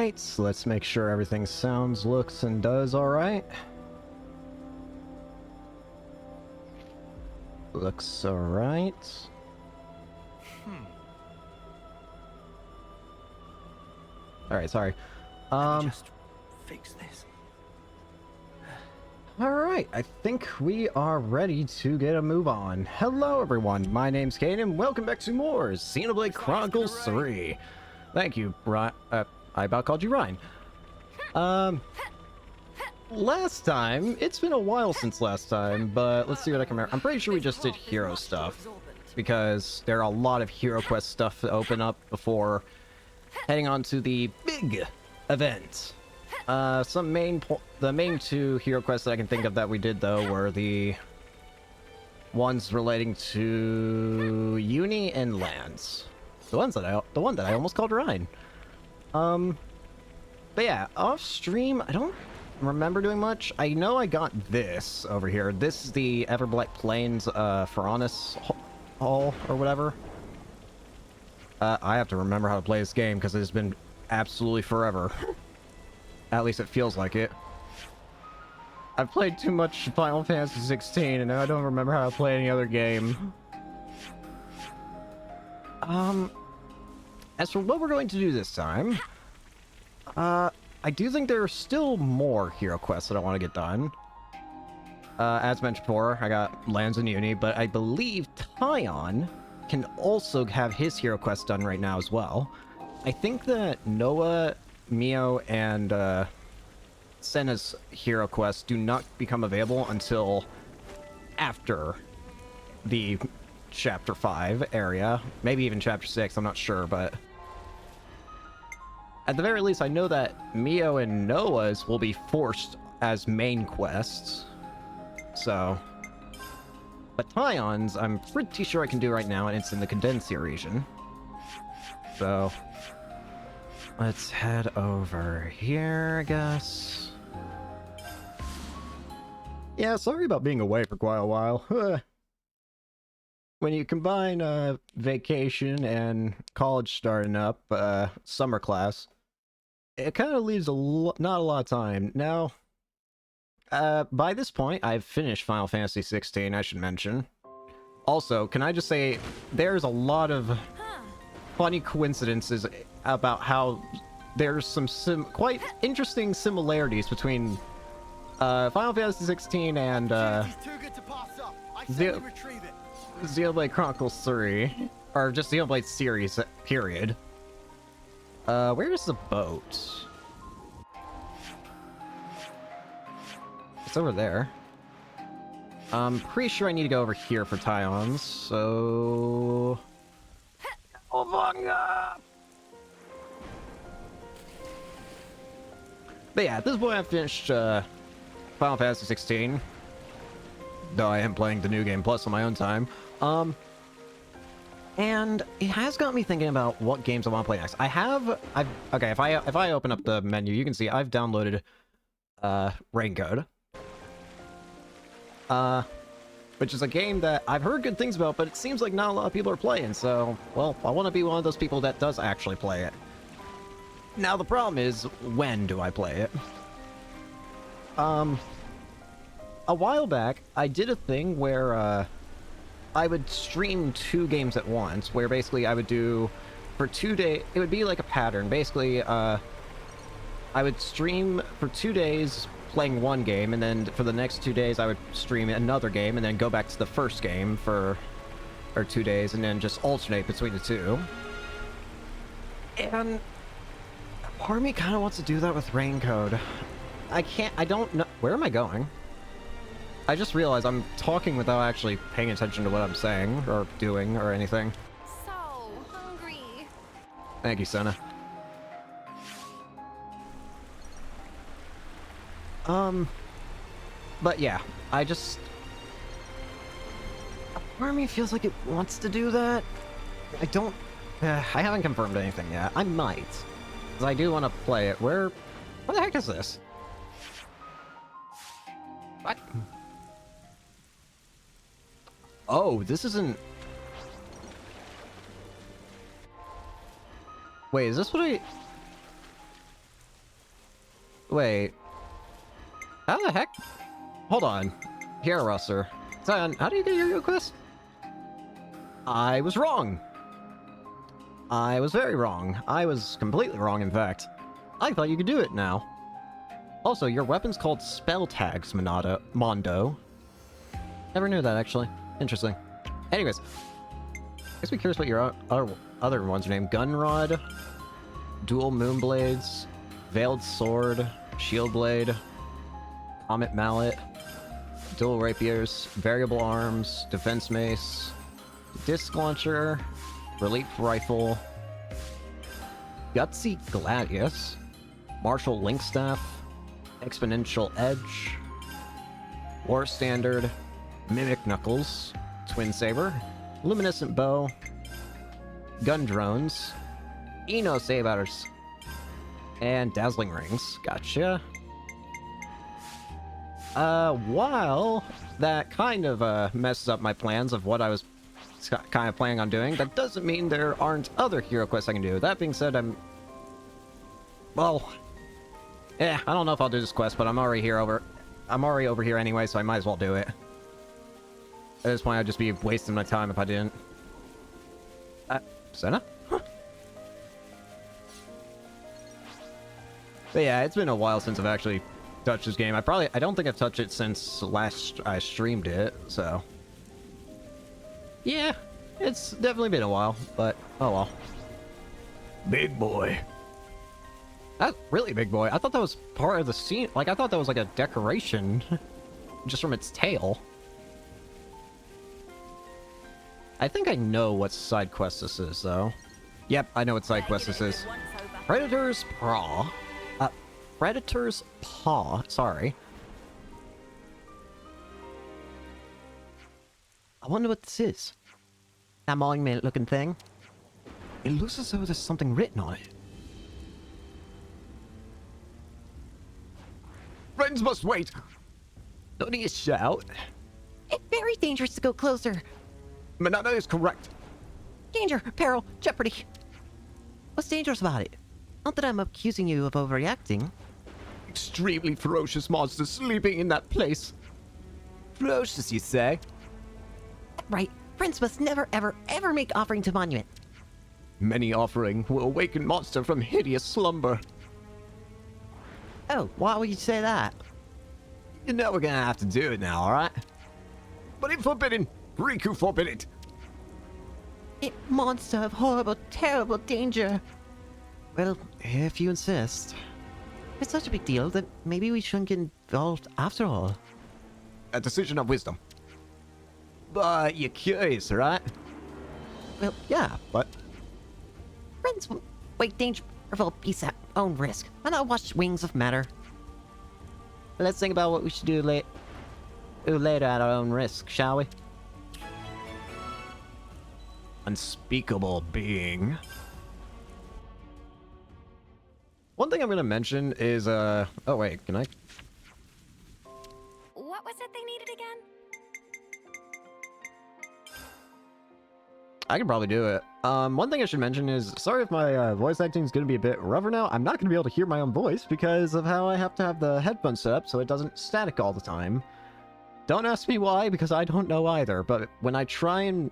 Alright, so let's make sure everything sounds, looks, and does alright. Looks alright. Alright, sorry. Just fix this. Alright, I think we are ready to get a move on. Hello everyone, my name's Kane and welcome back to more Xenoblade Chronicles 3. Thank you, Ryan. I about called you Ryan. Last time, it's been a while since last time, but let's see what I can remember. I'm pretty sure we just did hero stuff, because there are a lot of hero quest stuff to open up before heading on to the big event. The main two hero quests that I can think of that we did though were the ones relating to Uni and Lands. The one that I almost called Ryan. But yeah, off stream, I don't remember doing much. I know I got this over here. This is the Everblight Plains Pharaonis Hall or whatever. I have to remember how to play this game because it's been absolutely forever. At least it feels like it. I've played too much Final Fantasy 16 and I don't remember how to play any other game. As for what we're going to do this time, I do think there are still more hero quests that I want to get done. As mentioned before, I got Lands and Uni, but I believe Tyon can also have his hero quest done right now as well. I think that Noah, Mio, and Senna's hero quests do not become available until after the Chapter 5 area. Maybe even Chapter 6, I'm not sure, but at the very least, I know that Mio and Noah's will be forced as main quests. So, but Tyon's, I'm pretty sure I can do right now, and it's in the Condensia region. So, let's head over here, I guess. Yeah, sorry about being away for quite a while. When you combine vacation and college starting up, summer class, it kind of leaves not a lot of time. Now, by this point, I've finished Final Fantasy 16, I should mention. Also, can I just say, there's a lot of funny coincidences about how there's some quite interesting similarities between Final Fantasy 16 and Xenoblade Chronicles 3, or just Xenoblade series, period. Where is the boat? It's over there. I'm pretty sure I need to go over here for Tyons, so... But yeah, at this point I've finished Final Fantasy 16. Though I am playing the New Game Plus on my own time. And it has got me thinking about what games I want to play next. Okay, if I open up the menu, you can see I've downloaded Raincode. Which is a game that I've heard good things about, but it seems like not a lot of people are playing, so, well, I want to be one of those people that does actually play it. Now, the problem is, when do I play it? A while back, I did a thing where, I would stream 2 games at once, where basically I would do, for 2 days, it would be like a pattern. Basically, I would stream for 2 days playing one game, and then for the next 2 days I would stream another game, and then go back to the first game for 2 days, and then just alternate between the two. And part of me kind of wants to do that with Raincode. I don't know. Where am I going? I just realized I'm talking without actually paying attention to what I'm saying, or doing, or anything. So hungry. Thank you, Senna. But yeah, I just... part of me feels like it wants to do that. I don't... I haven't confirmed anything yet. I might. Because I do want to play it. What the heck is this? What? Oh, this isn't... Wait, is this what I... Wait. How the heck? Hold on. Here, Russer. Zion, how do you get your request? I was wrong. I was very wrong. I was completely wrong, in fact. I thought you could do it now. Also, your weapon's called Spell Tags, Mondo. Never knew that, actually. Interesting. Anyways. I guess we're curious what your other ones are named. Gunrod, Dual Moonblades, Veiled Sword, Shield Blade, Comet Mallet, Dual Rapiers, Variable Arms, Defense Mace, Disc Launcher, Relief Rifle, Gutsy Gladius, Martial Link Staff, Exponential Edge, War Standard, Mimic Knuckles, Twin Saber, Luminescent Bow, Gun Drones, Eno Sabers, and Dazzling Rings. Gotcha. While that kind of messes up my plans of what I was kind of planning on doing, that doesn't mean there aren't other hero quests I can do. That being said, well, I don't know if I'll do this quest, but I'm already over here anyway, so I might as well do it. At this point, I'd just be wasting my time if I didn't. Senna? Huh. But yeah, it's been a while since I've actually touched this game. I don't think I've touched it since last I streamed it, so. Yeah, it's definitely been a while, but oh well. Big boy. That's really big boy. I thought that was part of the scene. Like, I thought that was like a decoration just from its tail. I think I know what side quest this is, though. Yep, I know what side quest this is. Predator's Paw. Predator's Paw, sorry. I wonder what this is. That monument-looking thing. It looks as though there's something written on it. Friends must wait! Don't need to shout. It's very dangerous to go closer. Manana is correct. Danger, peril, jeopardy. What's dangerous about it? Not that I'm accusing you of overreacting. Extremely ferocious monsters sleeping in that place. Ferocious, you say? Right. Prince must never, ever, ever make offering to monument. Many offering will awaken monster from hideous slumber. Oh, why would you say that? You know we're gonna have to do it now, alright? But if forbidden, Riku forbid it. It monster of horrible, terrible danger. Well, if you insist. It's such a big deal that maybe we shouldn't get involved after all. A decision of wisdom. But you're curious, right? Well, yeah. What? Friends wait danger for peace at own risk. And I'll watch Wings of Matter. Let's think about what we should do later at our own risk, shall we? Unspeakable being. One thing I'm gonna mention is, oh wait, can I? What was it they needed again? I can probably do it. One thing I should mention is, sorry if my voice acting is gonna be a bit rougher now. I'm not gonna be able to hear my own voice because of how I have to have the headphones set up so it doesn't static all the time. Don't ask me why, because I don't know either, but when I try and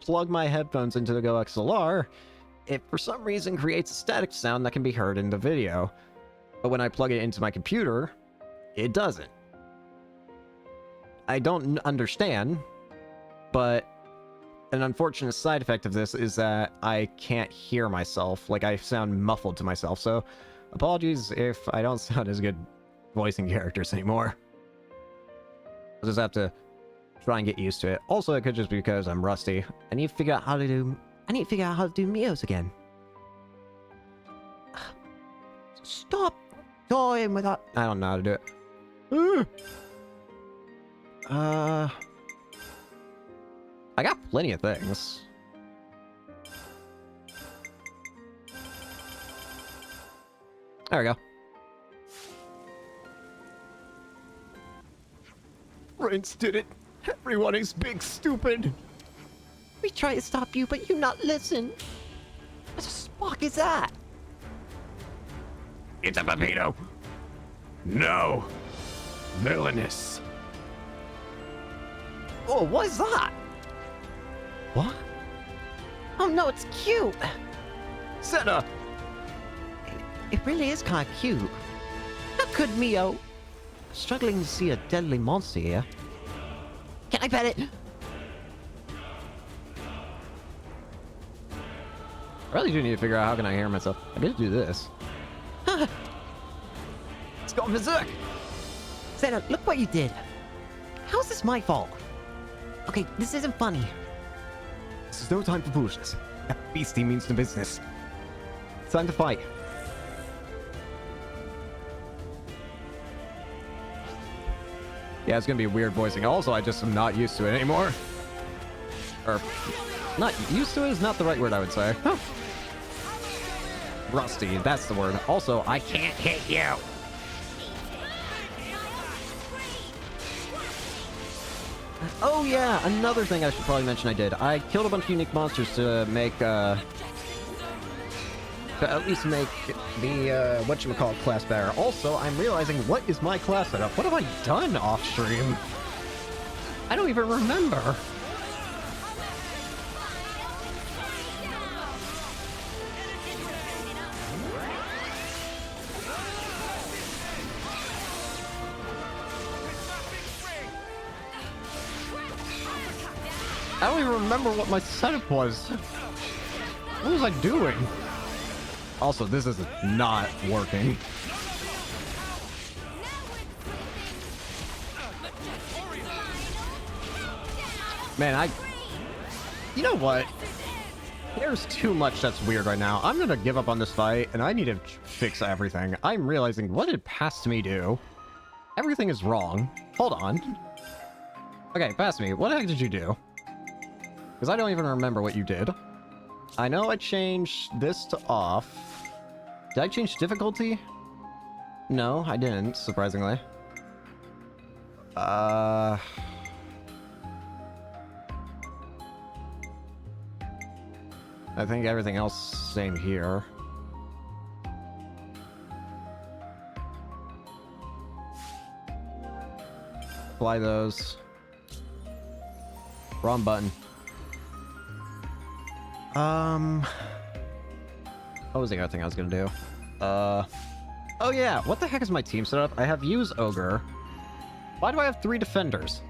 plug my headphones into the Go XLR, it for some reason creates a static sound that can be heard in the video. But when I plug it into my computer, it doesn't. I don't understand, but an unfortunate side effect of this is that I can't hear myself. Like, I sound muffled to myself, so apologies if I don't sound as good voicing characters anymore. I'll just have to try and get used to it. Also, it could just be because I'm rusty. I need to figure out how to do Mios again. Stop toying with that. I don't know how to do it. I got plenty of things. There we go. Prince did it. Everyone is big stupid. We try to stop you, but you not listen. What the spark is that? It's a Pepito. No. Villainous. Oh, what is that? What? Oh no, it's cute. Senna! It really is kind of cute. How could Mio? Struggling to see a deadly monster here. Can I pet it? I really do need to figure out how can I hear myself. I need to do this. It's gone berserk! Zeta, look what you did. How is this my fault? Okay, this isn't funny. This is no time for foolishness. That beastie means no business. It's time to fight. Yeah, it's gonna be weird voicing. Also, I just am not used to it anymore. Or, not used to it is not the right word, I would say. Huh. Rusty, that's the word. Also, I can't hit you. Oh yeah, another thing I should probably mention I did. I killed a bunch of unique monsters to make, to at least make the, whatchamacallit class better. Also, I'm realizing, what is my class setup? What have I done off-stream? I don't even remember. I don't even remember what my setup was. What was I doing? Also, this is not working. Man, you know what? There's too much that's weird right now. I'm gonna give up on this fight, and I need to fix everything. I'm realizing, what did Past Me do? Everything is wrong. Hold on. Okay, Past Me, what the heck did you do? Because I don't even remember what you did. I know I changed this to off. Did I change difficulty? No, I didn't, surprisingly. I think everything else same here. Apply those. Wrong button. What was the other thing I was gonna do? Oh yeah, what the heck is my team set up? I have use ogre. Why do I have 3 defenders?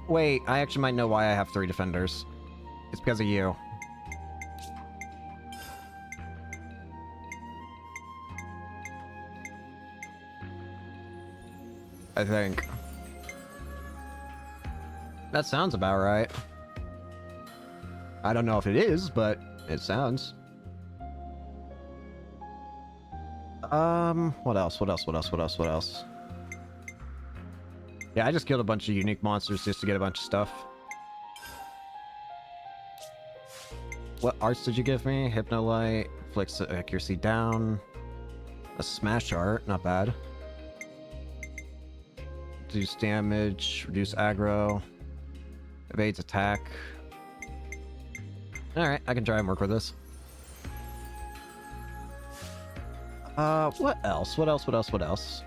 Wait, I actually might know why I have 3 defenders. It's because of you. I think. That sounds about right. I don't know if it is, but it sounds. What else? What else? What else? What else? What else? Yeah, I just killed a bunch of unique monsters just to get a bunch of stuff. What arts did you give me? Hypnolite, flicks accuracy down. A smash art, not bad. Reduce damage, reduce aggro, evades attack. Alright, I can try and work with this. What else? What else? What else? What else?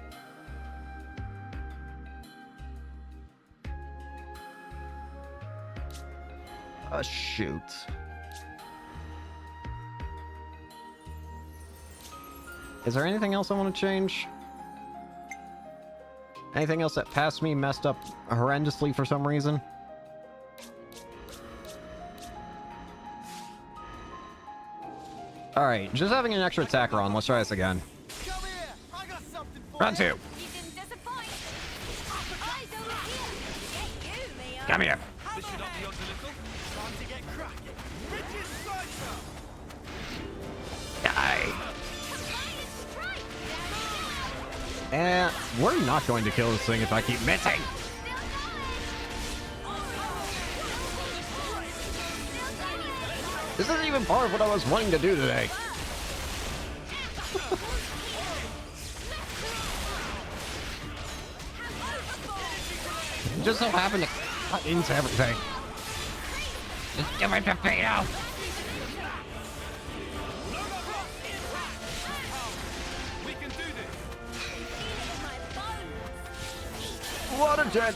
Shoot. Is there anything else I want to change? Anything else that Past Me messed up horrendously for some reason? Alright, just having an extra attacker on. Let's try this again. Round 2. Come here. Die. And we're not going to kill this thing if I keep missing. This isn't even part of what I was wanting to do today. It just so happened to cut into everything. Just give it to Pino. What a jet!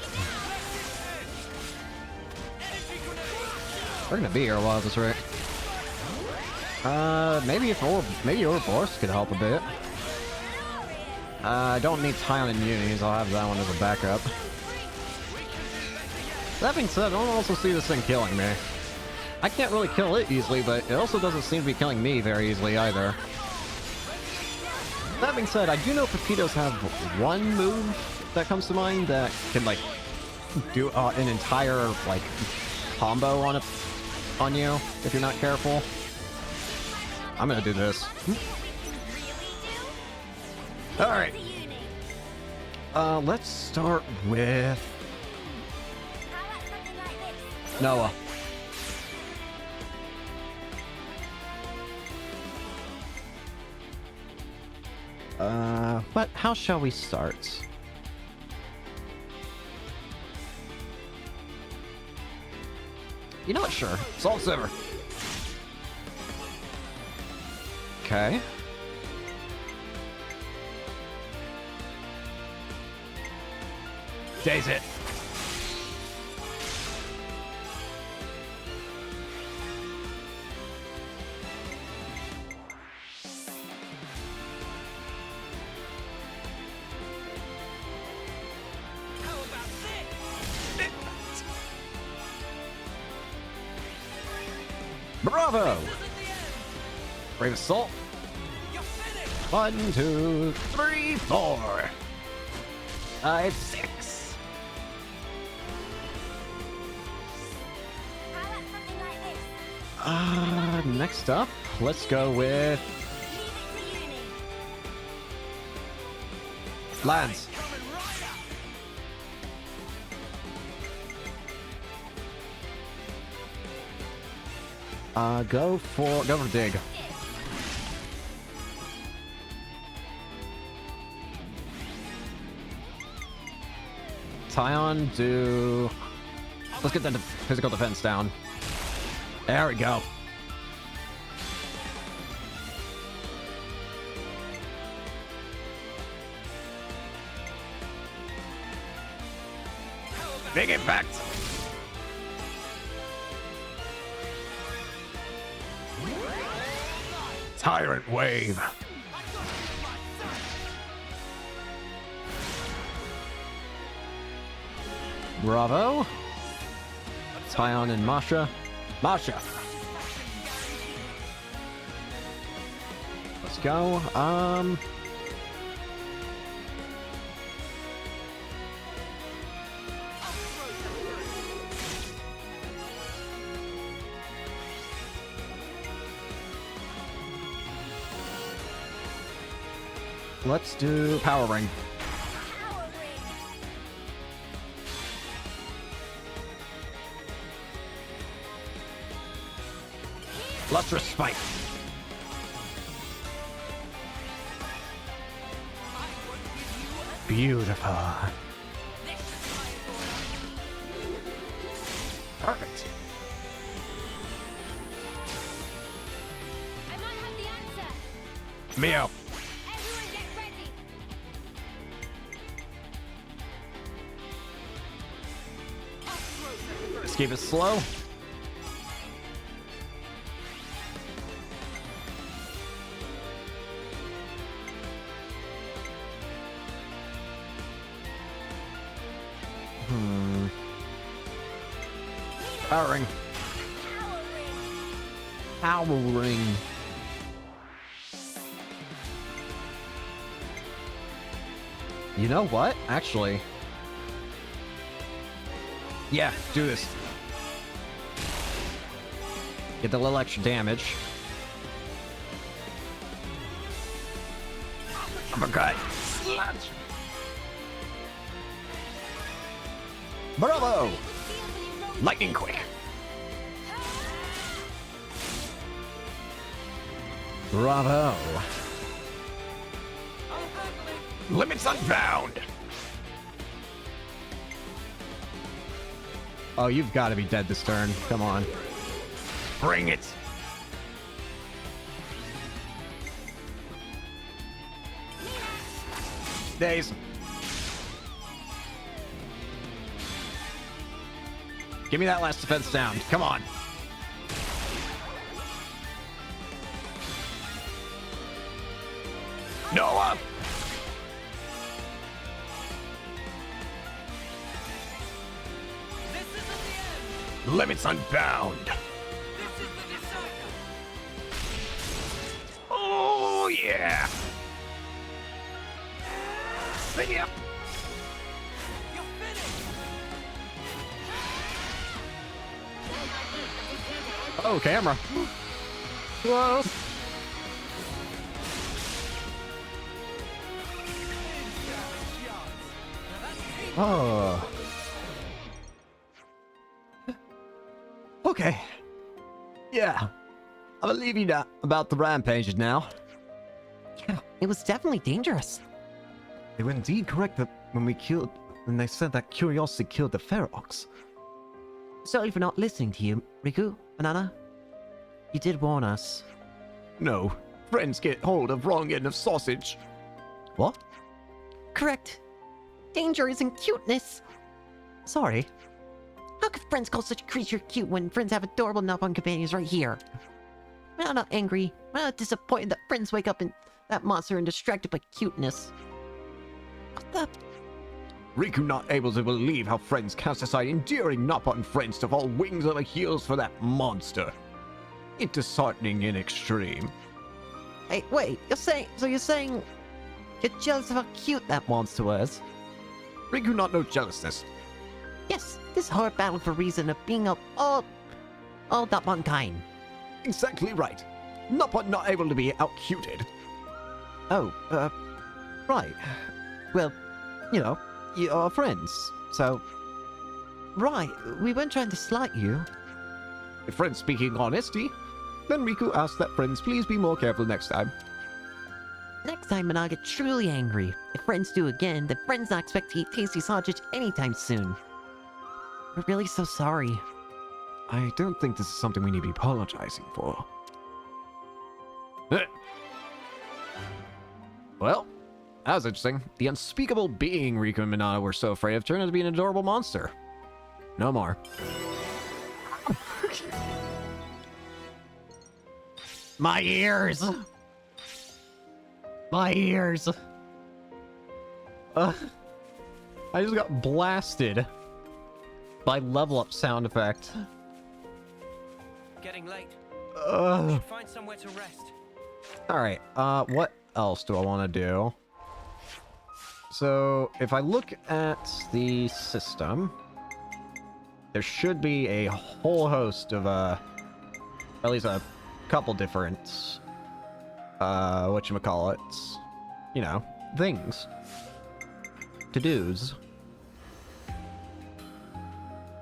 We're gonna be here a while at this rate. Maybe Ouroboros could help a bit. I don't need Tyon and Unis, I'll have that one as a backup. That being said, I don't also see this thing killing me. I can't really kill it easily, but it also doesn't seem to be killing me very easily either. That being said, I do know Pepitos have one move that comes to mind that can, like, do an entire, like, combo on you if you're not careful. I'm gonna do this. Alright. Let's start with Noah. But how shall we start? You know what? Sure. Salt Silver. Okay. Days it. Bravo! Brave Assault. 1, 2, 3, 4. 5, 6. Next up, let's go with Lands. Go for Dig. Tyon, do... Let's get that physical defense down. There we go. Big impact. Tyrant wave. Bravo. Tyon and Masha. Masha. Let's go. Let's do Power Ring. Lustrous Spike. Beautiful. Perfect. I might have the answer. Meow. Everyone get ready. Let's keep it slow. Power Ring. Power Ring. You know what? Actually. Yeah, do this. Get the little extra damage. Uppercut. Bravo! Lightning quick. Bravo! Limits unbound. Oh, you've got to be dead this turn. Come on. Bring it. Days. Give me that last defense down. Come on. Noah. Limits unbound. Oh yeah. Yeah. Oh, camera. Whoa. Oh. Okay. Yeah. I believe you about the rampages now. Yeah, it was definitely dangerous. They were indeed correct that when they said that curiosity killed the Ferox. Sorry for not listening to you, Riku, Banana. You did warn us. No. Friends get hold of wrong end of sausage. What? Correct. Danger isn't cuteness. Sorry. How could friends call such a creature cute when friends have adorable Nopon companions right here? I'm not angry. I'm not disappointed that friends wake up in that monster and distracted by cuteness. What the? Riku not able to believe how friends cast aside endearing Nopon friends to fall wings over heels for that monster. It's disheartening in extreme. Hey, wait, you're saying you're jealous of how cute that monster was? Riku not no jealousness. Yes, this hard battle for reason of being all Nopon kind. Exactly right. Nopon not able to be outcuted. Oh, right. Well, you know, you are friends, so... Right, we weren't trying to slight you. If friends speaking honesty, then Riku asks that friends please be more careful next time. Next time when I get truly angry, if friends do again, then friends not expect to eat tasty sausage anytime soon. We're really so sorry. I don't think this is something we need to be apologizing for. Well, that was interesting. The unspeakable being Riku and Minata were so afraid of turned out to be an adorable monster. No more. My ears! My ears! I just got blasted by level up sound effect. Getting late. Ugh. Find somewhere to rest. Alright, what else do I want to do? So, if I look at the system, there should be a whole host of, at least a couple different, whatchamacallits, you know, things. To-dos.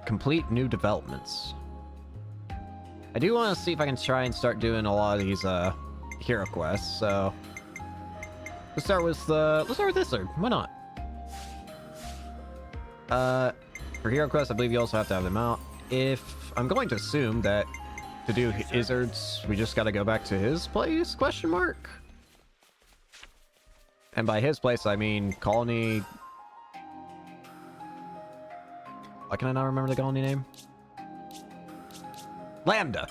Complete new developments. I do want to see if I can try and start doing a lot of these, hero quests, so... Let's start with this, or why not? For hero quests, I believe you also have to have them out. If I'm going to assume that to do Izzard's, we just gotta go back to his place, question mark? And by his place, I mean colony... Why can I not remember the colony name? Lambda!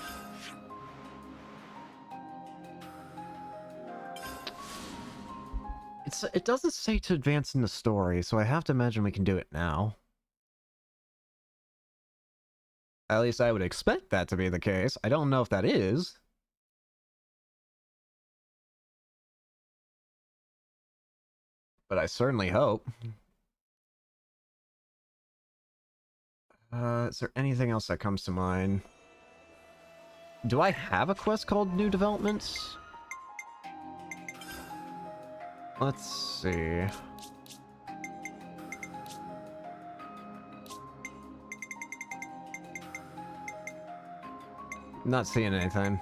It doesn't say to advance in the story, so I have to imagine we can do it now. At least I would expect that to be the case. I don't know if that is. But I certainly hope. Is there anything else that comes to mind? Do I have a quest called New Developments? Let's see. Not seeing anything.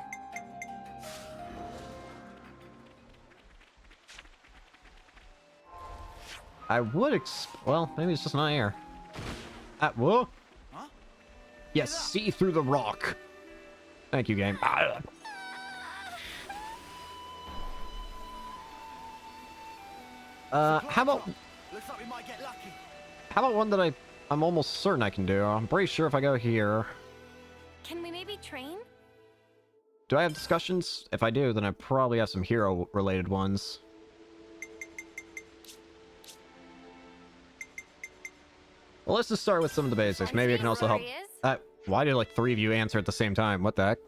I would well, maybe it's just not here. Whoa! Huh? Yes, see through the rock. Thank you, game. How about Looks like we might get lucky. one that I'm almost certain I can do? I'm pretty sure if I go here. Can we maybe train? Do I have discussions? If I do, then I probably have some hero-related ones. Well, let's just start with some of the basics. Maybe I can also help. Why did like 3 of you answer at the same time? What the heck?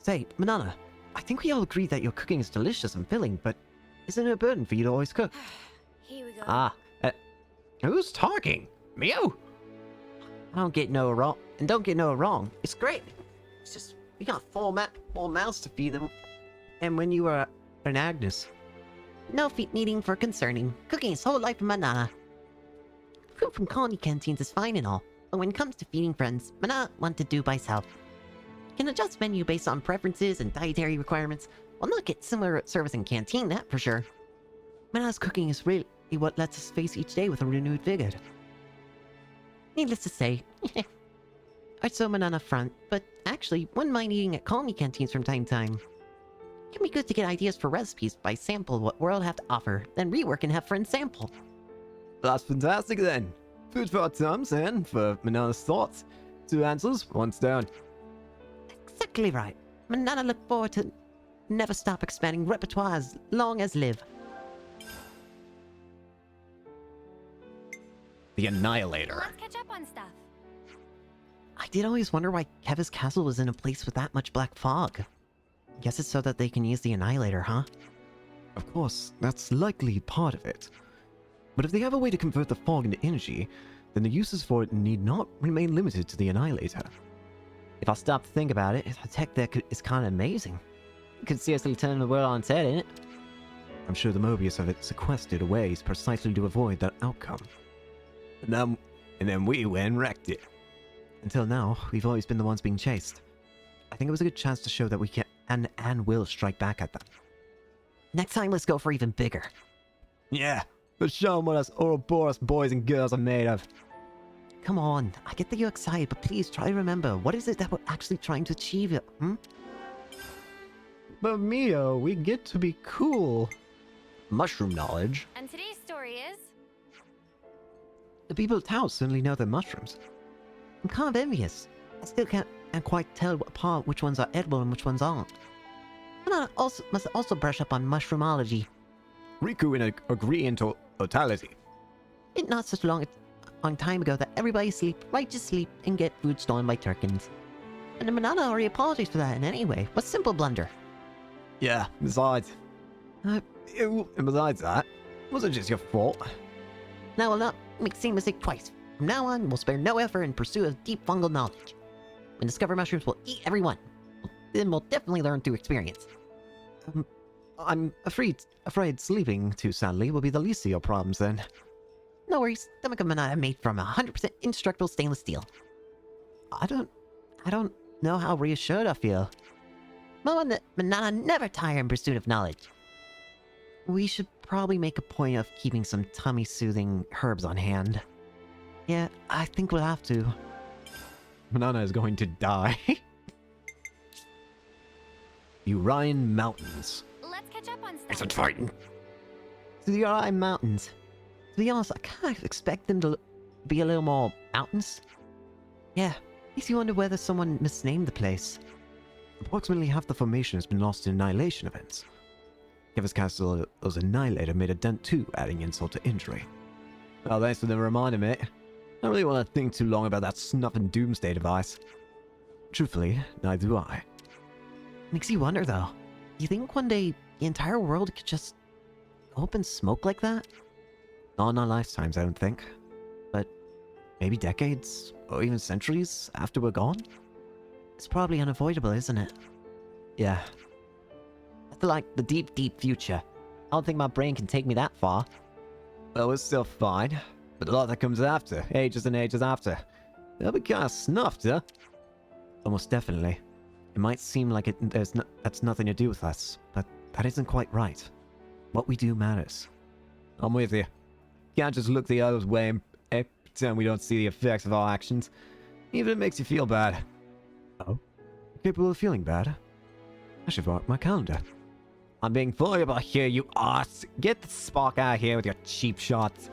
Say, Manana, I think we all agree that your cooking is delicious and filling, but isn't it a burden for you to always cook? Here we go. Who's talking? Meow? I don't get no wrong, and don't get no wrong. It's great. It's just we got four mouths to feed them, and when you were an Agnes, no feet needing for concerning. Cooking is whole life of Manana. Food from colony canteens is fine and all, but when it comes to feeding friends, Manana want to do by self. Can adjust menu based on preferences and dietary requirements. Will not get similar service in canteen, that for sure. Manana's cooking is really what lets us face each day with a renewed vigor. Needless to say, I'd so Manana front, but actually wouldn't mind eating at colony canteens from time to time. It can be good to get ideas for recipes by sample what world have to offer, then rework and have friends sample. That's fantastic then. Food for our thumbs and for Manana's thoughts. 2 answers, 1's down. Exactly right. Manana look forward to never stop expanding repertoire as long as live. The Annihilator. Let's catch up on stuff. I did always wonder why Keva's castle was in a place with that much black fog. Guess it's so that they can use the Annihilator, huh? Of course, that's likely part of it. But if they have a way to convert the fog into energy, then the uses for it need not remain limited to the Annihilator. If I stop to think about it, the tech there is kind of amazing. It could seriously turn the world on its head, innit? I'm sure the Mobius have it sequestered away precisely to avoid that outcome. And then we went and wrecked it. Until now, we've always been the ones being chased. I think it was a good chance to show that we can and will strike back at them. Next time, let's go for even bigger. Yeah, let's show them what us Ouroboros boys and girls are made of. Come on, I get that you're excited, but please try to remember, what is it that we're actually trying to achieve here, But Mio, we get to be cool. Mushroom knowledge. And today's story is... The people at Tao certainly know their mushrooms. I'm kind of envious. I still can't quite tell apart which ones are edible and which ones aren't. And I must also brush up on mushroomology. Riku and agree in totality. It's not such a long time ago that everybody just sleep and get food stolen by Turkins. And the Manana already apologized for that in any way. What simple blunder. Yeah, besides that, it wasn't just your fault. Now we'll not make the same mistake twice. From now on, we'll spare no effort in pursuit of deep fungal knowledge. When discovered mushrooms, we'll eat everyone. Then we'll definitely learn through experience. I'm afraid sleeping too soundly will be the least of your problems then. No worries, stomach of Manana made from 100% indestructible stainless steel. I don't know how reassured I feel. Manana never tire in pursuit of knowledge. We should probably make a point of keeping some tummy-soothing herbs on hand. Yeah, I think we'll have to. Manana is going to die. Urian Mountains. Let's catch up on stuff. It's a Titan. The Urian Mountains. To be honest, I kind of expect them to be a little more mountains. Yeah, makes you wonder whether someone misnamed the place. Approximately half the formation has been lost in annihilation events. Keva's castle's annihilator made a dent too, adding insult to injury. Oh, thanks for the reminder, mate. I don't really want to think too long about that snuff and doomsday device. Truthfully, neither do I. Makes you wonder, though. You think one day the entire world could just go up in smoke like that? Not in our lifetimes, I don't think. But maybe decades, or even centuries after we're gone? It's probably unavoidable, isn't it? Yeah. I feel like the deep, deep future. I don't think my brain can take me that far. Well, we're still fine. But a lot that comes after, ages and ages after, they'll be kind of snuffed, huh? Almost definitely. It might seem like that's nothing to do with us, but that isn't quite right. What we do matters. I'm with you. Can't just look the other way and pretend we don't see the effects of our actions, even if it makes you feel bad. Oh? capable of feeling bad. I should mark my calendar. I'm being voluble here, you ass. Get the spark out of here with your cheap shots.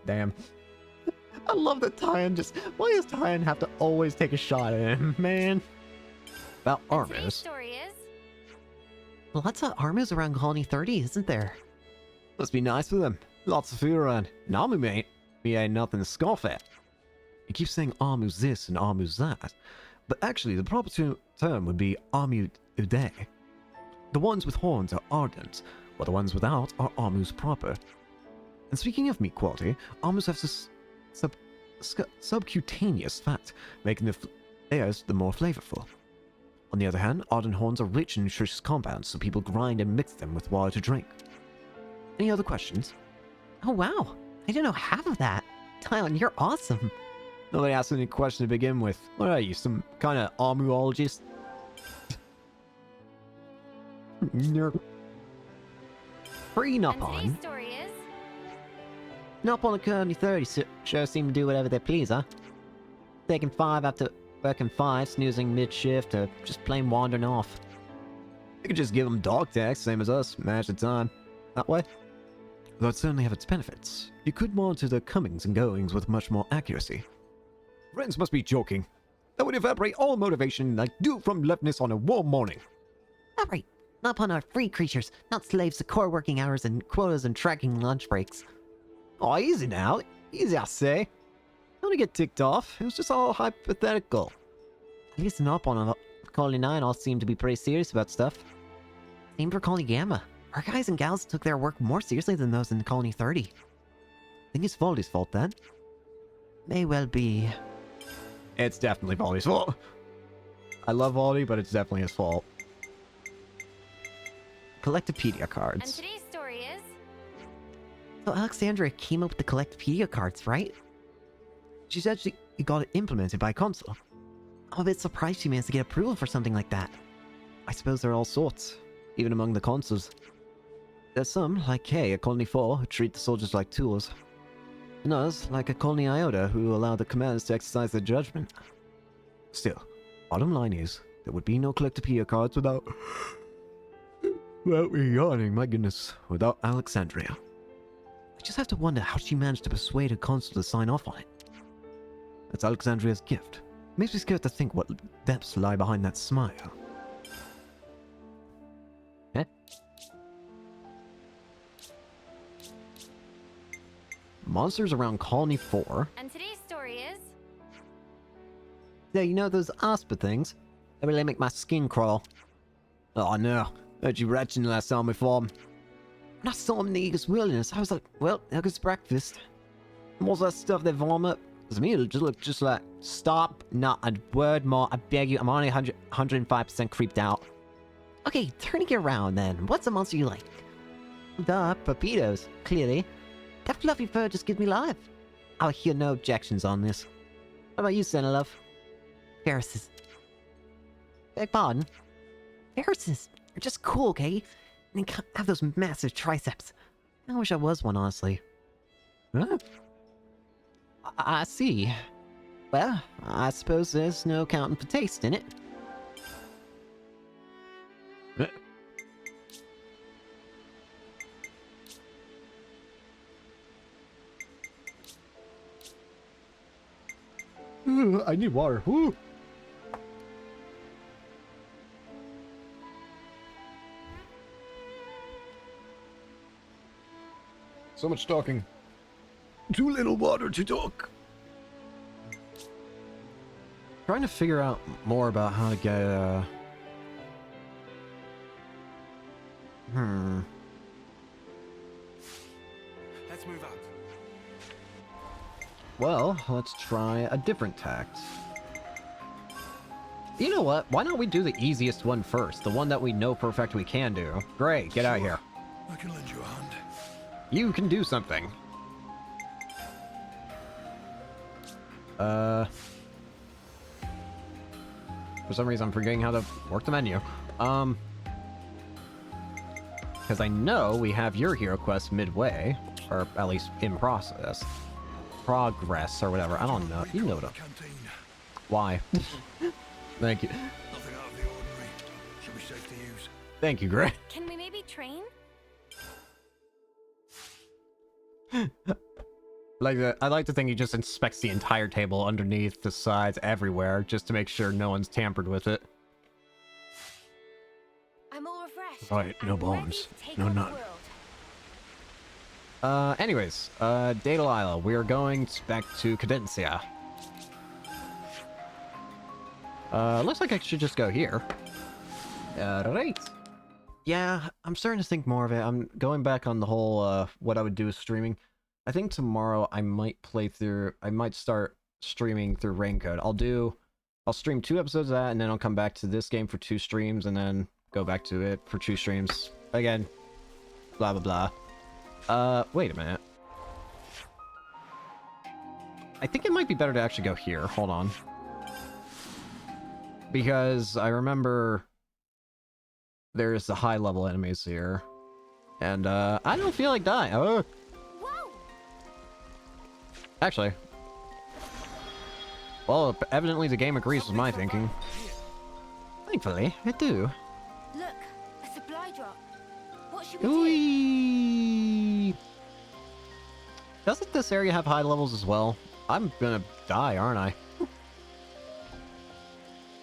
Damn. I love that Tyan just... Why does Tyan have to always take a shot at him, man? About And today's armors. story is Lots of armors around Colony 30, isn't there? Must be nice for them. Lots of food around. And army, mate. We ain't nothing to scoff at. You keep saying armus this and armus that, but actually the proper term would be armu ude. The ones with horns are ardent, while the ones without are armus proper. And speaking of meat quality, armus have this subcutaneous fat, making the layers the more flavorful. On the other hand, ardent horns are rich in nutritious compounds, so people grind and mix them with water to drink. Any other questions? Oh wow, I didn't know half of that. Tylen, you're awesome. Nobody asked any question to begin with. What are you, some kind of armuologist? Free and Nopon. today's story is Not on the Colony 30 sure seem to do whatever they please, huh? Taking 5 after working 5, snoozing mid-shift, or just plain wandering off. You could just give them dog tags, same as us. Match the time. That way? Though it certainly have its benefits. You could monitor their comings and goings with much more accuracy. Friends must be joking. That would evaporate all motivation like dew from leftness on a warm morning. Alright, Nopon are free creatures, not slaves to core working hours and quotas and tracking lunch breaks. Oh, easy now. Easy, I say. Don't get ticked off. It was just all hypothetical. At least Nopon on Colony 9 all seem to be pretty serious about stuff. Same for Colony Gamma. Our guys and gals took their work more seriously than those in Colony 30. Think it's Voldy's fault then? May well be. It's definitely Voldy's fault. I love Voldy, but it's definitely his fault. Collectopedia and cards. today's story is So Alexandria came up with the Collectopedia cards, right? She said she got it implemented by Consul. I'm a bit surprised she managed to get approval for something like that. I suppose there are all sorts, even among the consuls. There's some, like Kay at Colony 4, who treat the soldiers like tools. And others, like at Colony Iota, who allow the commanders to exercise their judgment. Still, bottom line is, there would be no Collectopedia cards without... Without me yawning, my goodness, without Alexandria. I just have to wonder how she managed to persuade a consul to sign off on it. That's Alexandria's gift. Makes me scared to think what depths lie behind that smile. Eh? Monsters around Colony 4. and today's story is Yeah, you know those Asper things? They really make my skin crawl. Oh no, heard you retching last time we fought 'em. When I saw him in the Aegis Wilderness, I was like, well, there goes breakfast. And what's that stuff they vomit? To me, it just looked just like, stop, not a word more, I beg you, I'm only 105% creeped out. Okay, turning it around then. What's a monster you like? Duh, Pepitos, clearly. That fluffy fur just gives me life. I'll hear no objections on this. What about you, Senelove? Ferrises. Beg pardon? Ferrises are just cool, okay? And they have those massive triceps. I wish I was one, honestly. Huh? I see. Well, I suppose there's no accounting for taste in it. I need water. Woo! So much talking. Too little water to talk. Trying to figure out more about how to get Let's move out. Well, let's try a different tact. You know what? Why don't we do the easiest one first? The one that we know for a fact we can do. Great, get out of here. I can lend you a hand. You can do something. For some reason I'm forgetting how to work the menu. Because I know we have your hero quest midway, or at least in process. Progress, or whatever. I don't know. You know what. Canteen. Why? Thank you. Nothing out of the ordinary. Should be safe to use. Thank you, Gray. Can we maybe train? Like that. I like to think he just inspects the entire table underneath, the sides, everywhere, just to make sure no one's tampered with it. I'm all refreshed. Right, no and ready bombs. to take No on the none. world. Anyways, Data we are going back to Cadencia. Looks like I should just go here. Right. Yeah, I'm starting to think more of it. I'm going back on the whole, what I would do with streaming. I think tomorrow I might start streaming through Raincoat. I'll stream 2 episodes of that, and then I'll come back to this game for 2 streams, and then go back to it for 2 streams. Again, blah, blah, blah. Wait a minute. I think it might be better to actually go here. Hold on. Because I remember there's the high-level enemies here. And, I don't feel like dying. Oh! Whoa! Actually. Well, evidently the game agrees with my thinking. Thankfully, I do. Look, a supply drop. What should we do? Whee! Doesn't this area have high levels as well? I'm gonna die, aren't I?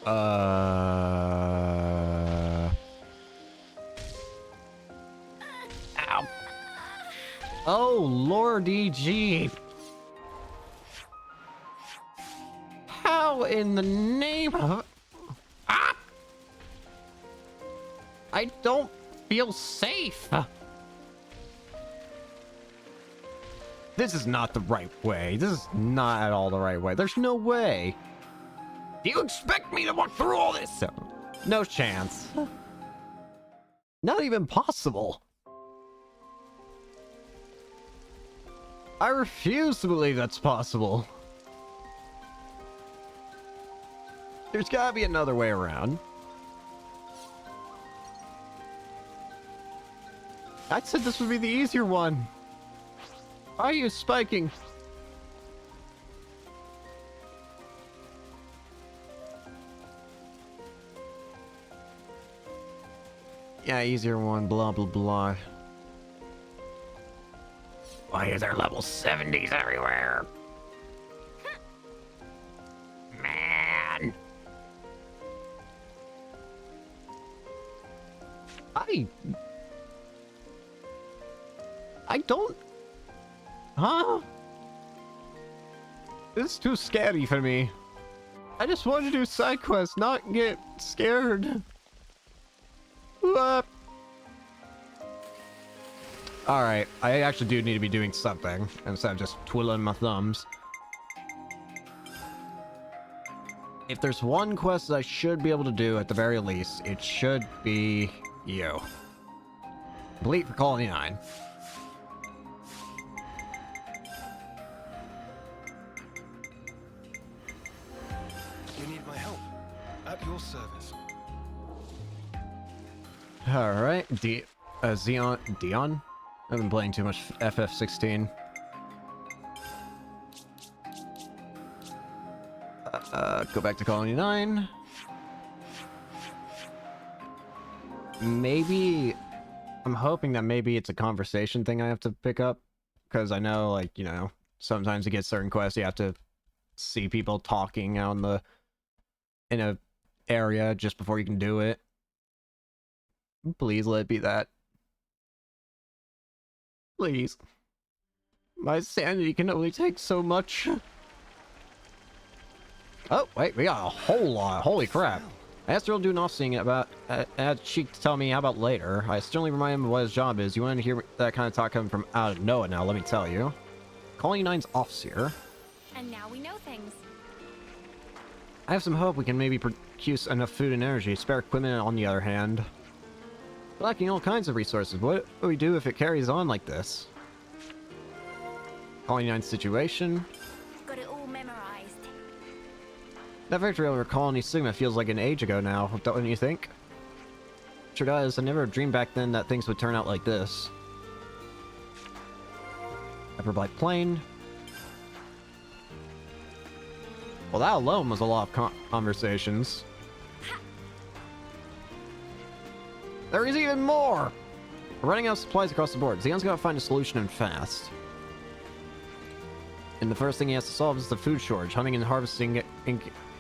Ow. Oh, Lordy G. How in the name of... Ah! I don't feel safe. This is not the right way. This is not at all the right way. There's no way. Do you expect me to walk through all this? No chance. Not even possible. I refuse to believe that's possible. There's gotta be another way around. I said this would be the easier one. Why are you spiking? Yeah, easier one, blah, blah, blah. Why is there level 70s everywhere? Man. I don't... Huh? This is too scary for me. I just want to do side quests, not get scared. What? Alright, I actually do need to be doing something instead of just twiddling my thumbs. If there's one quest that I should be able to do at the very least, it should be you. Complete for Colony 9. You need my help. At your service. Alright, Dion? I've been playing too much FF16. Go back to Colony 9. Maybe... I'm hoping that maybe it's a conversation thing I have to pick up. Because I know, like, you know, sometimes to get certain quests, you have to see people talking out in a area just before you can do it. Please let it be that. Please. My sanity can only take so much. Oh, wait, we got a whole lot. Holy crap. I asked Earl Dunoff seeing it about, she to tell me how about later. I sternly remind him of what his job is. You want to hear that kind of talk coming from out of nowhere now, let me tell you. Colony 9's Officer. And now we know things. I have some hope we can maybe produce enough food and energy. Spare equipment, on the other hand. We're lacking all kinds of resources. What do we do if it carries on like this? Colony 9's situation. Got it all memorized. That victory over Colony Sigma feels like an age ago now, don't you think? Sure does. I never dreamed back then that things would turn out like this. Everblight Plain. Well, that alone was a lot of conversations. There is even more! We're running out of supplies across the board. Xenon's gotta find a solution and fast. And the first thing he has to solve is the food shortage. Hunting and harvesting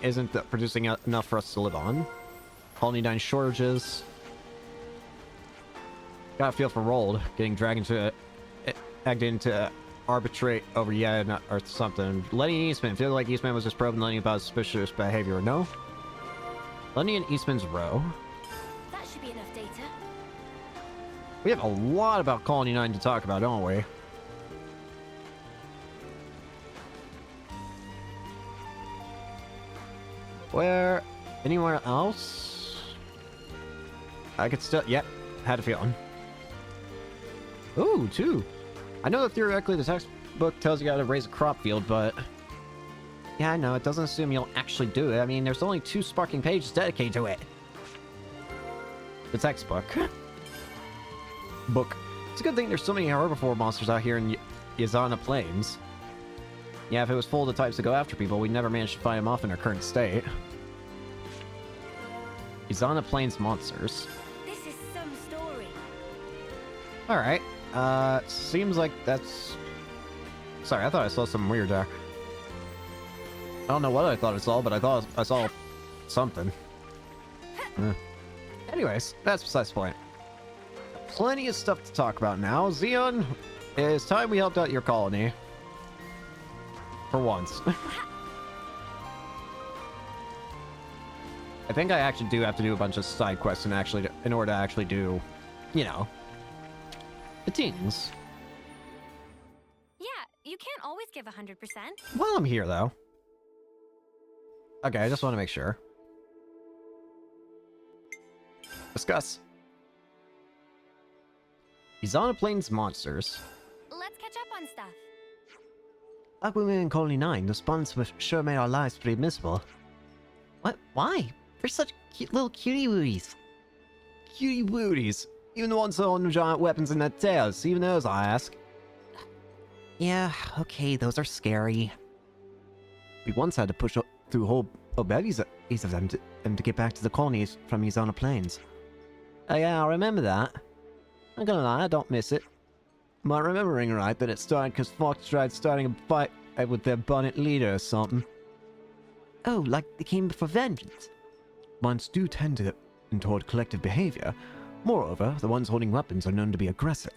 isn't producing enough for us to live on. Colony 9 shortages. Got a feel for Rolled getting dragged into egged into arbitrate over or something. Lenny and Eastman. Feel like Eastman was just probing Lenny about suspicious behavior. No? Lenny and Eastman's row. That should be enough data. We have a lot about Colony 9 to talk about, don't we? Where? Anywhere else? I could still... Yep. Had a feeling. Ooh, 2. I know that theoretically the textbook tells you how to raise a crop field, but... Yeah, I know. It doesn't assume you'll actually do it. I mean, there's only 2 sparking pages dedicated to it. The textbook. Book. It's a good thing there's so many herbivore monsters out here in Yazana Plains. Yeah, if it was full of the types that go after people, we'd never manage to fight them off in their current state. Yazana Plains monsters. This is some story. Alright. Seems like that's... Sorry, I thought I saw something weird there. I don't know what I thought I saw, but I thought I saw something. Anyways, that's besides the point. Plenty of stuff to talk about now. Xeon, it's time we helped out your colony. For once. I think I actually do have to do a bunch of side quests in order to actually do, you know, the teens. Yeah, you can't always give 100%. While I'm here, though. Okay, I just want to make sure. Discuss. Yazana Plains monsters. Let's catch up on stuff. Back when we were in Colony 9, those bonds sure made our lives pretty miserable. What? Why? We're such cute little cutie wooties. Cutie wooties. Even the ones that own giant weapons in their tails. Even those, I ask. Yeah, okay, those are scary. We once had to push through whole bevies of them to get back to the colonies from Yazana Plains. Oh yeah, I remember that. I'm gonna lie, I don't miss it. Am I remembering right that it started because Fox tried starting a fight with their bonnet leader or something? Oh, like they came for vengeance? Bonds do tend to toward collective behavior. Moreover, the ones holding weapons are known to be aggressive.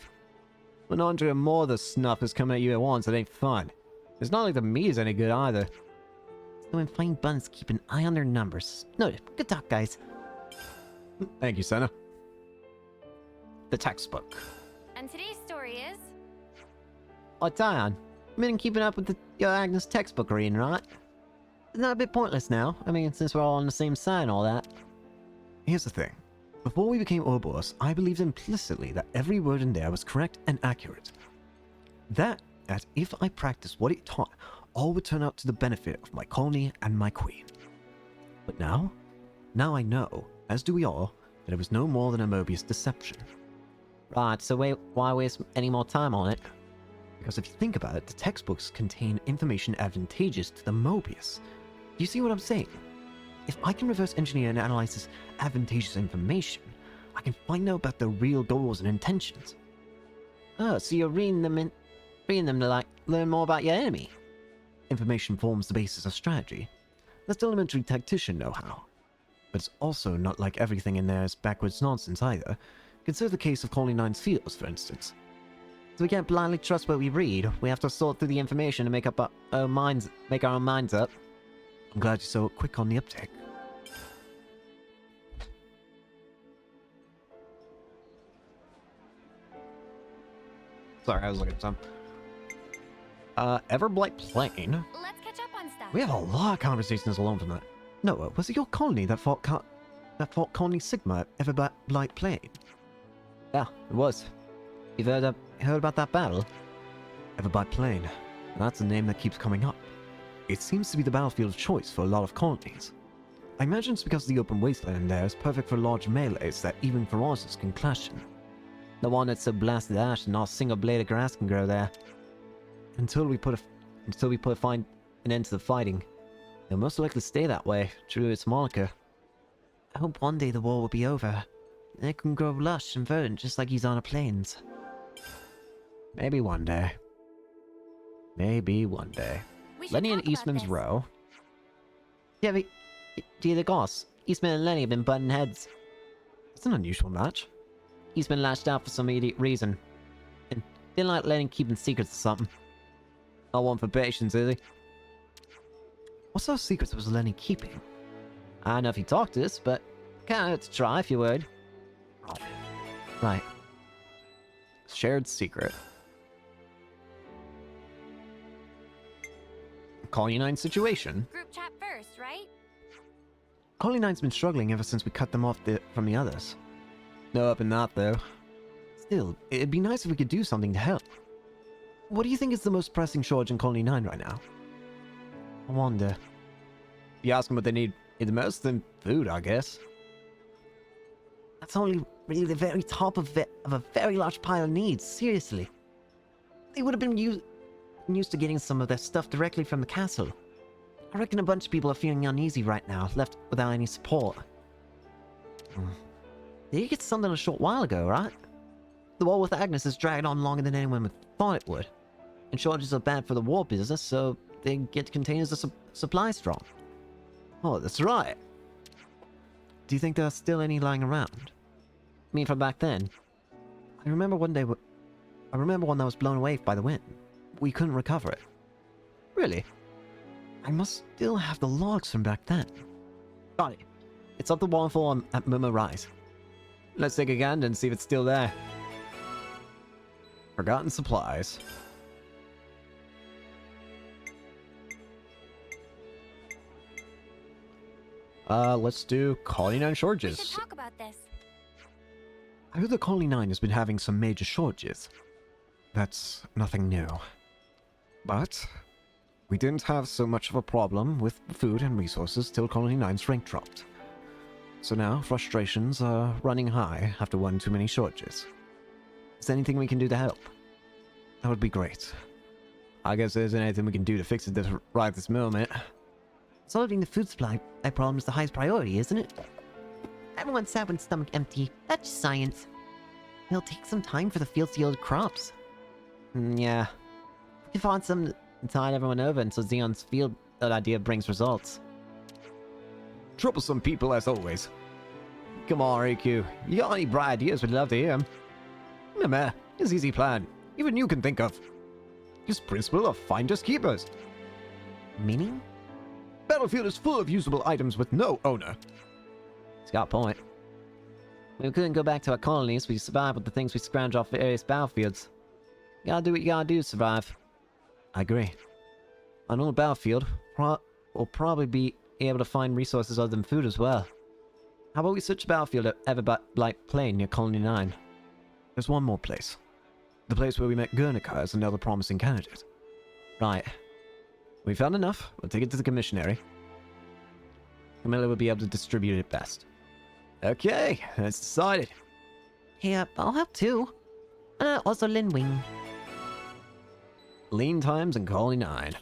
When Andre and more of the snuff is coming at you at once, it ain't fun. It's not like the meat is any good either. So when flying buns, keep an eye on their numbers. Noted. Good talk, guys. Thank you, Senna. The textbook. And today's story is... Oh, Dion, you've been keeping up with your Agnes textbook reading, right? Isn't that a bit pointless now? I mean, since we're all on the same side and all that. Here's the thing. Before we became Ouroboros, I believed implicitly that every word in there was correct and accurate. That if I practiced what it taught, all would turn out to the benefit of my colony and my queen. But now I know, as do we all, that it was no more than a Mobius deception. Right, so why waste any more time on it? Because if you think about it, the textbooks contain information advantageous to the Mobius. Do you see what I'm saying? If I can reverse engineer and analyze this advantageous information, I can find out about their real goals and intentions. Oh, so you're reading them to, like, learn more about your enemy? Information forms the basis of strategy. That's elementary tactician know-how. But it's also not like everything in there is backwards nonsense either. Consider the case of Colony 9's fields, for instance. So we can't blindly trust what we read. We have to sort through the information and make our own minds up. I'm glad you're so quick on the uptake. Sorry, I was looking at some. Everblight Plain? Let's catch up on stuff. We have a lot of conversations alone from that. Noah, was it your colony that fought Colony Sigma at Everblight Plain? Yeah, it was. You've heard about that battle? Everblight Plain. That's the name that keeps coming up. It seems to be the battlefield of choice for a lot of colonies. I imagine it's because the open wasteland there is perfect for large melees that even Ferozes can clash in. The one that's so blasted ash and not a single blade of grass can grow there. Until we find an end to the fighting. It'll most likely stay that way, true to its moniker. I hope one day the war will be over. It can grow lush and verdant just like these on the plains. Maybe one day. Maybe one day. We should Lenny and talk about Eastman's this. row. Yeah, but do you think us? Eastman and Lenny have been butting heads. It's an unusual match. Eastman lashed out for some idiot reason. And didn't like Lenny keeping secrets or something. Not one for patience, is he? What sort of secrets was Lenny keeping? I don't know if he talked to us, but kinda to try if you would. Right. Shared secret. Colony 9 situation. Group chat first, right? Colony 9's been struggling ever since we cut them off from the others. No up in that, though. Still, it'd be nice if we could do something to help. What do you think is the most pressing shortage in Colony 9 right now? I wonder. You ask them what they need the most, then food, I guess. That's only really the very top of a very large pile of needs, seriously. They would have been used to getting some of their stuff directly from the castle. I reckon a bunch of people are feeling uneasy right now, left without any support. Did you get something a short while ago, right? The war with Agnes has dragged on longer than anyone thought it would. And shortages are bad for the war business, so they get containers of supply strong. Oh, that's right. Do you think there's still any lying around? I mean, from back then. I remember one that was blown away by the wind. We couldn't recover it. Really? I must still have the logs from back then. Got it. It's up the waterfall at Mumma Rise. Let's take a gander and see if it's still there. Forgotten supplies. Let's do Colony 9 We shortages. should talk about this. I heard that Colony 9 has been having some major shortages. That's nothing new. But we didn't have so much of a problem with food and resources till Colony 9's rank dropped. So now frustrations are running high after one too many shortages. Is there anything we can do to help? That would be great. I guess there isn't anything we can do to fix it right this moment. Solving the food supply problem is the highest priority, isn't it? Everyone's sad when stomach empty. That's just science. It'll take some time for the fields to yield crops. Yeah. We can find some to tide everyone over until Xeon's field idea brings results. Troublesome people as always. Come on, AQ. You got any bright ideas? We'd love to hear them. Remember, his easy plan. Even you can think of. His principle of finders keepers. Meaning? Battlefield is full of usable items with no owner. He's got a point. We couldn't go back to our colonies. We survived with the things we scrounged off various battlefields. You gotta do what you gotta do to survive. I agree. On a battlefield, we'll probably be able to find resources other than food as well. How about we search a battlefield at Everblight Plain near Colony 9? There's one more place. The place where we met Guernica as another promising candidate. Right. We found enough. We'll take it to the commissionary. Camilla will be able to distribute it best. Okay, that's decided. Yeah, I'll help too. Also Lin Wing. Lean times and Colony 9.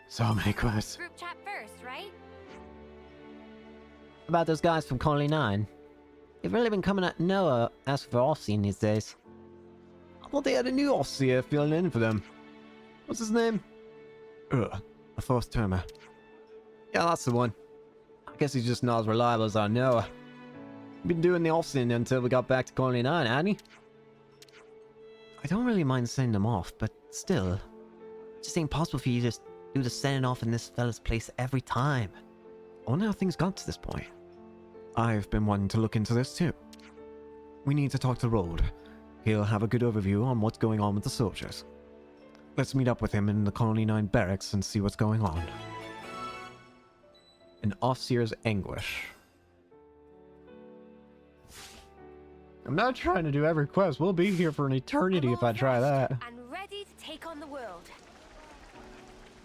So many quests. Group chat first, right? About those guys from Colony 9. They've really been coming at Noah asking for Offscene these days. I thought they had a new officer filling in for them. What's his name? A fourth termer. Yeah, that's the one. I guess he's just not as reliable as our Noah. Been doing the off-scene until we got back to Colony 9, hadn't he? I don't really mind sending them off, but still. It just ain't possible for you to do the sending off in this fella's place every time. I wonder how things got to this point. I've been wanting to look into this too. We need to talk to Road. He'll have a good overview on what's going on with the soldiers. Let's meet up with him in the Colony 9 barracks and see what's going on. An officer's anguish. I'm not trying to do every quest. We'll be here for an eternity if I try that. And ready to take on the world.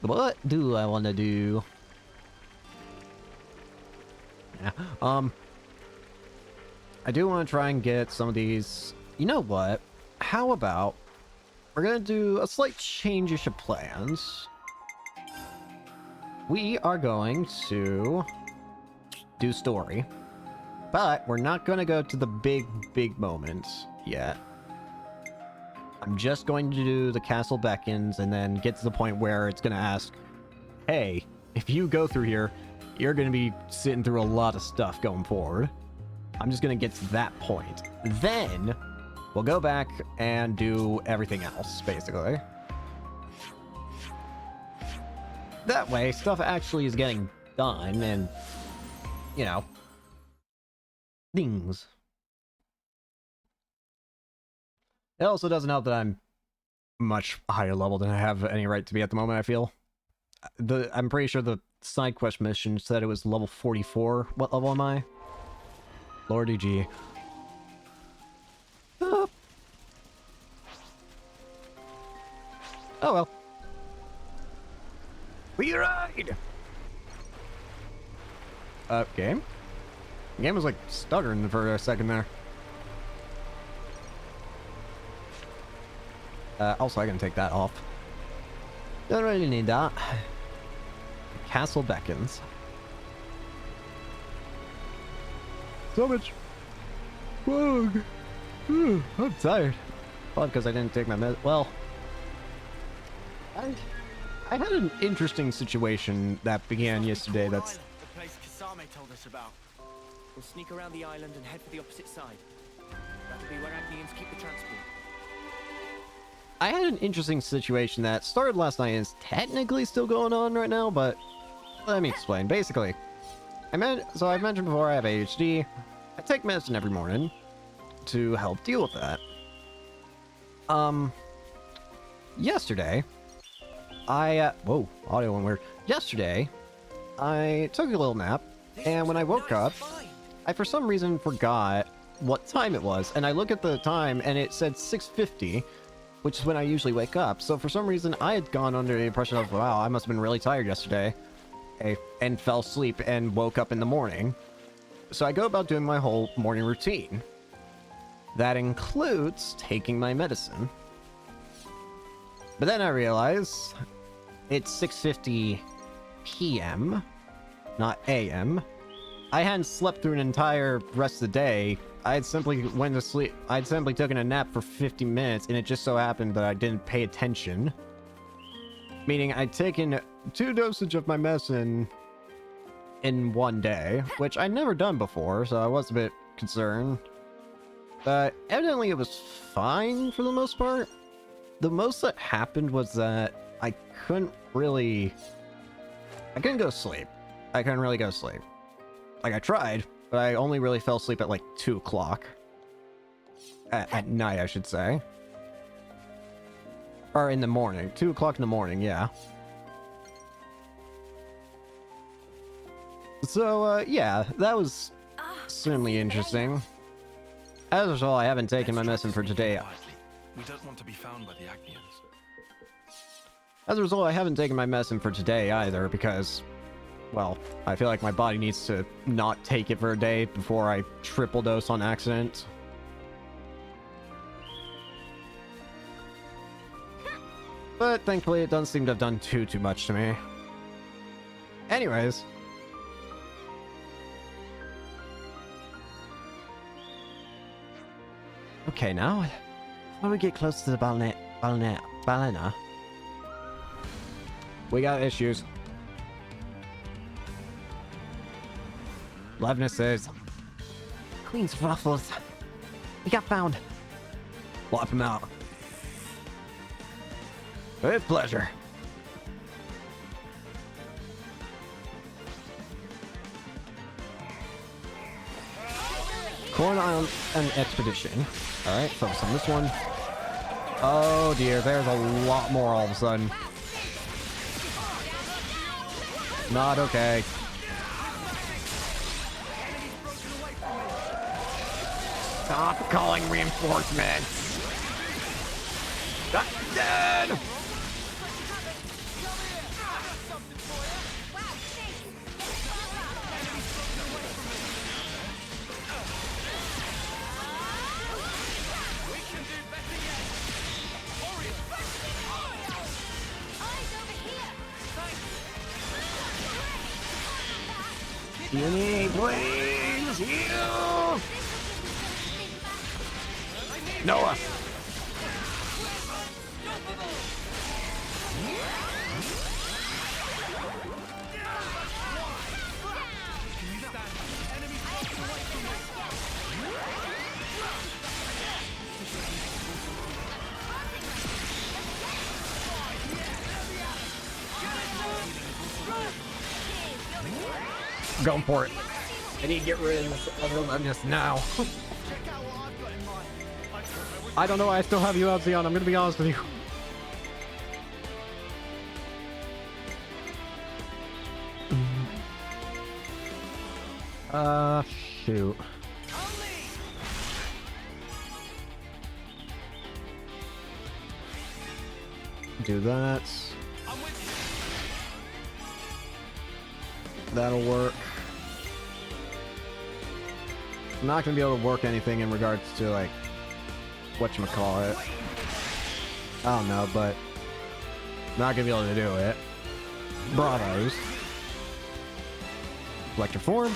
What do I want to do? Yeah. I do want to try and get some of these. You know what? How about we're gonna do a slight change-ish of plans. We are going to do story. But we're not going to go to the big moments yet. I'm just going to do the castle beckons and then get to the point where it's going to ask, hey, if you go through here, you're going to be sitting through a lot of stuff going forward. I'm just going to get to that point. Then we'll go back and do everything else, basically. That way, stuff actually is getting done and, you know, things. It also doesn't help that I'm much higher level than I have any right to be at the moment, I feel. I'm pretty sure the side quest mission said it was level 44. What level am I? Lordy G. Oh well. We ride! Game? The game was like stuttering for a second there. Also, I can take that off. Don't really need that. Castle beckons. So much fog. I'm tired. Probably because I didn't take my well, I had an interesting situation that began yesterday that's... The place Kasame told us about. We'll sneak around the island and head for the opposite side. That'll be where Agnians keep the transport. I had an interesting situation that started last night and is technically still going on right now, but let me explain. Basically, so I've mentioned before I have ADHD. I take medicine every morning to help deal with that. Yesterday, whoa, audio went weird. Yesterday, I took a little nap, and when I woke up, I for some reason forgot what time it was, and I look at the time, and it said 6:50, which is when I usually wake up. So for some reason, I had gone under the impression of, wow, I must have been really tired yesterday, and fell asleep and woke up in the morning. So I go about doing my whole morning routine. That includes taking my medicine. But then I realize it's 6:50 p.m., not a.m. I hadn't slept through an entire rest of the day. I had simply went to sleep. I'd simply taken a nap for 50 minutes, and it just so happened that I didn't pay attention. Meaning I'd taken 2 dosage of my medicine in one day, which I'd never done before, so I was a bit concerned. But evidently it was fine for the most part. The most that happened was that I couldn't go to sleep. I couldn't really go to sleep. Like, I tried, but I only really fell asleep at like 2 o'clock. At night, I should say. Or in the morning. 2 o'clock in the morning, yeah. So, yeah, that was certainly interesting. As a result, I haven't taken my medicine for today. We don't want to be found by the Agnians. As a result, I haven't taken my medicine for today either because, well, I feel like my body needs to not take it for a day before I triple dose on accident. But thankfully, it doesn't seem to have done too much to me. Anyways. Okay, now, when we get close to the balena, we got issues. Levness says, Queen's ruffles. We got found. Wipe him out. With pleasure. Corn Island and Expedition. Alright, focus on this one. Oh dear, there's a lot more all of a sudden. Not okay. Stop calling reinforcements! Not dead! Uni, please! You! Noah! Going for it. I need to get rid of this other one just now. I don't know why I still have you out, Xeon. I'm gonna be honest with you. Shoot. Do that. That'll work. I'm not gonna be able to work anything in regards to like whatchamacallit. I don't know, but I'm not gonna be able to do it. Bravos. Electric form.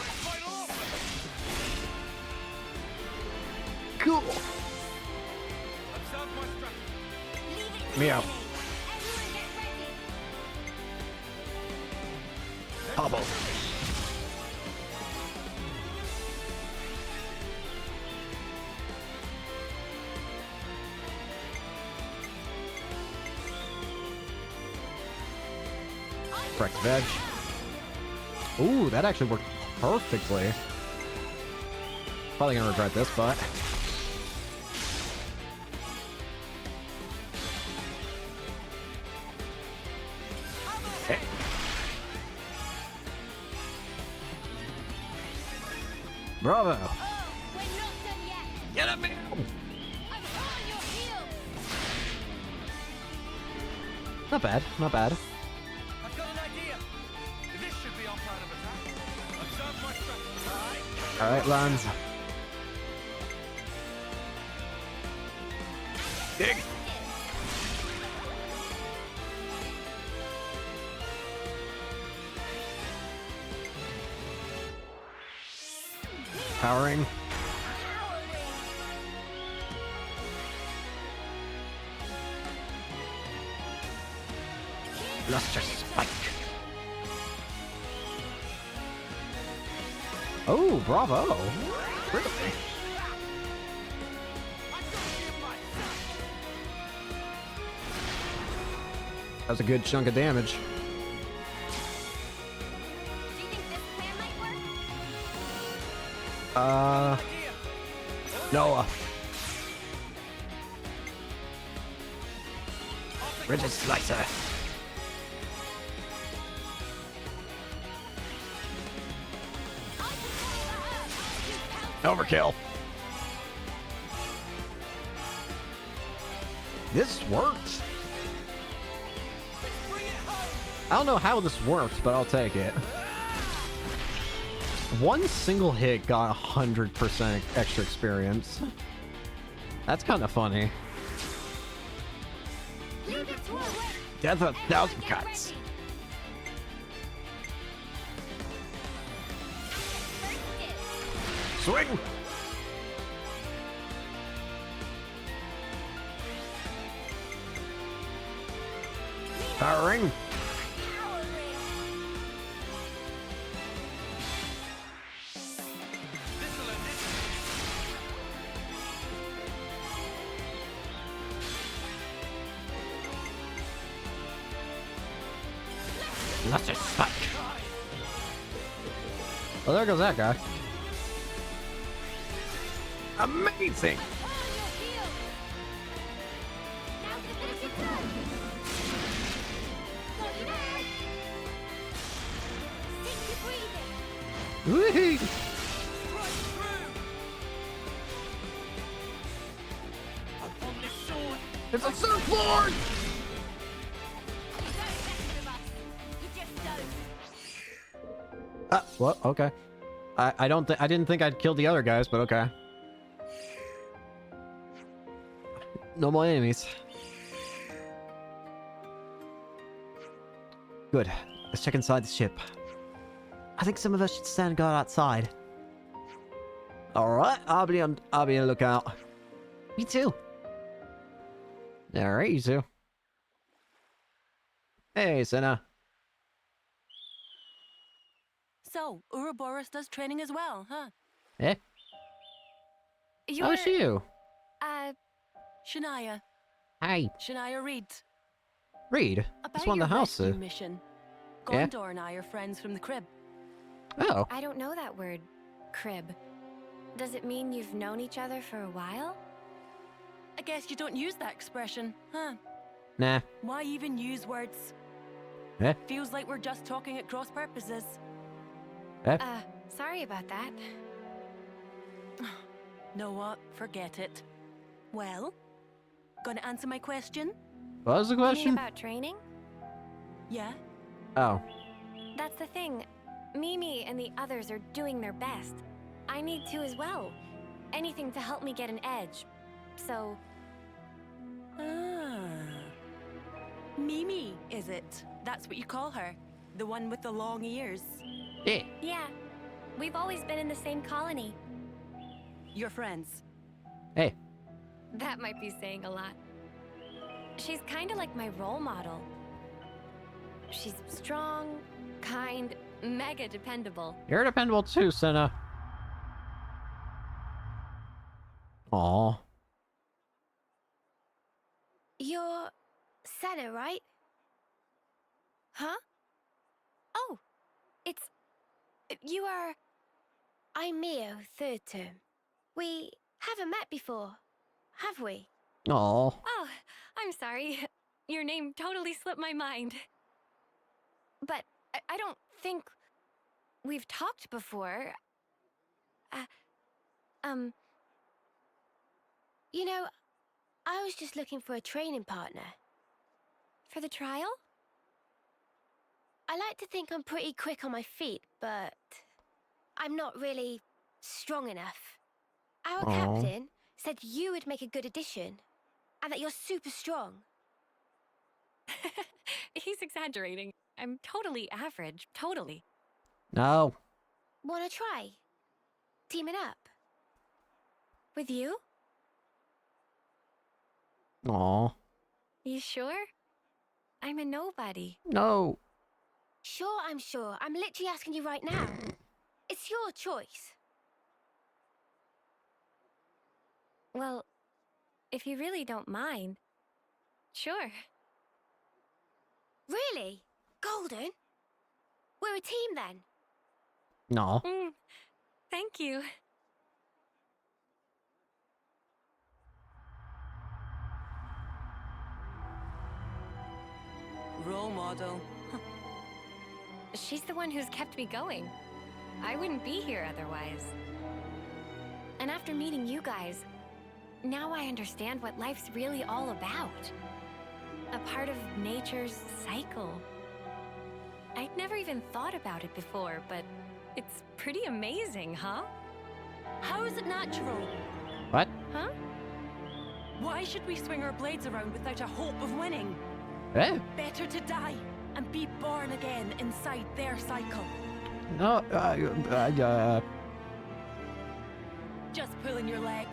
Cool. Meow. Hobble. Correct veg. Ooh, that actually worked perfectly. Probably gonna regret this, but hey. Bravo! Oh, we're not done yet. Get up, man! I'm on your heels. Not bad, not bad. I've got an idea. This should be our plan of attack. Observe my strategy. Alright, lands. Dig! Powering. Luster Spike. Oh, bravo. Really? That was a good chunk of damage. Do you think this plan might work? Noah. Rigid Slicer. Overkill. This worked. I don't know how this worked, but I'll take it. One single hit got 100% extra experience. That's kind of funny. Death of 1,000 cuts. Swing! Powering. Luster Spike. Well, there goes that guy. Amazing! Woohoo! It's a surfboard! What? Okay. I didn't think I'd kill the other guys, but okay. No more enemies. Good. Let's check inside the ship. I think some of us should stand guard outside. Alright, I'll be on the lookout. Me too. Alright, you two. Hey, Senna. So, Ouroboros does training as well, huh? Eh? You're, How's you? Shania. Hey, Shania Reed. Reed. About That's one your of the houses. rescue mission. Yeah? Gondor and I are friends from the crib. Oh. I don't know that word, crib. Does it mean you've known each other for a while? I guess you don't use that expression, huh? Nah. Why even use words? Eh? Feels like we're just talking at cross purposes. Sorry about that. Know what? Forget it. Well, gonna answer my question? What was the You mean question? about training? Yeah? Oh. That's the thing. Mimi and the others are doing their best. I need to as well. Anything to help me get an edge. So, Ah. Mimi, is it? That's what you call her? The one with the long ears? Yeah. yeah. We've always been in the same colony. You're friends? Hey. That might be saying a lot. She's kind of like my role model. She's strong, kind, mega dependable. You're dependable too, Senna. Aw. You're Senna, right? Huh? Oh, it's... You are... I'm Mio, third term. We haven't met before, have we? Aw. Oh, I'm sorry. Your name totally slipped my mind. But I don't think we've talked before. You know, I was just looking for a training partner. For the trial? I like to think I'm pretty quick on my feet, but I'm not really strong enough. Our Aw. captain said you would make a good addition, and that you're super strong. He's exaggerating. I'm totally average, totally. No. Wanna try? Teaming up? With you? Aw. You sure? I'm a nobody. No. Sure, I'm sure. I'm literally asking you right now. It's your choice. Well, if you really don't mind, sure. Really? Golden? We're a team then. No. Thank you. Role model. She's the one who's kept me going. I wouldn't be here otherwise. And after meeting you guys, now I understand what life's really all about. A part of nature's cycle. I'd never even thought about it before, but it's pretty amazing, huh? How is it natural? What? Huh? Why should we swing our blades around without a hope of winning? Eh? Better to die and be born again inside their cycle. No. Just pulling your leg.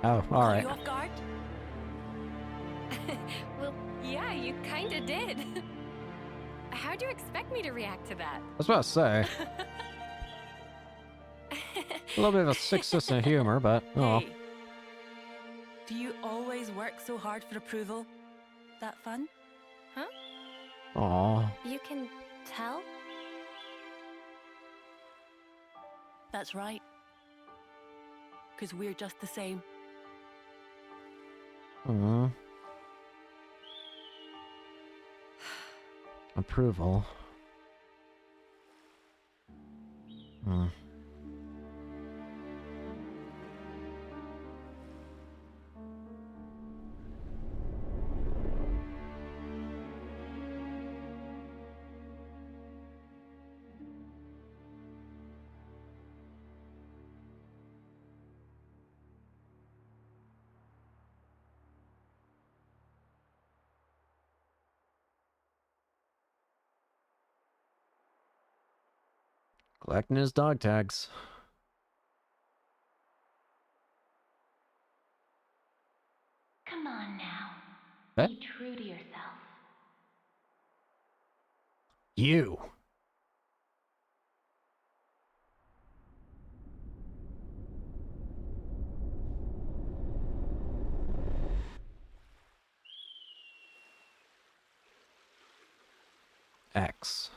Oh, Caught alright. you off guard? Well, yeah, you kinda did. How'd you expect me to react to that? I was about to say. A little bit of a sick sense of humor, but oh. Hey, do you always work so hard for approval? That fun? Aw. You can tell? That's right. Because we're just the same. Approval. Collecting his dog tags. Come on now. Eh? Be true to yourself. You. X.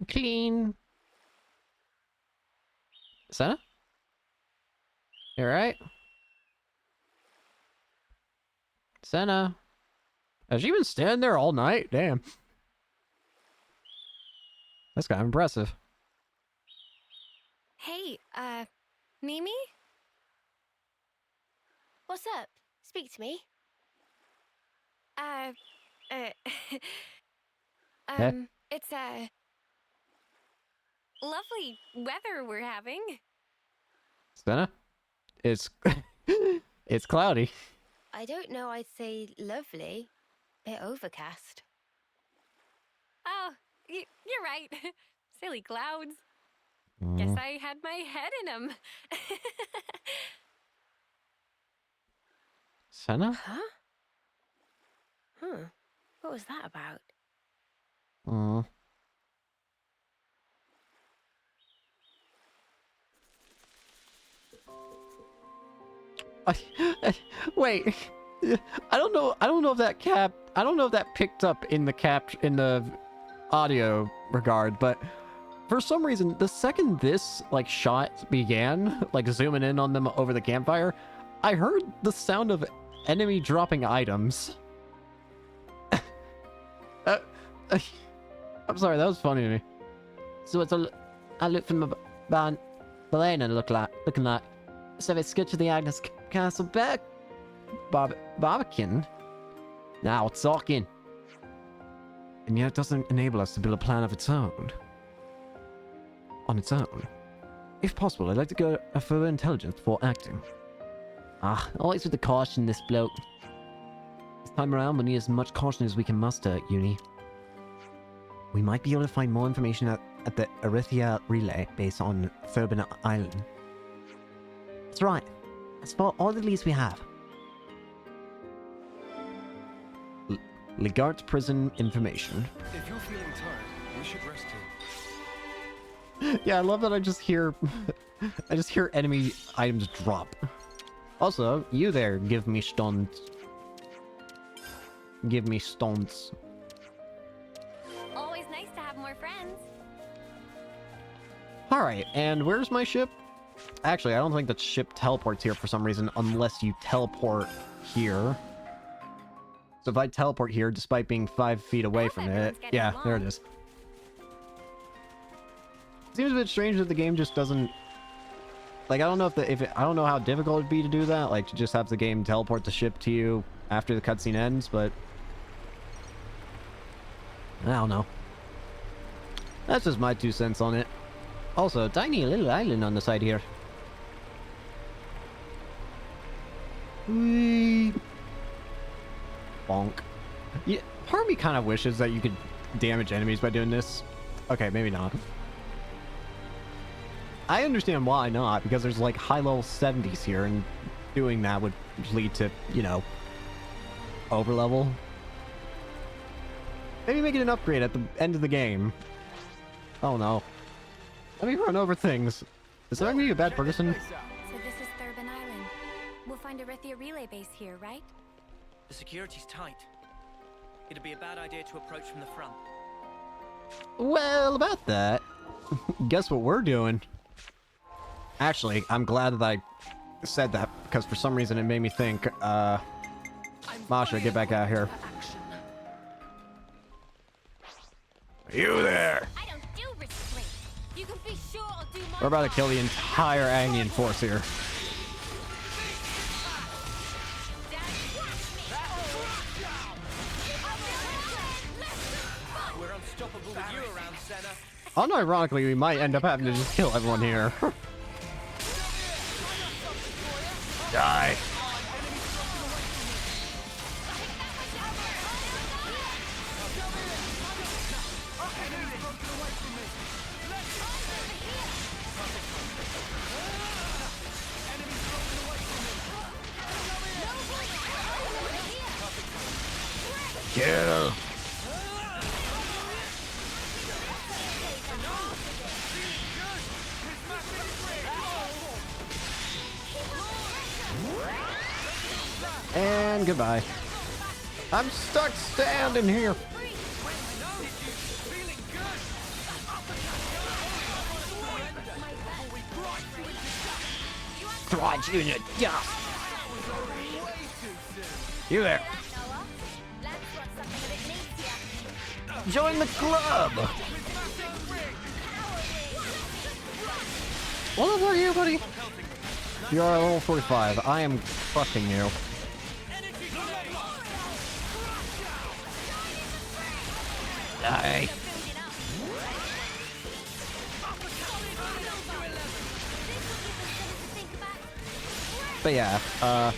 Clean. Senna? You alright? Senna? Has she been standing there all night? Damn. That's kind of impressive. Hey, Mimi? What's up? Speak to me. Uh, Eh? it's, lovely weather we're having. Senna? It's... it's cloudy. I don't know, I'd say lovely. Bit overcast. Oh, you're right. Silly clouds. Guess I had my head in them. Senna? Huh? What was that about? Wait. I don't know if that picked up in the audio regard, but for some reason the second this like shot began, like zooming in on them over the campfire, I heard the sound of enemy dropping items. I'm sorry, that was funny to me. So it's I look from the Belena looking like. So it's good to the Agnes Castle back. Barbican. Now it's talking. And yet it doesn't enable us to build a plan of its own. On its own. If possible, I'd like to go a further intelligence before acting. Always with the caution, this bloke. This time around, we'll need as much caution as we can muster, Uni. We might be able to find more information at the Arithia relay base on Thurbin Island. That's right. That's about all the leads we have. Legart prison information. If you're feeling tired, we should rest here. Yeah, I love that I just hear enemy items drop. Also, you there, give me stunts. Give me stunts. Always nice to have more friends. Alright, and where's my ship? Actually, I don't think the ship teleports here for some reason, unless you teleport here. So if I teleport here, despite being 5 feet away from it... Yeah, there it is. Seems a bit strange that the game just doesn't... Like, I don't know I don't know how difficult it'd be to do that, like, to just have the game teleport the ship to you after the cutscene ends, but... I don't know. That's just my 2 cents on it. Also, tiny little island on the side here. Whee! Bonk. Yeah, part of me kind of wishes that you could damage enemies by doing this. Okay, maybe not. I understand why not, because there's like high level 70s here, and doing that would lead to, you know, overlevel. Maybe make it an upgrade at the end of the game. Oh no. Let me run over things. Is that me a bad person? So this is Thurbin Island. We'll find a Rithia relay base here, right? The security's tight. It'd be a bad idea to approach from the front. Well, about that. Guess what we're doing? Actually, I'm glad that I said that, because for some reason it made me think, Masha, get back out here. You there! I don't do restraint. You can be sure I'll do my We're about to kill the entire Angian force here. We're unstoppable with you around, Senna. Unironically, we might end up having to just kill everyone here. Die. Kill. And goodbye. I'm stuck standing here. Throw you in the dust. You there. Join the club. What the fuck are you, buddy? You are level 45. I am fucking you. Die. But yeah, I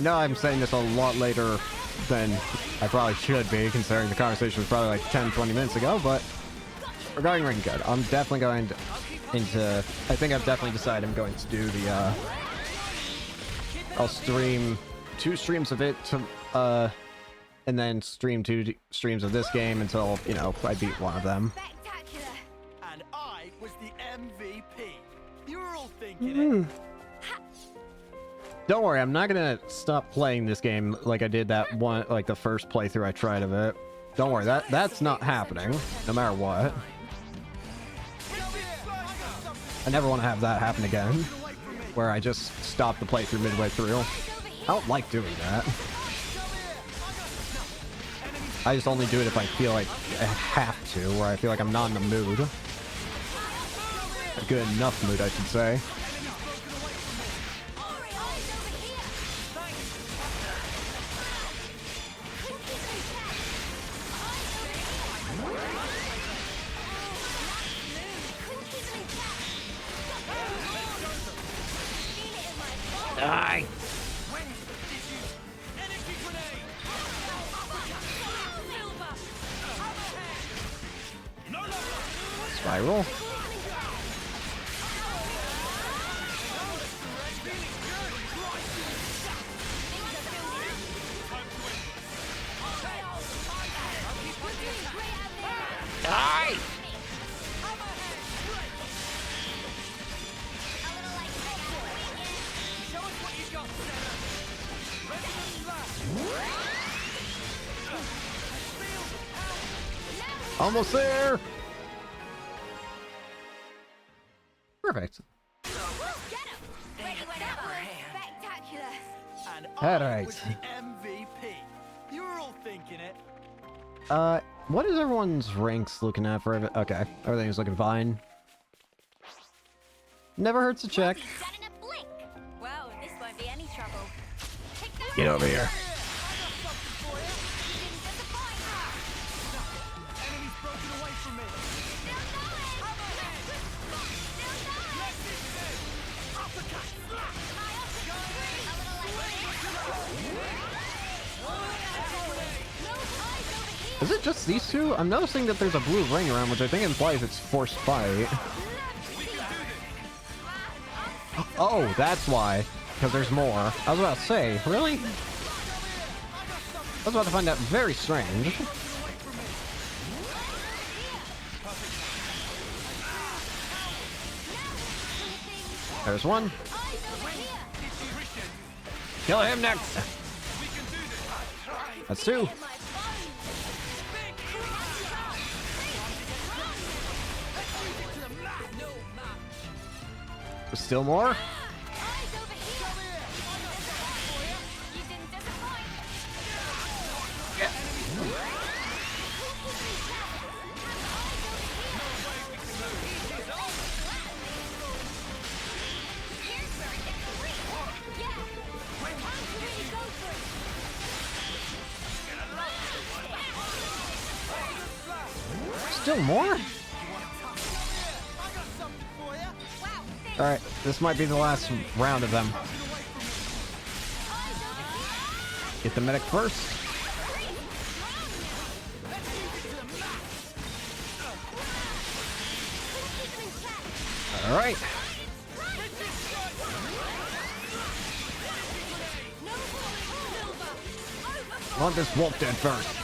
know I'm saying this a lot later than I probably should be, considering the conversation was probably like 10-20 minutes ago, but regarding Ring Good, I'm definitely going into... I think I've definitely decided I'm going to do the, I'll stream 2 streams of it to, and then stream 2 streams of this game until, you know, I beat one of them. Spectacular. And I was the MVP. You were all thinking it. Don't worry, I'm not gonna stop playing this game like I did that one, like the first playthrough I tried of it. Don't worry, that's not happening, no matter what. I never want to have that happen again, where I just stop the playthrough midway through. I don't like doing that. I just only do it if I feel like I have to, where I feel like I'm not in the mood. A good enough mood, I should say. Die! Spiral. Die! Almost there! Perfect. Spectacular. And All I right. was the MVP. You were all thinking it. What is everyone's ranks looking at for okay, everything's looking fine. Never hurts to check. Done in a blink. Well, this won't be any trouble. Get over here. Enemy's broken away from me. Is it just these two? I'm noticing that there's a blue ring around, which I think implies it's forced fight. Oh, that's why. Because there's more. I was about to say, really? I was about to find that very strange. There's one. Kill him next. That's 2. Still more? Still more? Alright, this might be the last round of them. Get the medic first. All right. I want this wolf dead first.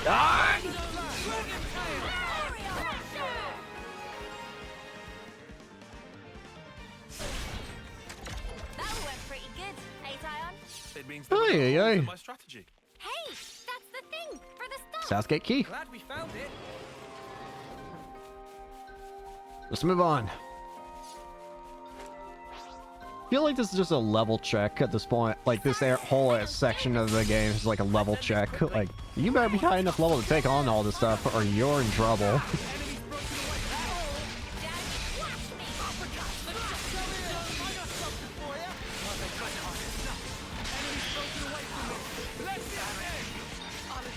Die! It means Hey, hey. my strategy. Hey, that's the thing for the stuff. Southgate key. Glad we found it. Let's move on. I feel like this is just a level check at this point. Like, this whole section of the game is like a level check. Like, you better be high enough level to take on all this stuff, or you're in trouble.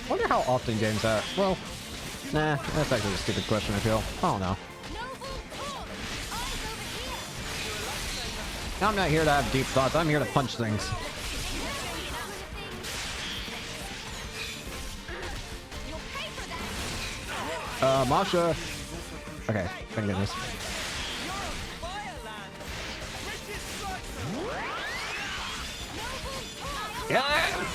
I wonder how often games are. Well, nah, that's actually a stupid question, I feel. I don't know. I'm not here to have deep thoughts. I'm here to punch things. Masha. Okay, thank goodness. Yeah.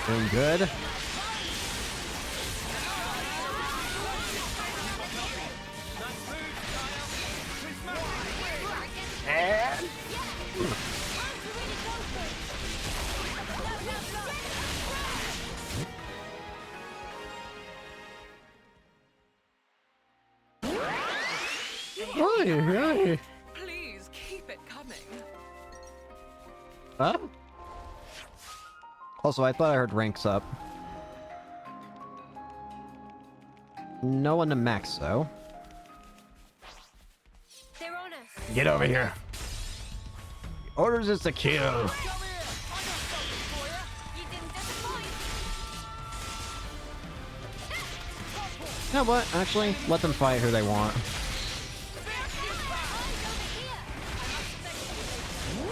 Doing good. And... Hey. Please keep it coming. Huh? Also, I thought I heard ranks up. No one to max, though. They're on us. Get over here. Orders is to kill. You didn't disappoint. You know what? Actually, let them fight who they want.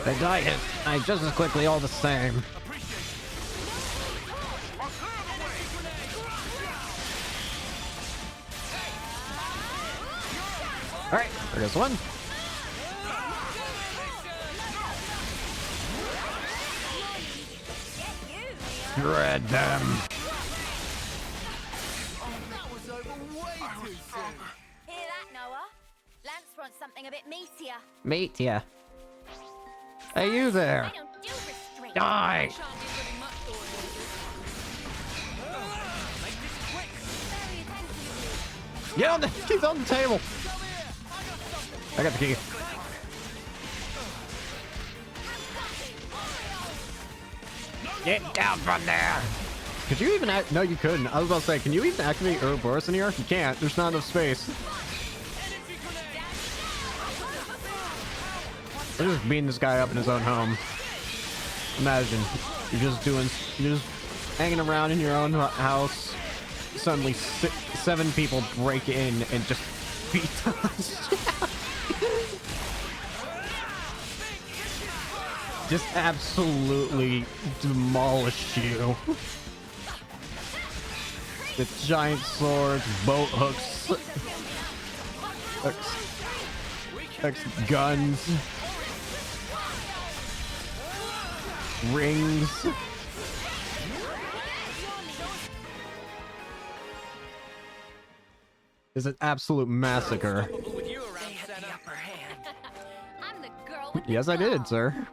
They die just as quickly all the same. Alright, there goes one. Shred them. Hear that, Noah? Lance wants something a bit meatier. Meat, yeah. Hey, you there. I don't do restraint. Die. Get on the key's on the table. I got the key. Get down from there. Could you even no, you couldn't. I was about to say, can you even activate Ouroboros in here? You can't. There's not enough space. We're just beating this guy up in his own home. Imagine you're just hanging around in your own house. Suddenly, 7 people break in and just beat us. Just absolutely demolish you. With giant swords, boat hooks, guns, rings. It's an absolute massacre. I'm the girl with Yes, the I did, claw. sir.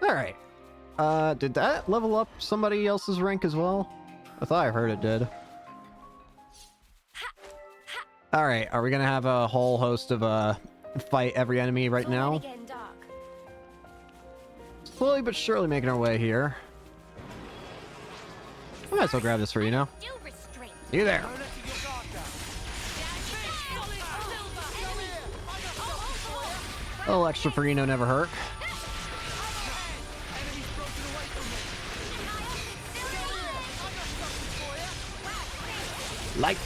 Alright. Did that level up somebody else's rank as well? I thought I heard it did. Alright, are we gonna have a whole host of fight every enemy right now? Getting dark. Slowly but surely making our way here. I might as well grab this for you now. Do restraint. You there. A little extra for Eno never hurt. Light.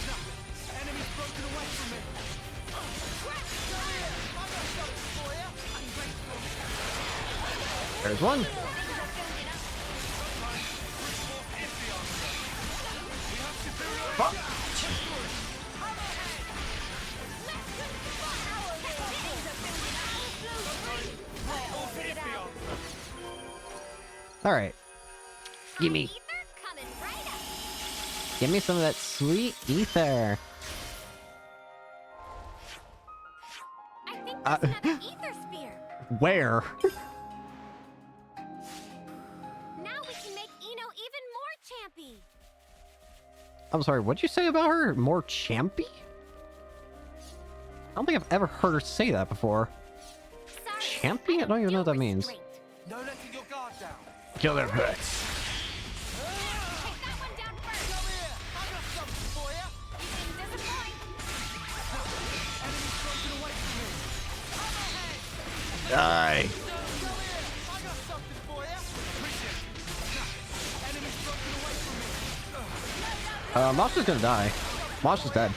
There's one. Fuck. All right. Gimme. Coming right up. Give me some of that sweet ether. I think there's another ether spear. Where? Now we can make Eno even more champy. I'm sorry, what'd you say about her? More champy? I don't think I've ever heard her say that before. Sorry, Champy? I don't even know what that means. restraint. No letting your guard down. Kill their pets. Take that one down first. Come here. I got something for you. You didn't disappoint. Enemy's broken away from me. Die. Come here. I got something for you. Enemy's broken away from me. Masha's gonna die. Masha's dead.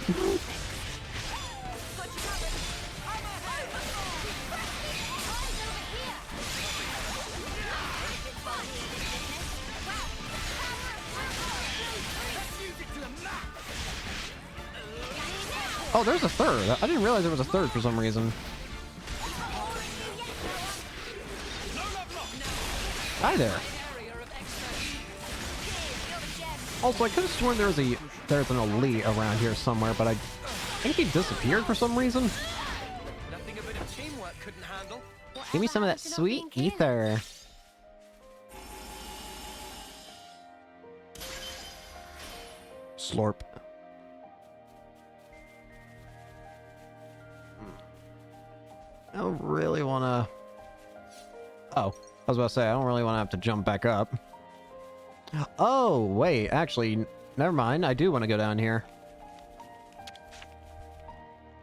Oh, there's a third. I didn't realize there was a third for some reason. Hi there. Also, I could have sworn there's an elite around here somewhere, but I think he disappeared for some reason. Nothing a bit of teamwork couldn't handle. Give me some of that sweet ether. Slurp. I don't really want to... Oh, I was about to say, I don't really want to have to jump back up. Oh, wait, actually, never mind. I do want to go down here.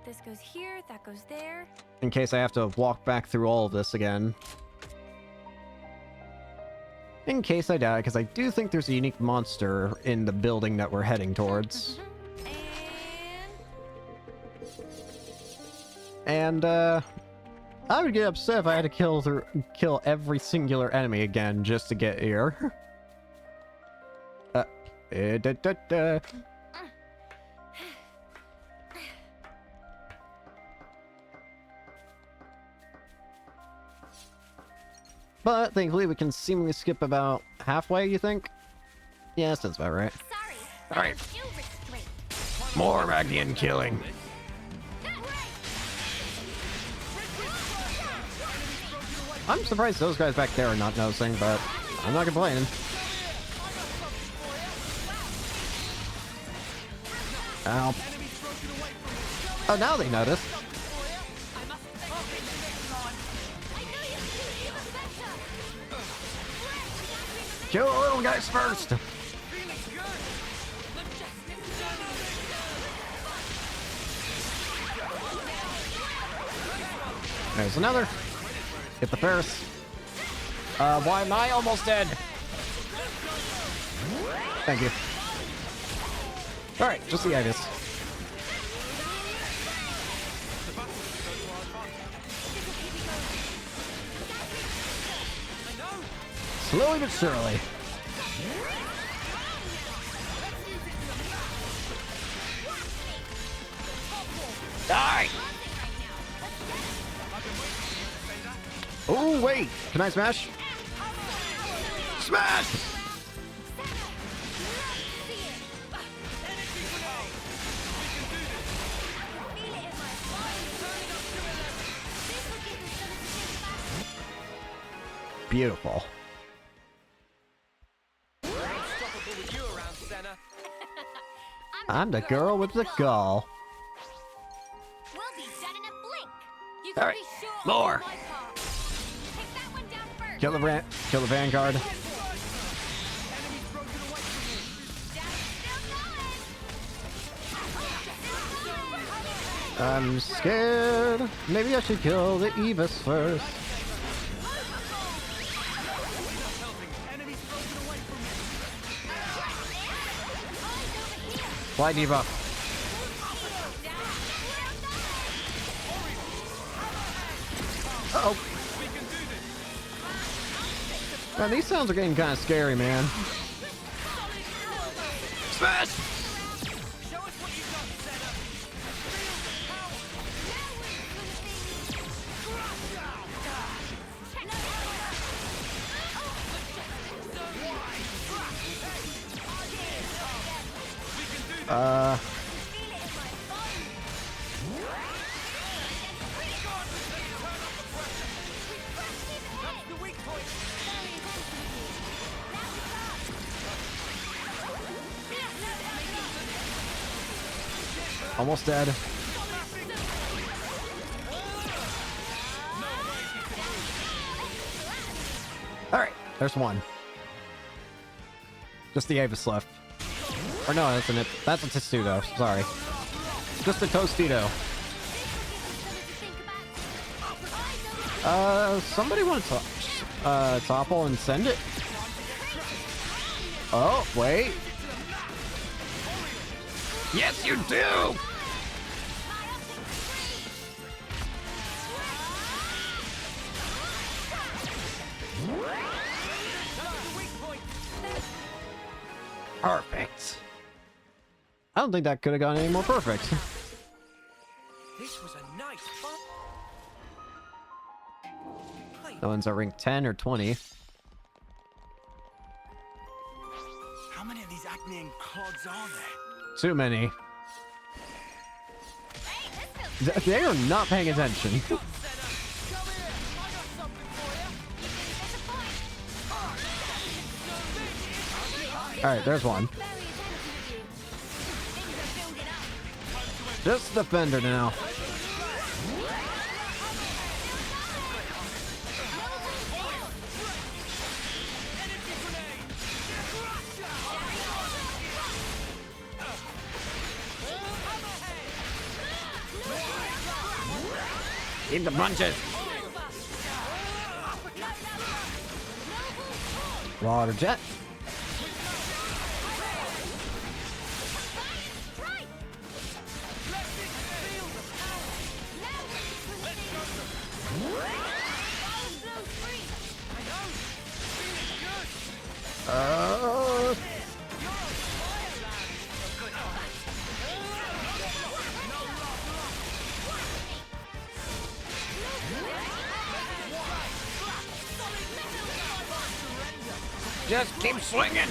This goes here, that goes there. In case I have to walk back through all of this again. In case I die, because I do think there's a unique monster in the building that we're heading towards. And And, I would get upset if I had to kill every singular enemy again just to get here. Da, da, da. But thankfully we can seemingly skip about halfway, you think? Yeah, that sounds about right. sorry. Alright. Do restraint. More Magnian killing. I'm surprised those guys back there are not noticing, but I'm not complaining. Ow. Oh, now they notice. Kill the little guys first. There's another. Hit the Ferris. Why am I almost dead? Thank you. Alright, just the Itis. Slowly but surely. Die! Oh, wait! Can I smash? Smash! Beautiful. Unstoppable with you around, Senna. I'm the girl with the gall. You can All right, be sure more. I'll do my part. Take that one down first. Kill the Vanguard. Enemies broken away from me. Still going. I'm scared. Maybe I should kill the Evis first. Enemies broken away from me. Fly debuff. Uh-oh. Man, these sounds are getting kind of scary, man. Smash! Show us what you've got, Xena. The weak point. Almost dead. Alright, there's one. Just the Avis left. Or no, that's a Testudo, sorry. Just a Tostito. Somebody want to topple and send it? Oh, wait. Yes, you do! Perfect. I don't think that could have gone any more perfect. This was a nice fight. No one's at ring 10 or 20. How many of these Agnian clods are there? Too many. They are not paying attention. Alright, there's one. Just Defender now. Keep the punches. Water jet. Just keep swinging.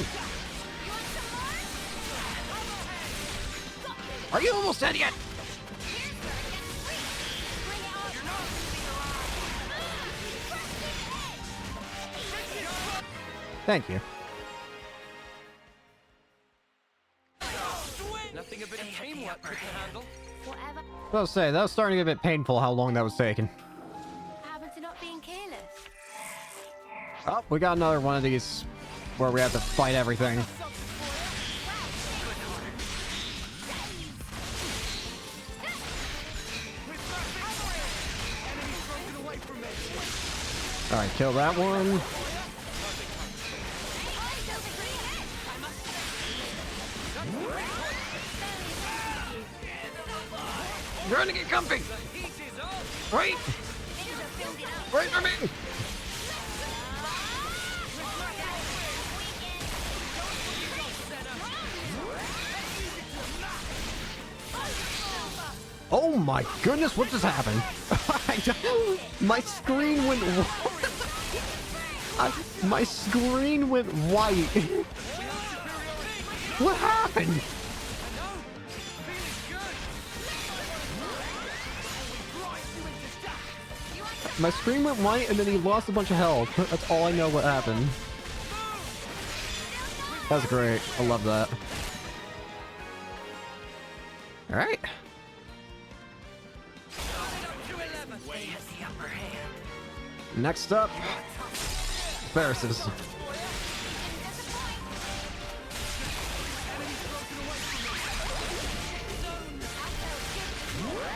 Are you almost dead yet? Thank you. Nothing a bit of teamwork could handle. Whatever I'll say, that was starting to get a bit painful how long that was taking. happened to not being careless? Oh, we got another one of these where we have to fight everything. Alright, kill that one. I'm trying to get comfy. Wait. Wait for me. Oh my goodness, what just happened? My screen went my screen went white. What happened? My screen went white and then he lost a bunch of health. That's all I know what happened. That's great. I love that. Alright. Next up, Versus.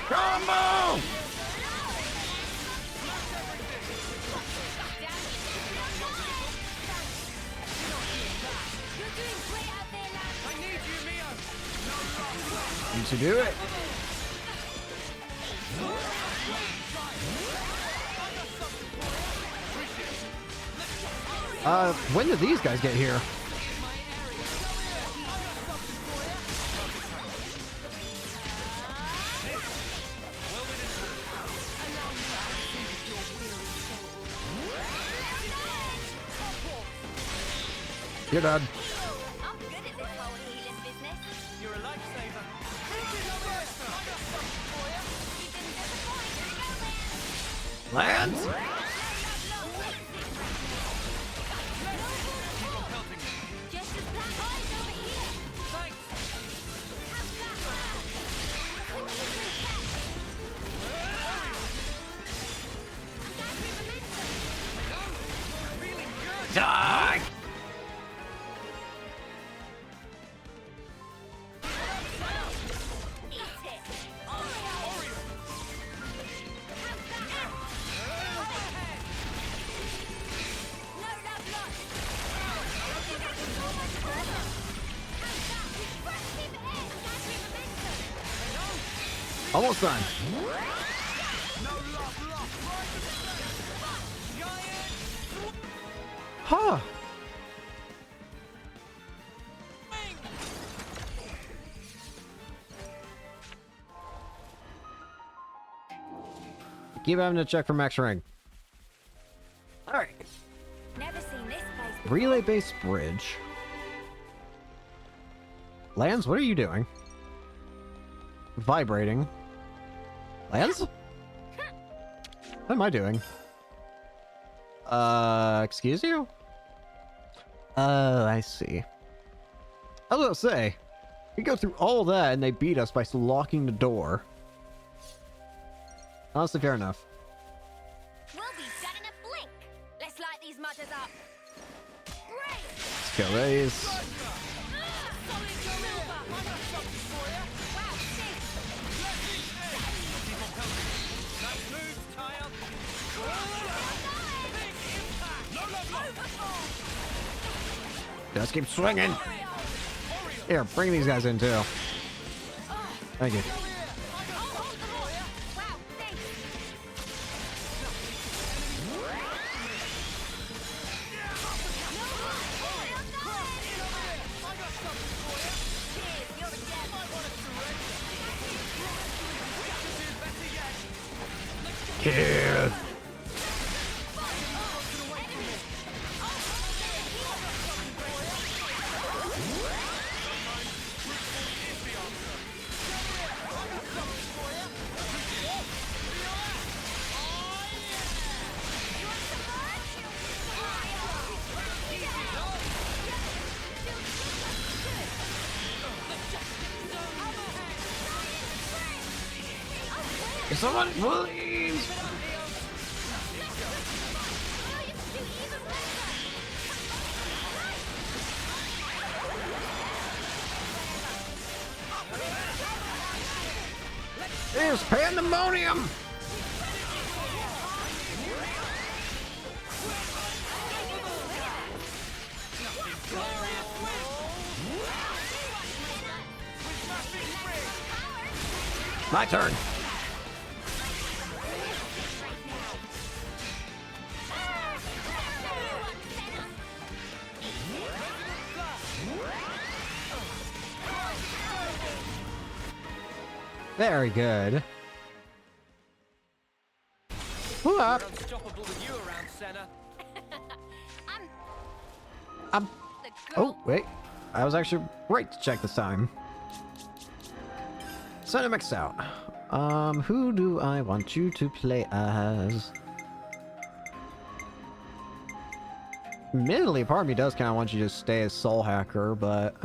Combo! Need to do it. When did these guys get here? You're done. I'm good at this whole healing business. You're a lifesaver. Lance? Just as black eyes over here. Die! Almost done. Huh. Keep having to check for max rank. Alright. Never seen this place before. Relay based bridge. Lance, what are you doing? Vibrating. Lance? What am I doing? Excuse you? Oh, I see. I was gonna say, we go through all that and they beat us by locking the door. Honestly, fair enough. We'll be done in a blink. Let's light these mutters up. Let's go, raise. Just keep swinging. Here, bring these guys in too. Thank you. Kid. Someone please. There's pandemonium. My turn. Very good. Who up? We're unstoppable with you around, Senna. I'm. The girl. Oh wait, I was actually right to check this time. Send him out. Who do I want you to play as? Admittedly, part of me does kind of want you to stay as Soul Hacker, but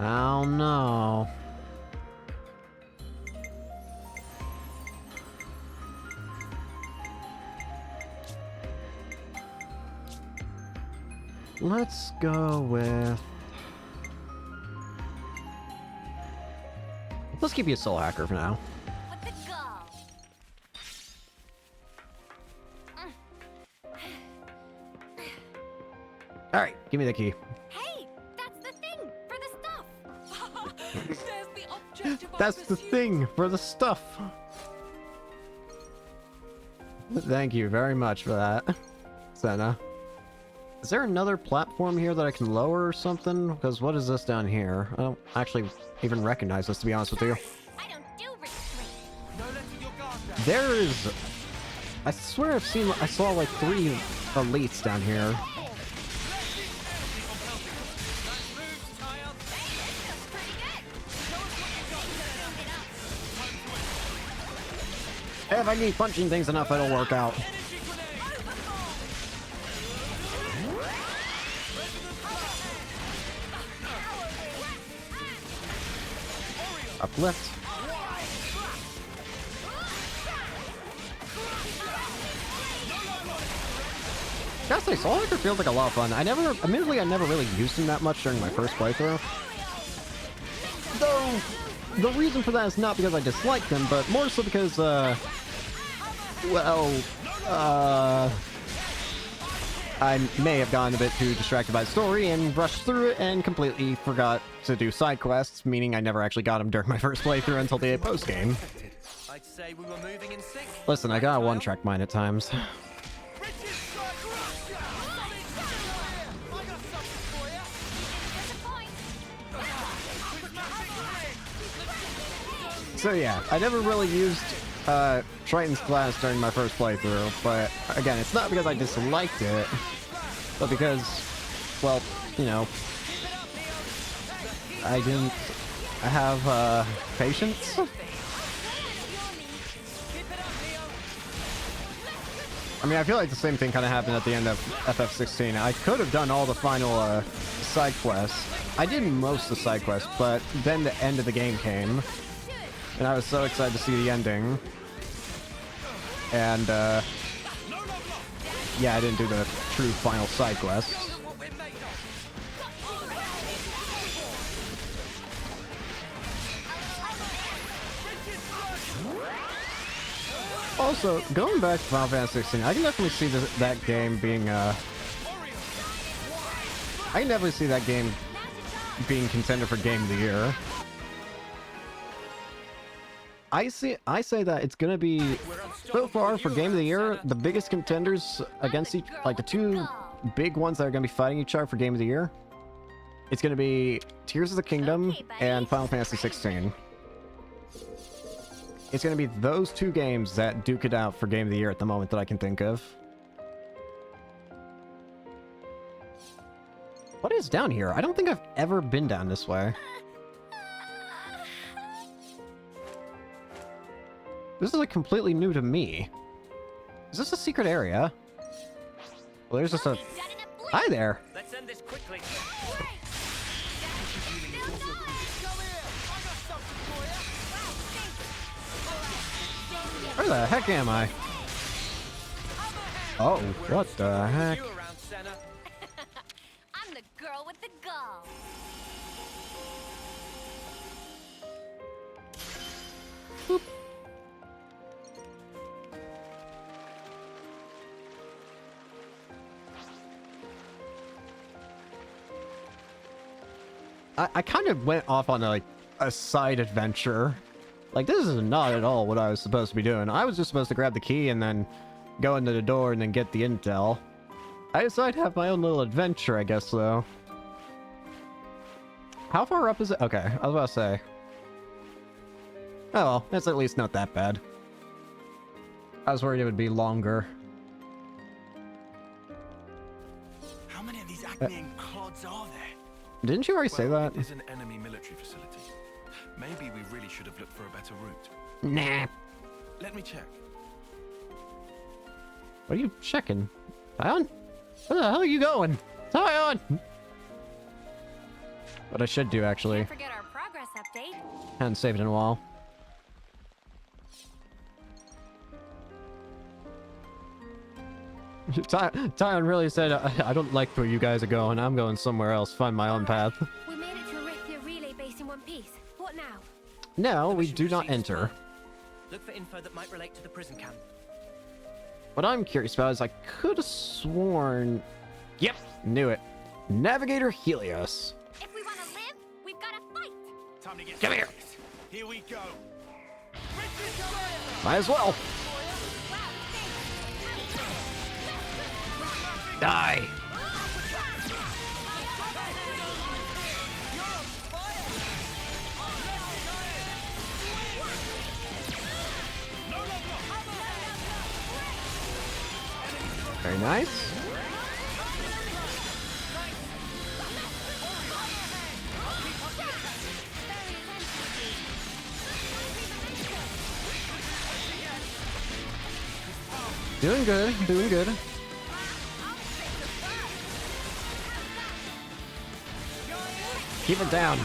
Oh no. Let's go with... Let's keep you a soul hacker for now. With the gall. Alright, give me the key. Hey, that's the thing for the stuff. There's the object of our That's the pursuit. thing for the stuff. Thank you very much for that, Senna. Is there another platform here that I can lower or something? Because what is this down here? I don't actually even recognize this, to be honest with you. I don't do restraint. No letting your guard down. There is... I swear I saw like 3 elites down here. If I keep punching things enough, it'll work out. Uplift. Gotta say, Soul Hacker feels like a lot of fun. Admittedly, I never really used him that much during my first playthrough. Though, the reason for that is not because I disliked him, but more so because, I may have gotten a bit too distracted by the story and rushed through it and completely forgot to do side quests, meaning I never actually got them during my first playthrough until the post-game. I'd say we were moving in sync. Listen, I got a one-track mind at times. So yeah, I never really used Triton's class during my first playthrough, but again, it's not because I disliked it, but because, well, you know, I have patience. I mean, I feel like the same thing kind of happened at the end of FF16. I could have done all the final side quests. I did most of the side quests, but then the end of the game came. And I was so excited to see the ending. And, yeah, I didn't do the true final side quests. Also, going back to Final Fantasy 16, I can definitely see that game being, I can definitely see that game being contender for Game of the Year. I say that it's gonna be, so far for Game of the Year, the biggest contenders against each, like the 2 big ones that are gonna be fighting each other for Game of the Year. It's gonna be Tears of the Kingdom and Final Fantasy 16. It's gonna be those 2 games that duke it out for Game of the Year at the moment that I can think of. What is down here? I don't think I've ever been down this way. This is like completely new to me. Is this a secret area? Well, there's just a... Hi there! Let's end this quickly. Where the heck am I? Oh, what the heck? You around, Senna? I'm the girl with the gall. Boop. I kind of went off on a side adventure. Like, this is not at all what I was supposed to be doing. I was just supposed to grab the key and then go into the door and then get the intel. I decided to have my own little adventure, I guess, though. How far up is it? Okay, I was about to say. Oh well, it's at least not that bad. I was worried it would be longer. How many of these Acmean clods are there? Didn't you already say that? It is an enemy military facility. Maybe we really should have looked for a better route. Nah. Let me check. What are you checking? Sion? Where the hell are you going? Sion! What I should do, actually. Can't forget our progress update. Haven't saved in a while. Tyon really said, I don't like where you guys are going. I'm going somewhere else. Find my own path. We made it to a Rithia relay base in one piece. What now? No, we Mission do not proceeds enter. further. Look for info that might relate to the prison camp. What I'm curious about is I could have sworn... Yep, knew it. Navigator Helios. If we want to live, we've got to fight. Time to get Come here. serious. Here we go. Might as well. Die. Very nice. Doing good, doing good. Keep it down.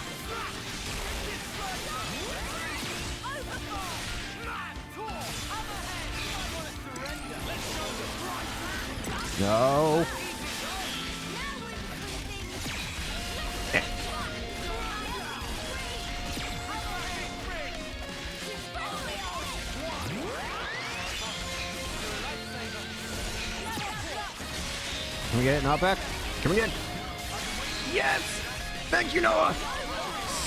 No. Can we get it not back? Can we get it? Yes! Thank you, Noah!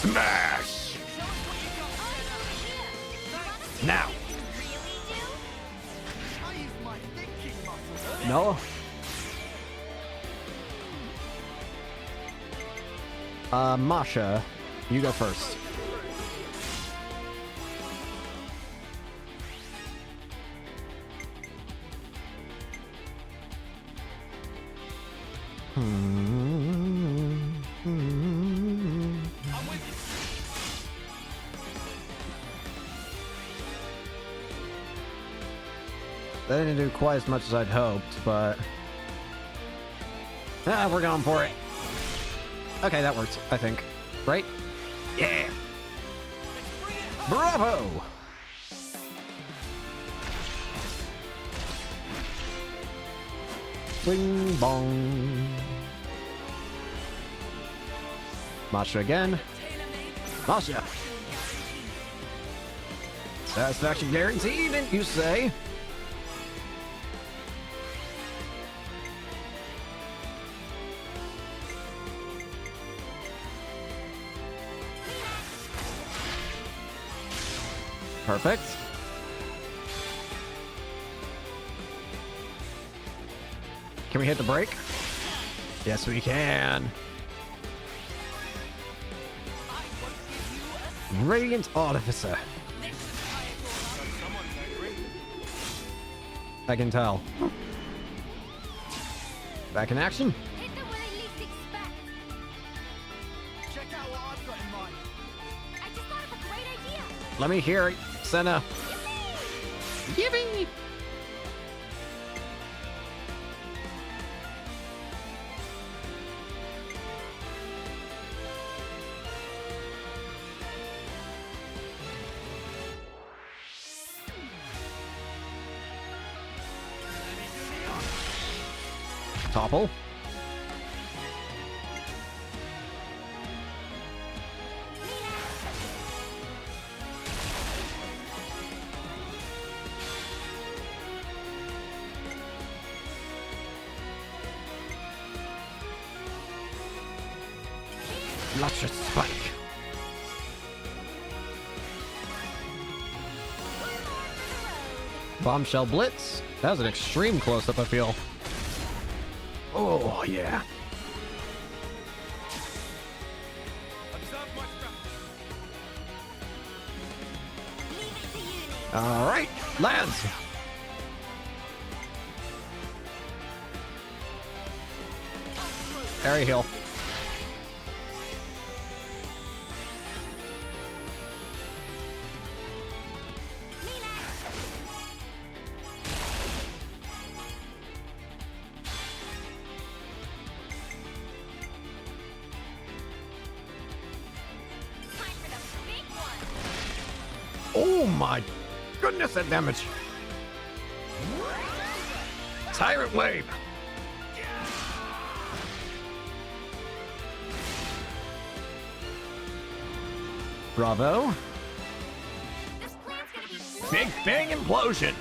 Smash! Now! Noah? Masha, you go first. That didn't do quite as much as I'd hoped, but... we're going for it. Okay, that works, I think. Right? Yeah! Bravo! Bing bong. Masha again. Masha! Satisfaction guaranteed, didn't you say? Perfect. Can we hit the brake? Yes, we can. Radiant Artificer. I can tell. Back in action. Hit them where they least expect. Check out what I've got in mind. I just thought of a great idea. Let me hear it, Senna. Yippee! Topple. Luscious spike. Bombshell Blitz. That was an extreme close-up, I feel. Oh, yeah. All right, lads. Harry Hill. Oh my goodness, that damage. Tyrant Wave. Bravo. Big Bang Implosion.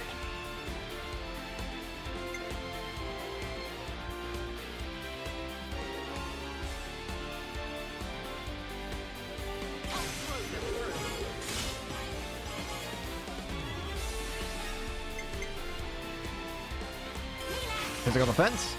Physical defense.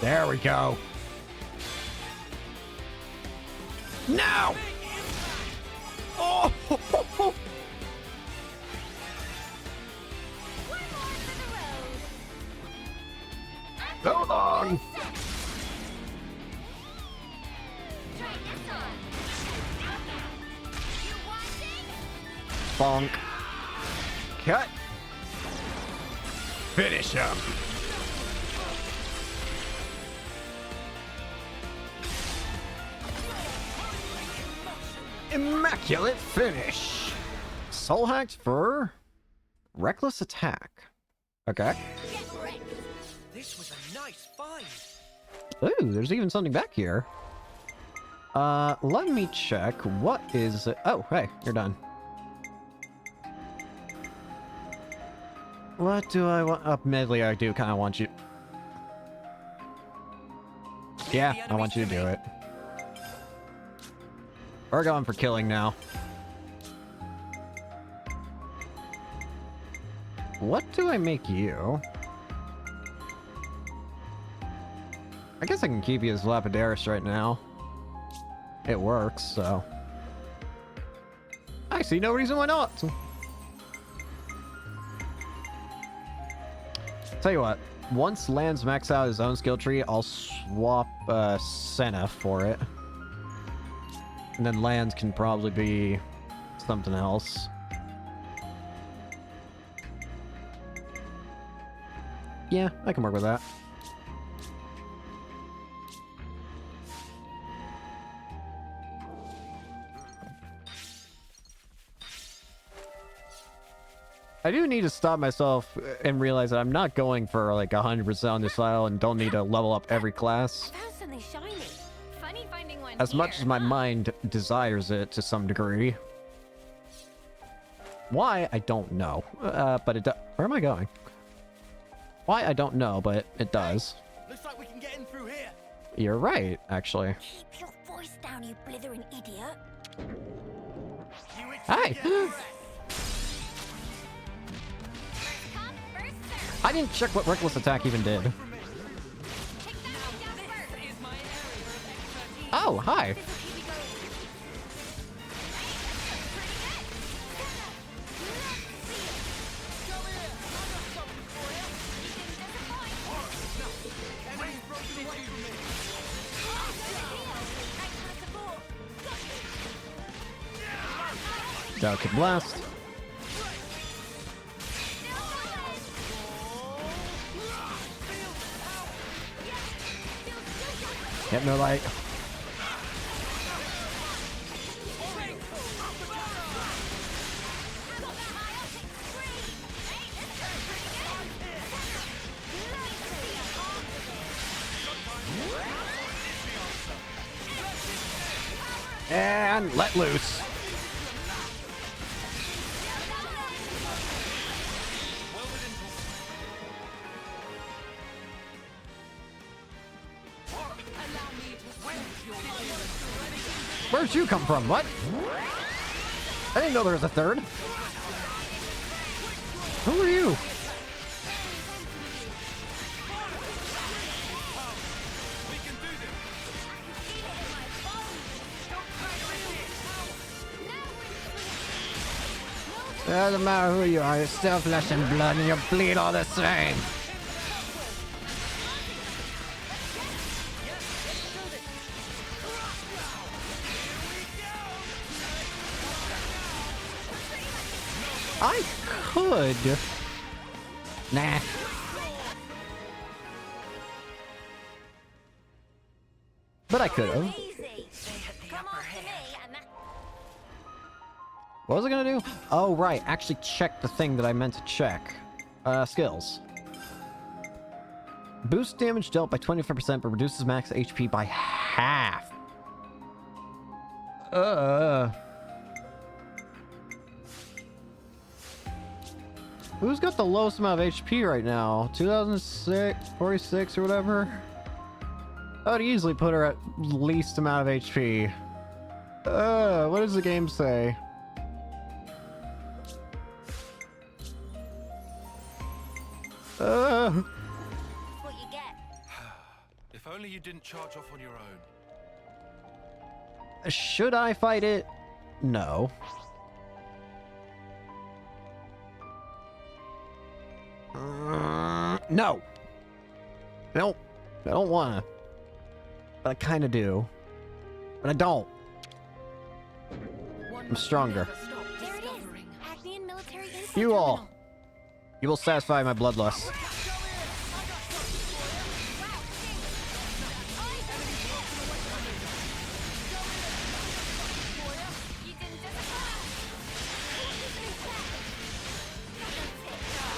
There we go. Now. Oh. So long. Bonk. Cut. Finish him. Immaculate finish. Soul hacked for reckless attack. Okay. This was a nice find. Ooh, there's even something back here. Let me check. What is it? Oh, hey, you're done. What do I want? Admittedly, I do kind of want you. Yeah, I want you to do it. We're going for killing now. What do I make you? I guess I can keep you as Lapidaris right now. It works, so. I see no reason why not. Tell you what, once Lands max out his own skill tree, I'll swap Senna for it. And then Lands can probably be something else. Yeah, I can work with that. I do need to stop myself and realize that I'm not going for like 100% on this file and don't need to level up every class. Found something shiny. Funny finding one As much here. as my mind desires it to some degree. Why, I don't know. But it does. Where am I going? Why, I don't know, but it does. Looks like we can get in through here. You're right, actually. Keep your voice down, you blithering idiot. Hi! I didn't check what Reckless Attack even did. Oh, hi! Delicate Blast. Hypnolite. And let loose. Where'd you come from? What? I didn't know there was a third. Who are you? Doesn't matter who you are, you're still flesh and blood and you bleed all the same. I could Nah. But I could have. What was I gonna do? Oh, right. Actually check the thing that I meant to check. Skills. Boost damage dealt by 25%, but reduces max HP by half. Who's got the lowest amount of HP right now? 2006, 46 or whatever? I would easily put her at least amount of HP. What does the game say? What you get? If only you didn't charge off on your own. Should I fight it? No. No. I don't wanna. But I kinda do. But I don't. I'm stronger. There it is. Acnean Military Info You all. Terminal. You will satisfy my bloodlust.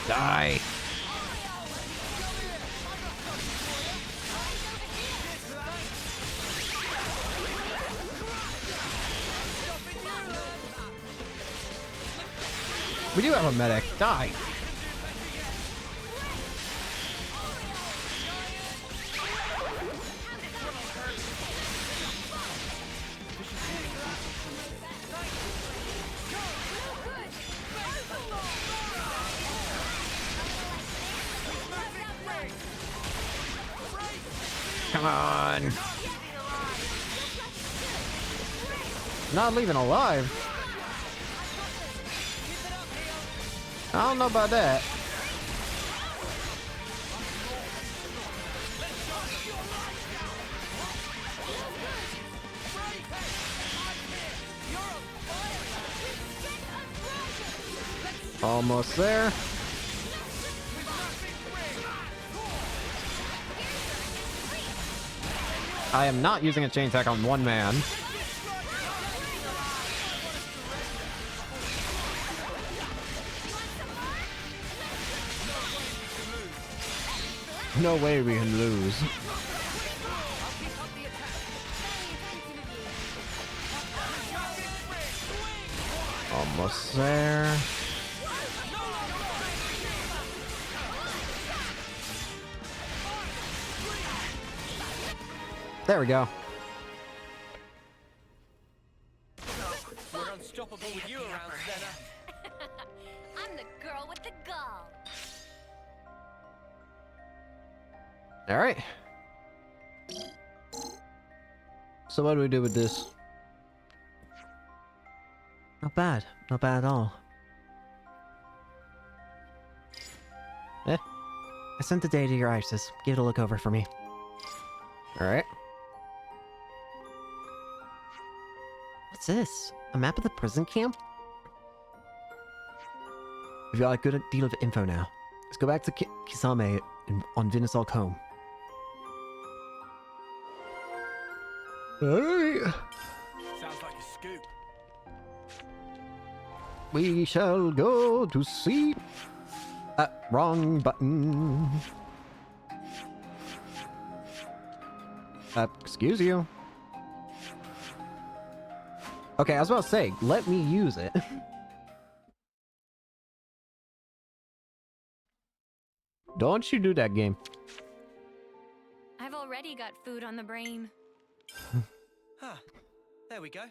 Die. We do have a medic. Die. Come on. Not leaving alive. I don't know about that. Almost there. I am not using a chain attack on one man. No way we can lose. Almost there. There we go. We're unstoppable with you around, Xena. I'm the girl with the gall. All right. So what do we do with this? Not bad. Not bad at all. Eh. I sent the data to your ISIS. Give it a look over for me. All right. What's this? A map of the prison camp? We've got a good deal of info now. Let's go back to Kisame on Venisal Combe. Alright. Sounds like a scoop. We shall go to see. Wrong button. Excuse you. Okay, I was about to say, let me use it. Don't you do that, game. I've already got food on the brain. Huh. There we go.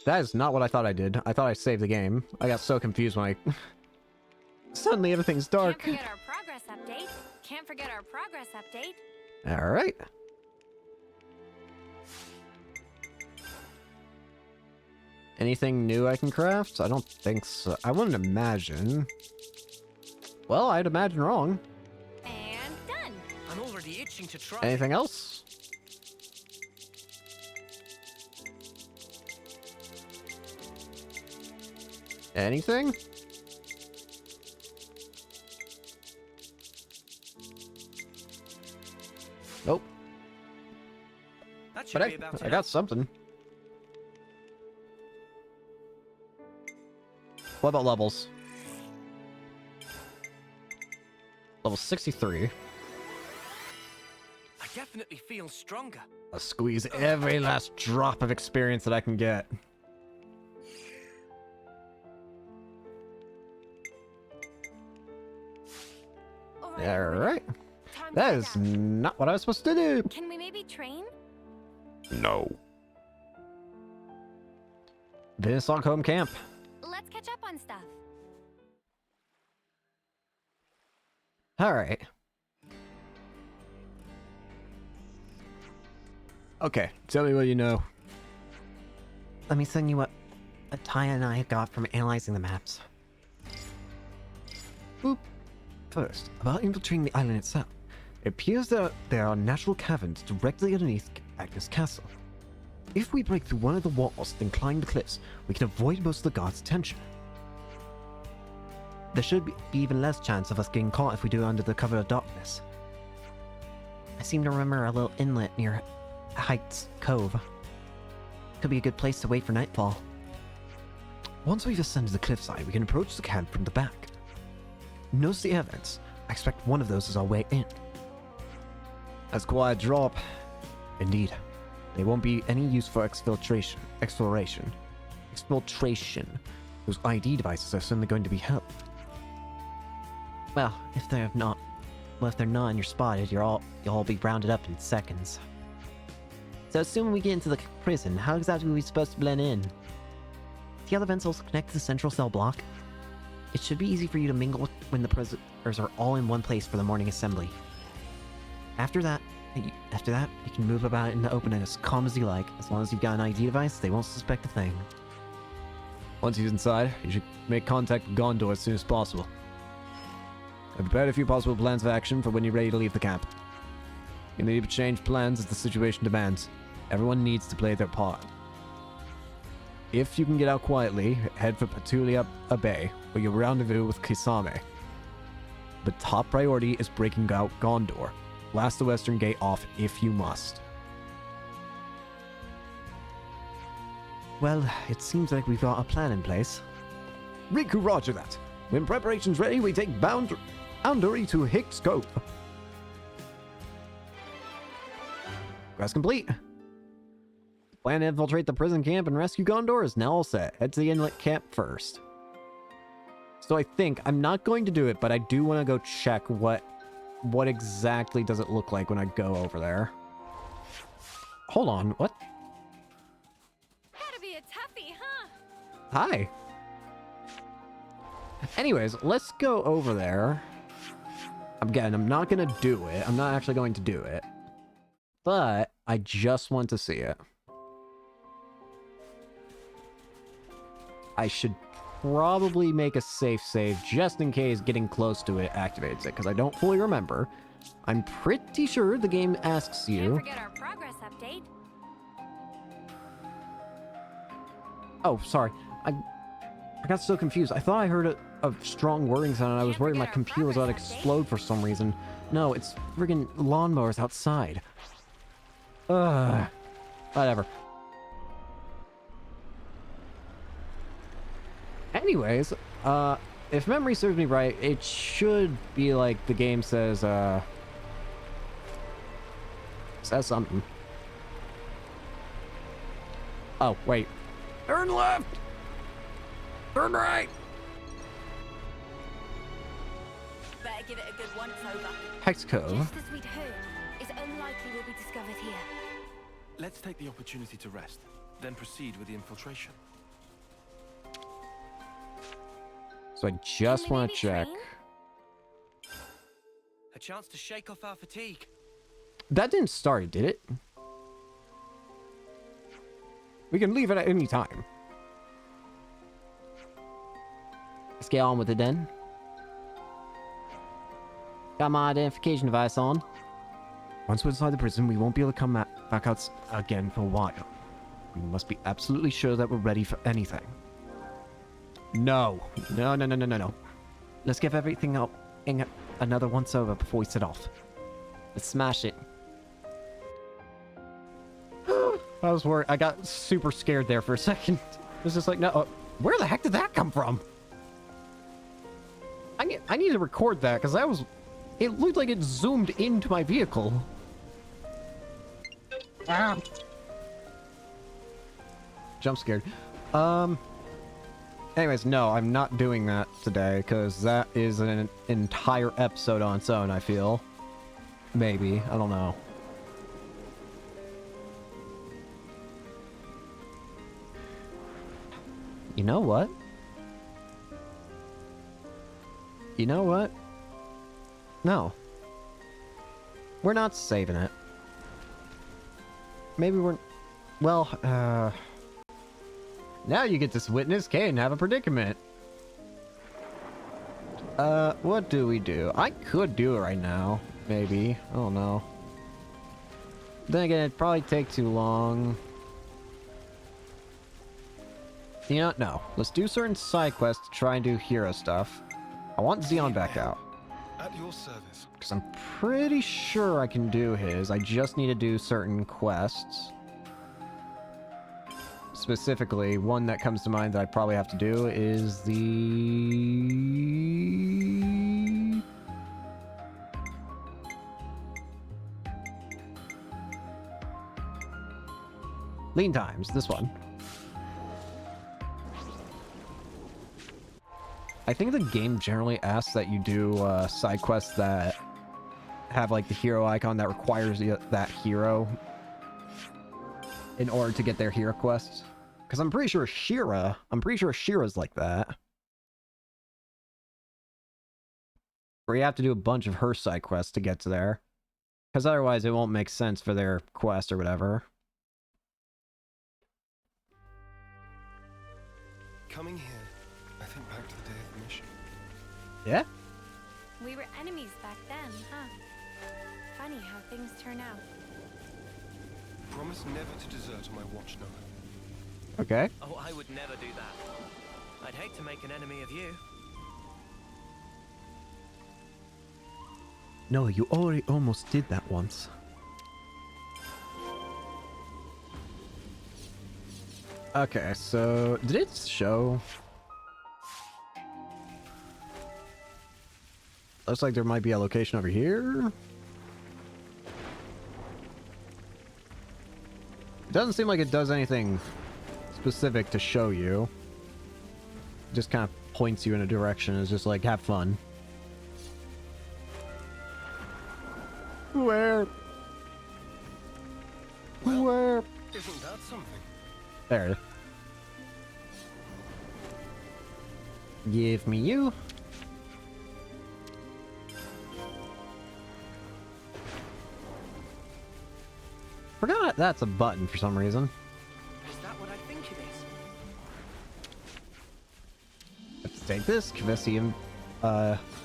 That is not what I thought I did. I thought I saved the game. I got so confused when I... Suddenly everything's dark. Can't forget our progress update. Can't forget our progress update. Alright. Anything new I can craft? I don't think so. I wouldn't imagine. Well, I'd imagine wrong. And done. I'm already itching to try. Anything else? Anything? Should But be about I enough. got something. What about levels? Level 63. I definitely feel stronger. I'll squeeze every last drop of experience that I can get. Alright. Time to That head is out. not what I was supposed to do. Can we maybe train? No. Vinsong home camp. Let's catch up on stuff. Alright. Okay, tell me what you know. Let me send you what Taya and I got from analyzing the maps. Boop. First, about infiltrating the island itself. It appears that there are natural caverns directly underneath Agnes Castle. If we break through one of the walls, then climb the cliffs, we can avoid most of the guards' attention. There should be even less chance of us getting caught if we do it under the cover of darkness. I seem to remember a little inlet near Heights Cove. Could be a good place to wait for nightfall. Once we've ascended the cliffside, we can approach the camp from the back. Notice the evidence. I expect one of those is our way in. That's quite a drop. Indeed. They won't be any use for exfiltration. Exfiltration. Those ID devices are certainly going to be helpful. Well, if they're not and you're spotted, you'll all be rounded up in seconds. So assuming we get into the prison, how exactly are we supposed to blend in? The other vents also connect to the central cell block. It should be easy for you to mingle when the prisoners are all in one place for the morning assembly. After that, you can move about in the open as calm as you like. As long as you've got an ID device, they won't suspect a thing. Once he's inside, you should make contact with Gondor as soon as possible. I've prepared a few possible plans of action for when you're ready to leave the camp. You need to change plans as the situation demands. Everyone needs to play their part. If you can get out quietly, head for Petulia Bay, where you'll rendezvous with Kisame. The top priority is breaking out Gondor. Blast the western gate off if you must. Well, it seems like we've got a plan in place. Riku, roger that. When preparation's ready, we take Boundary to Hicks Cove. Quest complete. Plan to infiltrate the prison camp and rescue Gondor is now all set. Head to the inlet camp first. So I think I'm not going to do it, but I do want to go check what exactly does it look like when I go over there. Hold on, what? Gotta be a toughie, huh? Hi. Anyways, let's go over there. Again, I'm not going to do it. I'm not actually going to do it. But I just want to see it. I should probably make a safe save just in case getting close to it activates it, because I don't fully remember. I'm pretty sure the game asks Can't you... forget our progress update. Oh, sorry. I got so confused. I thought I heard a strong whirring sound and I was worried my computer was about to explode for some reason. No, it's friggin' lawnmowers outside. Ugh. Whatever. Anyways, if memory serves me right, it should be like the game says something. Oh, wait. Turn left! Turn right! Better give it a good once over. Hex Cove. Just as we'd hoped, it's unlikely we'll be discovered here. Let's take the opportunity to rest, then proceed with the infiltration. So I just Can we want maybe to check. train? A chance to shake off our fatigue. That didn't start, did it? We can leave it at any time. Let's get on with it then. Got my identification device on. Once we're inside the prison, we won't be able to come back out again for a while. We must be absolutely sure that we're ready for anything. No. No, no, no, no, no, no. Let's give everything up another once over before we set off. Let's smash it. I was worried. I got super scared there for a second. It was just like, no, where the heck did that come from? I need to record that because that was... It looked like it zoomed into my vehicle. Ah. Jump scared. Anyways, no, I'm not doing that today because that is an entire episode on its own, I feel. Maybe. I don't know. You know what? You know what? No. We're not saving it. Maybe we're... Well, now you get to witness Kane have a predicament. What do we do? I could do it right now. Maybe. I don't know. Then again, it'd probably take too long. You know what? No. Let's do certain side quests to try and do hero stuff. I want Xeon back out. At your service. Because I'm pretty sure I can do his. I just need to do certain quests. Specifically, one that comes to mind that I probably have to do is the... Lean times, this one. I think the game generally asks that you do side quests that have like the hero icon that requires that hero in order to get their hero quests. Because I'm pretty sure Shira's like that. Where you have to do a bunch of her side quests to get to there. Because otherwise it won't make sense for their quest or whatever. Coming here, I think back to the day of the mission. Yeah? We were enemies back then, huh? Funny how things turn out. Promise never to desert on my watch, Noah. Okay. Oh, I would never do that. I'd hate to make an enemy of you. No, you already almost did that once. Okay, so did it show? Looks like there might be a location over here. It doesn't seem like it does anything specific to show you. It just kind of points you in a direction. It's just like, have fun. Where? Where? Isn't that something? There. Give me you. Forgot that's a button for some reason. Is that what I think it is? Let's take this. Kavesi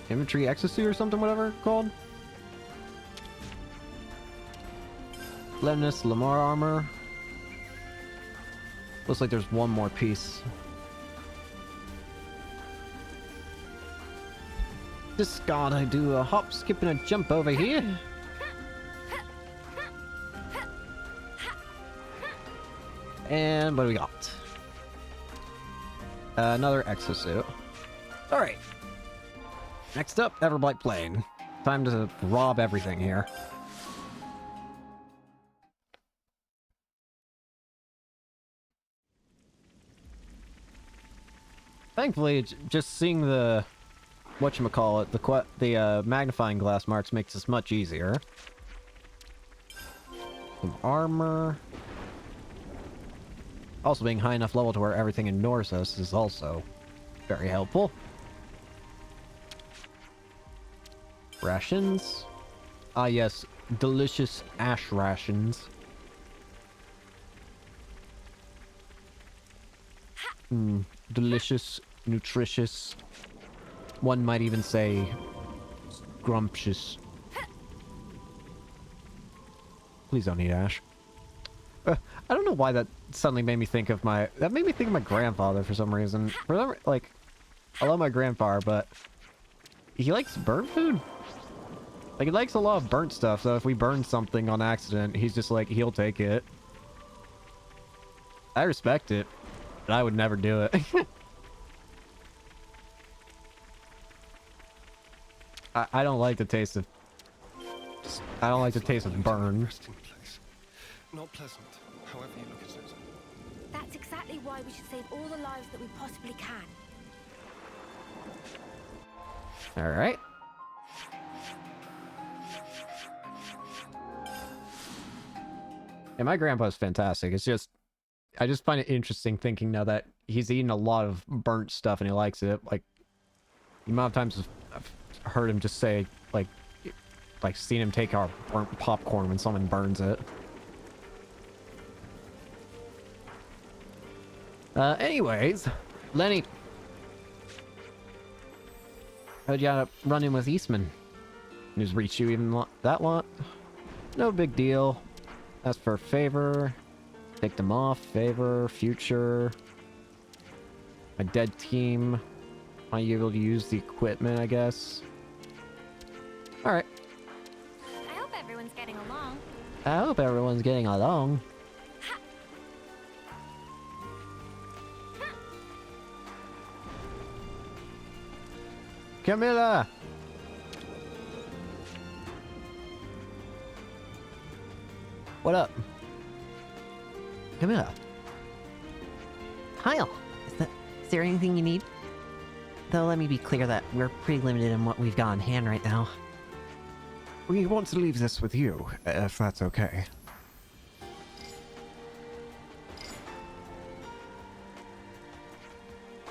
infantry exosuit or something, whatever it's called. Lemnis Lamar armor. Looks like there's one more piece. This gotta do a hop, skip, and a jump over here. And what do we got? Another exosuit. Alright. Next up, Everblight Plane. Time to rob everything here. Thankfully, just seeing the whatchamacallit, the magnifying glass marks makes this much easier. Some armor. Also, being high enough level to where everything ignores us is also very helpful. Rations. Ah, yes. Delicious ash rations. Delicious, nutritious. One might even say scrumptious. Please don't eat ash. I don't know why that suddenly made me think of my... That made me think of my grandfather for some reason. Like, I love my grandfather, but he likes burnt food. Like, he likes a lot of burnt stuff, so if we burn something on accident, he's just like, he'll take it. I respect it, but I would never do it. I don't like the taste of... I don't like the taste of burn. Resting place. Not pleasant, however you look at it. That's exactly why we should save all the lives that we possibly can. Alright. And my grandpa's fantastic. It's just... I just find it interesting thinking now that he's eaten a lot of burnt stuff and he likes it. Like, the amount of times I've heard him just say, like seen him take our burnt popcorn when someone burns it. Anyways, Lenny. How'd you end up running with Eastman? News reached you even that lot? No big deal. Ask for a favor. Take them off. Favor. Future. My dead team. Are you able to use the equipment, I guess? Alright. I hope everyone's getting along. I hope everyone's getting along. Camilla! What up? Camilla. Kyle, is there anything you need? Though let me be clear that we're pretty limited in what we've got on hand right now. We want to leave this with you, if that's okay.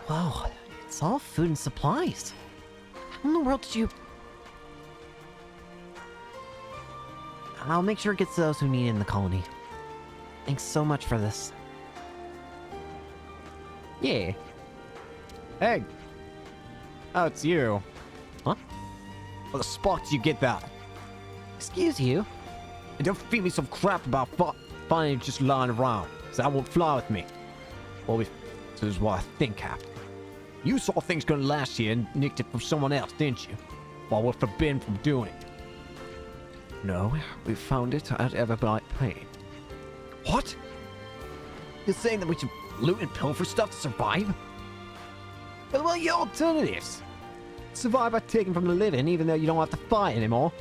Whoa, it's all food and supplies. How in the world did you... I'll make sure it gets to those who need it in the colony. Thanks so much for this. Yeah. Hey. Oh, it's you. Huh? Where the spark did you get that? Excuse you? And don't feed me some crap about finding it just lying around, so that won't fly with me. Well, this is what I think happened. You saw things gonna last year and nicked it from someone else, didn't you? While we're forbidden from doing it. No, we found it at Everblight Plain. What? You're saying that we should loot and pilfer stuff to survive? Well, what are your alternatives? Survive by taking from the living, even though you don't have to fight anymore.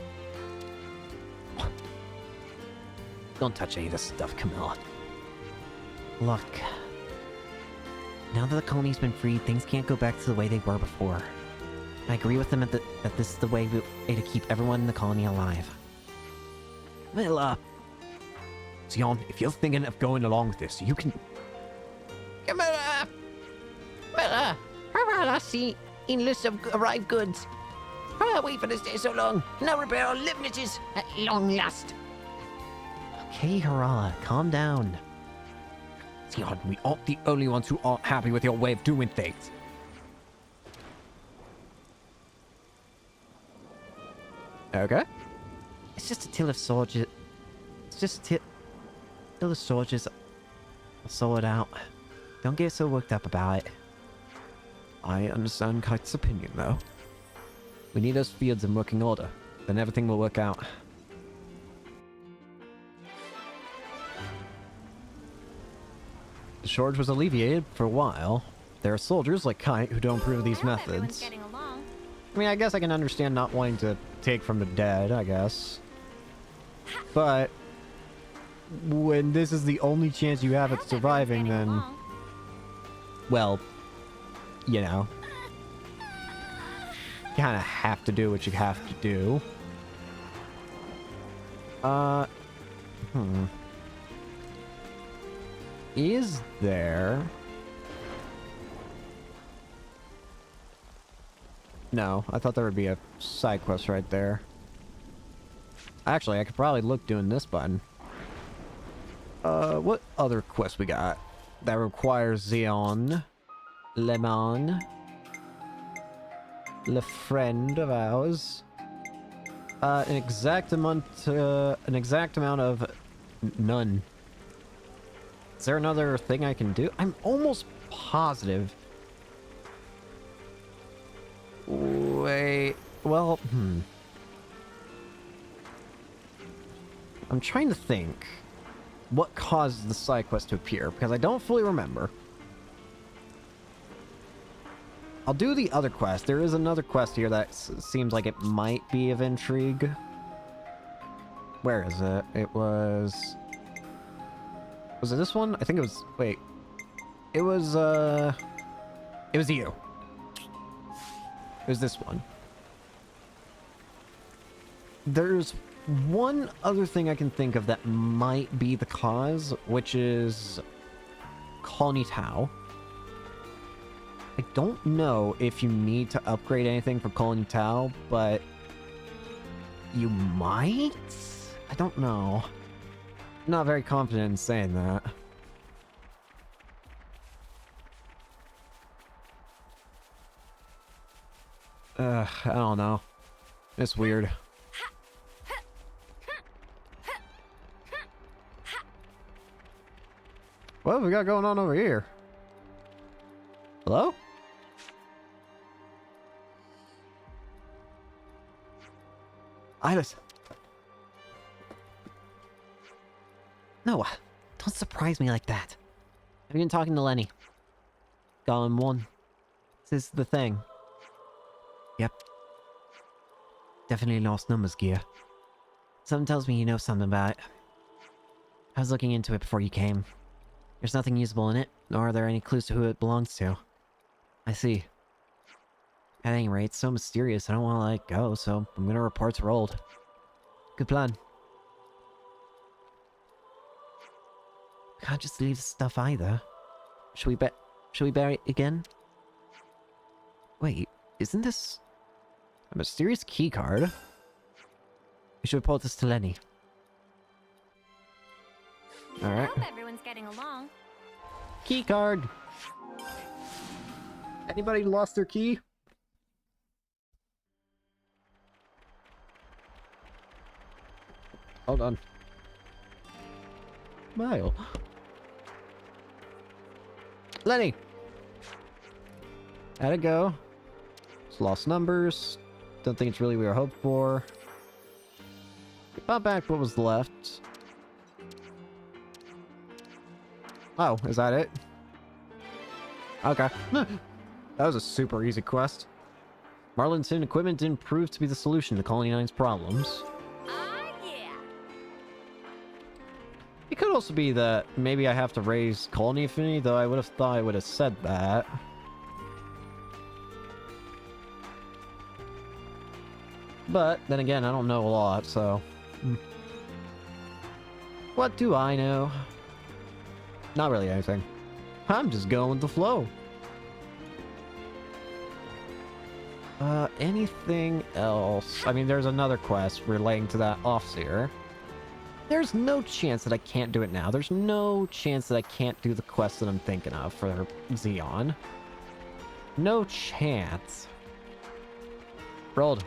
Don't touch any of this stuff, Camilla. Look. Now that the colony's been freed, things can't go back to the way they were before. I agree with them that this is the way to keep everyone in the colony alive. Well, Sion, if you're thinking of going along with this, you can... Camilla! Well, I see in list of arrived goods. Wait for this day so long. Now repair our limited at long last. Okay, Harala, calm down. Sion, we aren't the only ones who aren't happy with your way of doing things. Okay. It's just a tale of soldiers. It's just a tale of soldiers. I'll sort it out. Don't get so worked up about it. I understand Kite's opinion, though. We need those fields in working order. Then everything will work out. The shortage was alleviated for a while. There are soldiers like Kite who don't approve of these I hope everyone's methods. getting along. I mean, I guess I can understand not wanting to take from the dead, I guess. But when this is the only chance you have I at hope everyone's surviving, getting then, along. well, you know, kind of have to do what you have to do. Is there... No, I thought there would be a side quest right there. Actually, I could probably look doing this button. What other quest we got? That requires Xeon, Lemon, Le friend of ours. An exact amount of none. Is there another thing I can do? I'm almost positive. Wait, well, I'm trying to think. what caused the side quest to appear, because I don't fully remember. I'll do the other quest. There is another quest here that seems like it might be of intrigue. Where is it? It was... Was it this one? I think it was... Wait. It was you. It was this one. There's one other thing I can think of that might be the cause, which is Colony Tau. I don't know if you need to upgrade anything for Colony Tau, but you might? I don't know. I'm not very confident in saying that. I don't know. It's weird. What have we got going on over here? Hello? Iris. No, don't surprise me like that. I've been talking to Lenny. Golem 1. This is the thing. Yep. Definitely lost numbers gear. Something tells me you know something about it. I was looking into it before you came. There's nothing usable in it, nor are there any clues to who it belongs to. I see. At any rate, it's so mysterious I don't want to let it go, so I'm gonna report to Rold. Good plan. Can't just leave the stuff either. Should we bury it again? Wait, isn't this a mysterious keycard? We should report this to Lenny. Alright. I hope everyone's getting along. Keycard! Anybody lost their key? Hold on. Smile. Lenny! How'd it go? It's lost numbers. Don't think it's really what we were hoped for. Pop back what was left. Oh, is that it? Okay. That was a super easy quest. Marlin's hidden equipment didn't prove to be the solution to Colony 9's problems. Yeah. It could also be that maybe I have to raise Colony Affinity, though I would have thought I would have said that. But, then again, I don't know a lot, so... What do I know? Not really anything. I'm just going with the flow. Anything else? I mean, there's another quest relating to that Offseer. There's no chance that I can't do it now. There's no chance that I can't do the quest that I'm thinking of for Xeon. No chance. Rolled.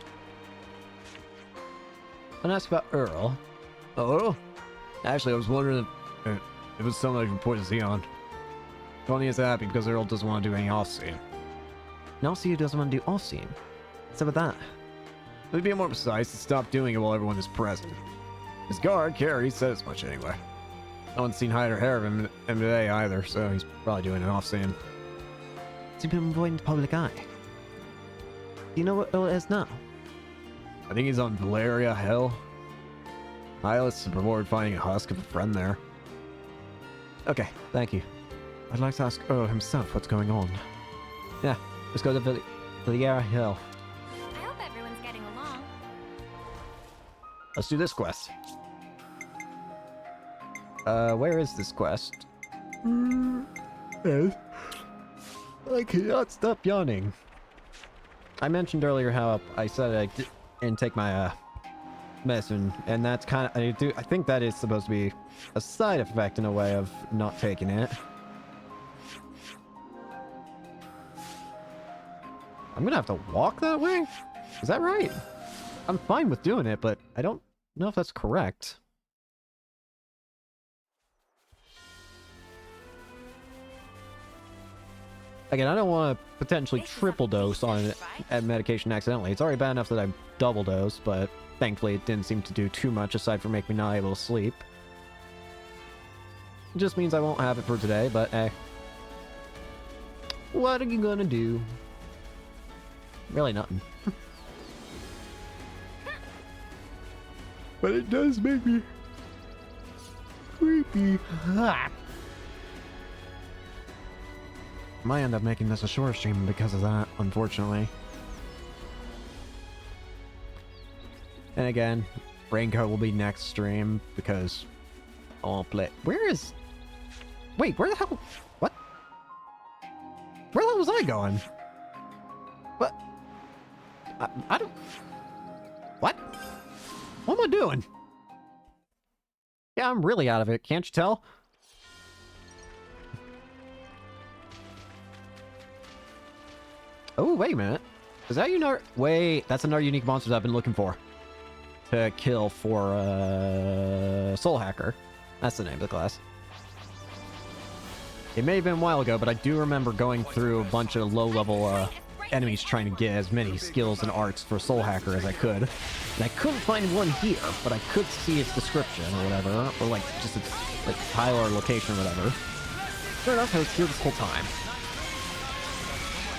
I'm gonna ask about Earl. Hello? Actually, I was wondering if it was something I could report to Xeon. Tony is happy because Earl doesn't want to do any off-scene. Nelsie doesn't want to do all-scene. What's up with that? To be more precise, to stop doing it while everyone is present. His guard, Carrie, said as much anyway. No one's seen hide or hair of him today either, so he's probably doing an off-scene. He's been avoiding the public eye. Do you know what Earl is now? I think he's on Valeria Hill. Hylas to reward finding a husk of a friend there. Okay, thank you. I'd like to ask Earl himself what's going on. Yeah, let's go to Valeria Hill. I hope everyone's getting along. Let's do this quest. Where is this quest? Yes. I cannot stop yawning. I mentioned earlier how I said I didn't take my medicine, and that's kind of I think that is supposed to be a side effect in a way of not taking it. I'm gonna have to walk that way? Is that right? I'm fine with doing it, but I don't know if that's correct. Again, I don't want to potentially triple dose on a medication accidentally. It's already bad enough that I double dose, but thankfully it didn't seem to do too much aside from making me not able to sleep. just means I won't have it for today, but hey. What are you gonna do? Really nothing. But it does make me creepy. Might end up making this a short stream because of that, unfortunately. And again, Raincoat will be next stream because I won't play. Where is... Wait, where the hell... What? Where the hell was I going? What? I don't... What? What am I doing? Yeah, I'm really out of it. Can't you tell? Oh, wait a minute. Is that you? Wait, that's another unique monster that I've been looking for. To kill for, Soul Hacker. That's the name of the class. It may have been a while ago, but I do remember going through a bunch of low-level, enemies trying to get as many skills and arts for Soul Hacker as I could. And I couldn't find one here, but I could see its description or whatever. Or, like, just its, like, tile or location or whatever. Sure enough, I was here this whole time.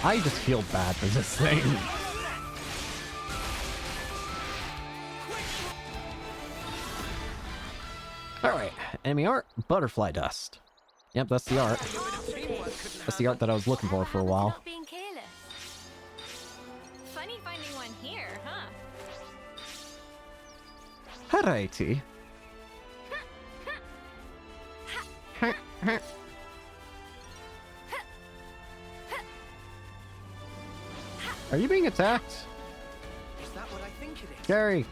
I just feel bad for this thing. Alright, enemy art, butterfly dust. Yep, that's the art. That's the art that I was looking for a while. Being careless. Funny finding one here, huh? Alrighty. Are you being attacked? Is that what I think it is? Gary!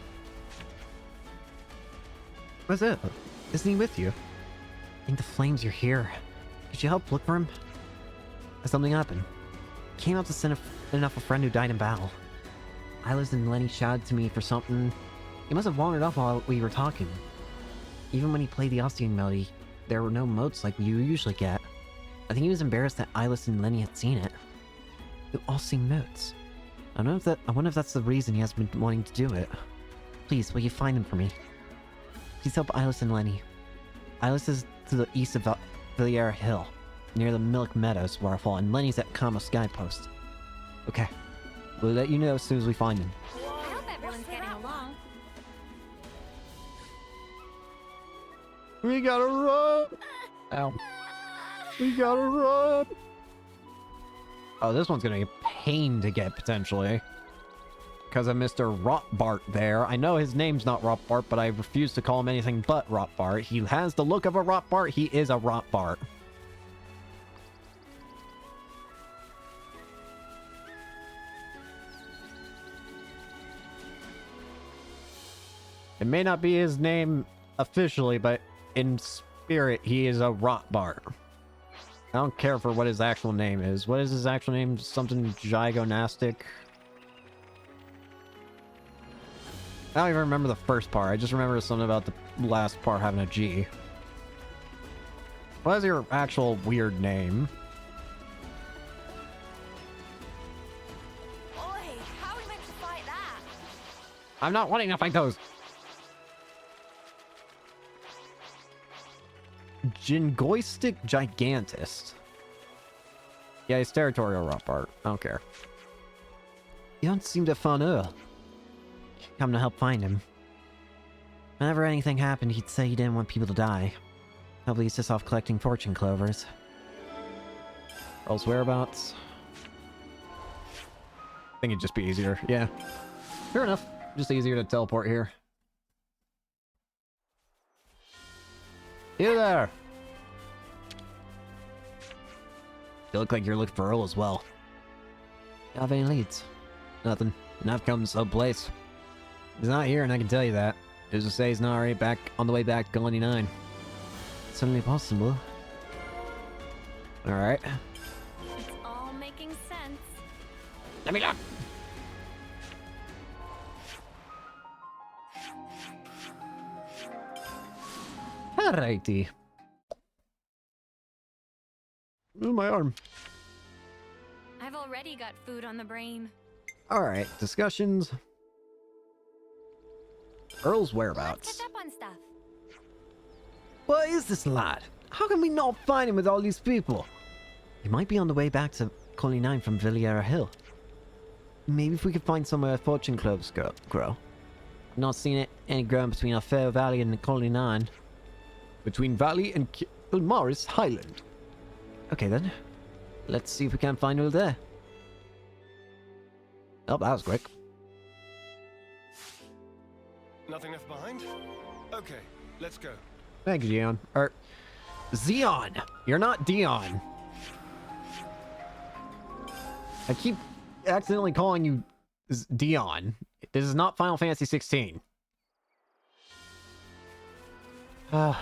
What's it? Isn't he with you? I think the flames are here. Could you help look for him? Something happened. Came out to send enough a friend who died in battle. Ilis and Lenny shouted to me for something. He must have wandered off while we were talking. Even when he played the Ostian melody, there were no motes like you usually get. I think he was embarrassed that Ilis and Lenny had seen it. They all sing notes. I wonder if that's the reason he has been wanting to do it. Please, will you find him for me? Please help Ilis and Lenny. Ilis is to the east of Villiers Hill, near the Milk Meadows waterfall, and Lenny's at Kama Sky Post. Okay. We'll let you know as soon as we find him. I hope everyone's getting along. We gotta run! Ow. We gotta run! Oh, this one's gonna be a pain to get, potentially. Because of Mr. Rotbart there. I know his name's not Rotbart, but I refuse to call him anything but Rotbart. He has the look of a Rotbart. He is a Rotbart. It may not be his name officially, but in spirit, he is a Rotbart. I don't care for what his actual name is. What is his actual name? Something Gigonastic? I don't even remember the first part. I just remember something about the last part having a G. What is your actual weird name? Oi, how are we meant to fight that? I'm not wanting to fight those. Jingoistic Gigantist. Yeah, he's territorial Rotbart. I don't care. You don't seem to fun Earl. Come to help find him. Whenever anything happened, he'd say he didn't want people to die. Hopefully he's just off collecting fortune clovers. Earl's whereabouts? I think it'd just be easier. Yeah. Fair enough. Just easier to teleport here. You there! You look like you're looking for Earl as well. You have any leads? Nothing. And I've come someplace. He's not here, and I can tell you that. Who's to say he's not already back on the way back to Colony 9? Certainly possible. Alright. It's all making sense. Let me look! Alrighty. Oh, my arm. I've already got food on the brain. Alright, discussions. Earl's Let's whereabouts. catch up on stuff. What is this lad? How can we not find him with all these people? He might be on the way back to Colony 9 from Villiera Hill. Maybe if we could find somewhere fortune cloves grow. I've not seen any growing between Alfeo Valley and Colony 9. Between Valley and Kilmaris Highland. Okay then. Let's see if we can find her there. Oh, that was quick. Nothing left behind? Okay, let's go. Thank you, Dion. Or Xeon! You're not Dion. I keep accidentally calling you Dion. This is not Final Fantasy 16. The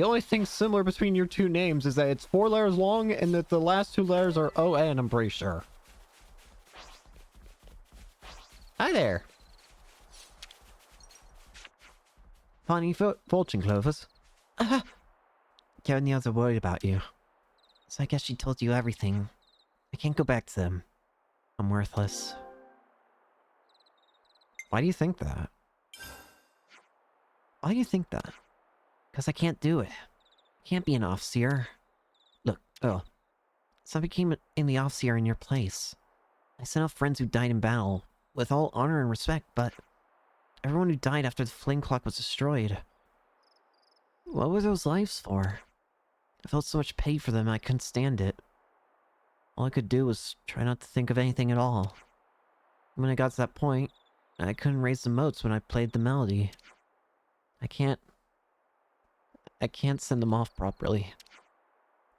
only thing similar between your two names is that it's 4 letters long and that the last 2 letters are O-N, I'm pretty sure. Hi there. Funny fortune clovers. Karen and the others are worried about you. So I guess she told you everything. I can't go back to them. I'm worthless. Why do you think that? Why do you think that? Because I can't do it. I can't be an Offseer. Look, so I became in the Offseer in your place. I sent out friends who died in battle, with all honor and respect, but everyone who died after the flame clock was destroyed. What were those lives for? I felt so much pity for them, I couldn't stand it. All I could do was try not to think of anything at all. When I got to that point, I couldn't raise the notes when I played the melody. I can't send them off properly.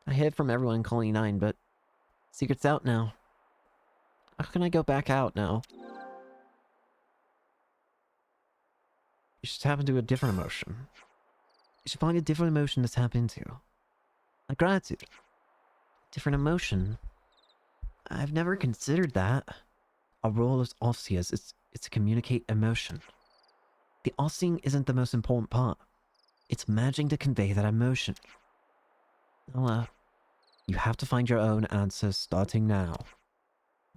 I hid from everyone in Colony 9, but secret's out now. How can I go back out now? You should tap into a different emotion. You should find a different emotion to tap into. Like gratitude. Different emotion. I've never considered that. Our role as Offseers is to communicate emotion. The Offseeing isn't the most important part. It's managing to convey that emotion. Well, you have to find your own answers starting now.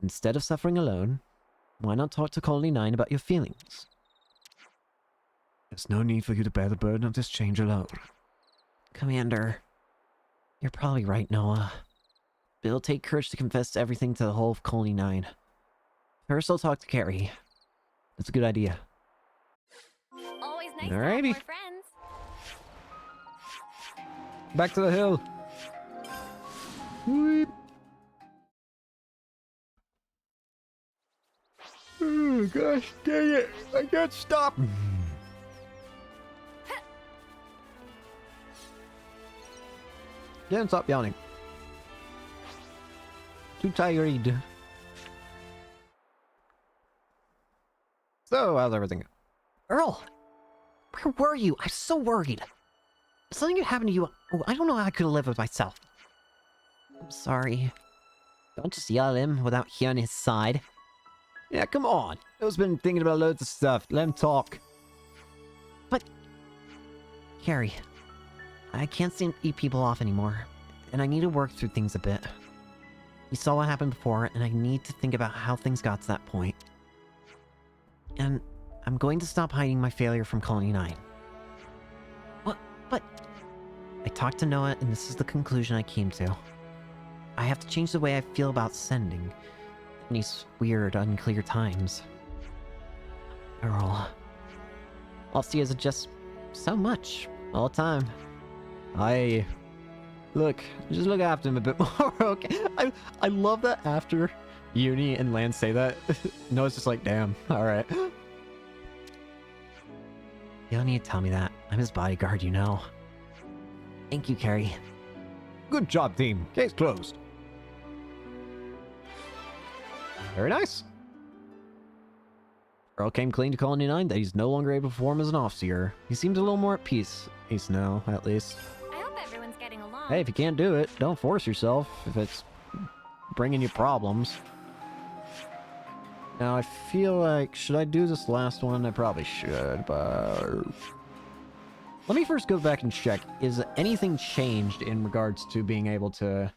Instead of suffering alone, why not talk to Colony 9 about your feelings? There's no need for you to bear the burden of this change alone. Commander, you're probably right, Noah. But it'll take courage to confess everything to the whole of Colony 9. First, I'll talk to Carrie. That's a good idea. Always nice to have Alrighty. more friends. Back to the hill. Whoop. Oh gosh, dang it! I can't stop. Can't stop yawning. Too tired. So, how's everything? Earl, where were you? I'm so worried. If something had happened to you, I don't know how I could have lived with myself. I'm sorry. Don't just yell at him without hearing his side. Yeah, come on. Bill's been thinking about loads of stuff. Let him talk. But... Carrie, I can't seem to eat people off anymore. And I need to work through things a bit. You saw what happened before, and I need to think about how things got to that point. And I'm going to stop hiding my failure from Colony 9. What? But... I talked to Noah, and this is the conclusion I came to. I have to change the way I feel about sending in these weird, unclear times. Earl. All see is just so much, all the time. Look, just look after him a bit more, okay? I love that after Uni and Lance say that, Noah's just like, damn, alright. You don't need to tell me that. I'm his bodyguard, you know. Thank you, Carrie. Good job, team. Case closed. Very nice. Earl came clean to Colony 9 that he's no longer able to perform as an Offseer. He seems a little more at peace. He's now, at least. I hope everyone's getting along. Hey, if you can't do it, don't force yourself if it's bringing you problems. Now, I feel like, should I do this last one? I probably should, but... Let me first go back and check. Is anything changed in regards to being able to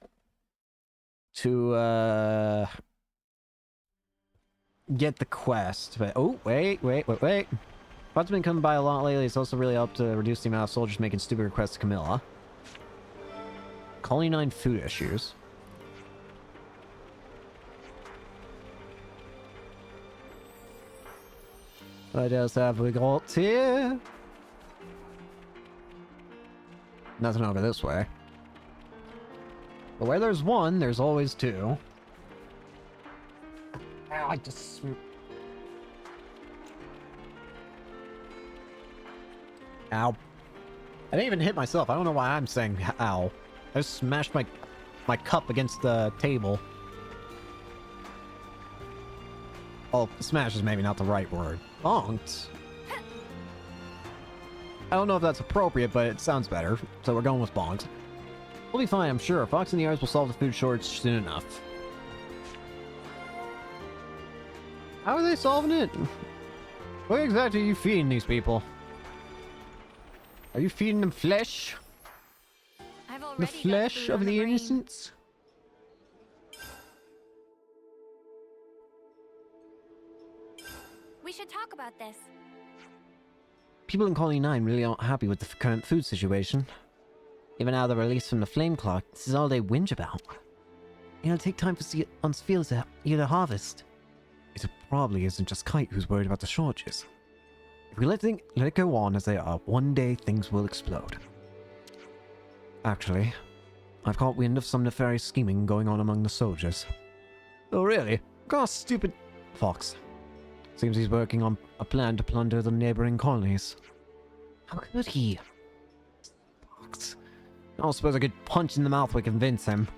get the quest. But oh, wait. Bud's been coming by a lot lately. It's also really helped to reduce the amount of soldiers making stupid requests to Camilla. Colony 9 food issues. What else have we got here? Nothing over this way. But where there's one, there's always two. Ow, I just... Ow. I didn't even hit myself. I don't know why I'm saying ow. I just smashed my cup against the table. Oh, smash is maybe not the right word. Bonked. I don't know if that's appropriate, but it sounds better. So we're going with bonked. We'll be fine, I'm sure. Fox and the Arts will solve the food shortage soon enough. How are they solving it? What exactly are you feeding these people? Are you feeding them flesh? I've The already got flesh food of on the brain. innocents? We should talk about this. People in Colony 9 really aren't happy with the current food situation. Even now they're released from the flame clock, this is all they whinge about. It'll take time for on fields to yield a harvest. It probably isn't just Kite who's worried about the shortages. If we let it go on as they are, one day things will explode. Actually, I've caught wind of some nefarious scheming going on among the soldiers. Oh really? Gosh, stupid Fox. Seems he's working on a plan to plunder the neighboring colonies. How could he? Fox. I don't suppose a good punch in the mouth would convince him.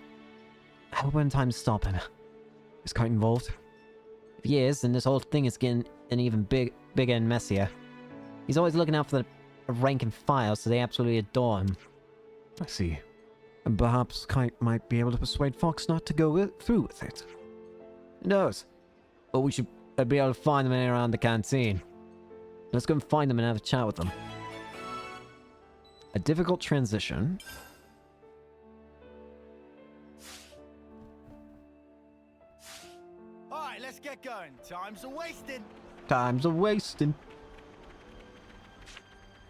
I hope we're in time to stop him. Is Kite involved? If he is, then this whole thing is getting an even bigger and messier. He's always looking out for the rank and file, so they absolutely adore him. I see. And perhaps Kite might be able to persuade Fox not to go through with it. Who knows? But we should be able to find them in and around the canteen. Let's go and find them and have a chat with them. A difficult transition. Alright, let's get going. Time's a-wasting. Time's a wasting.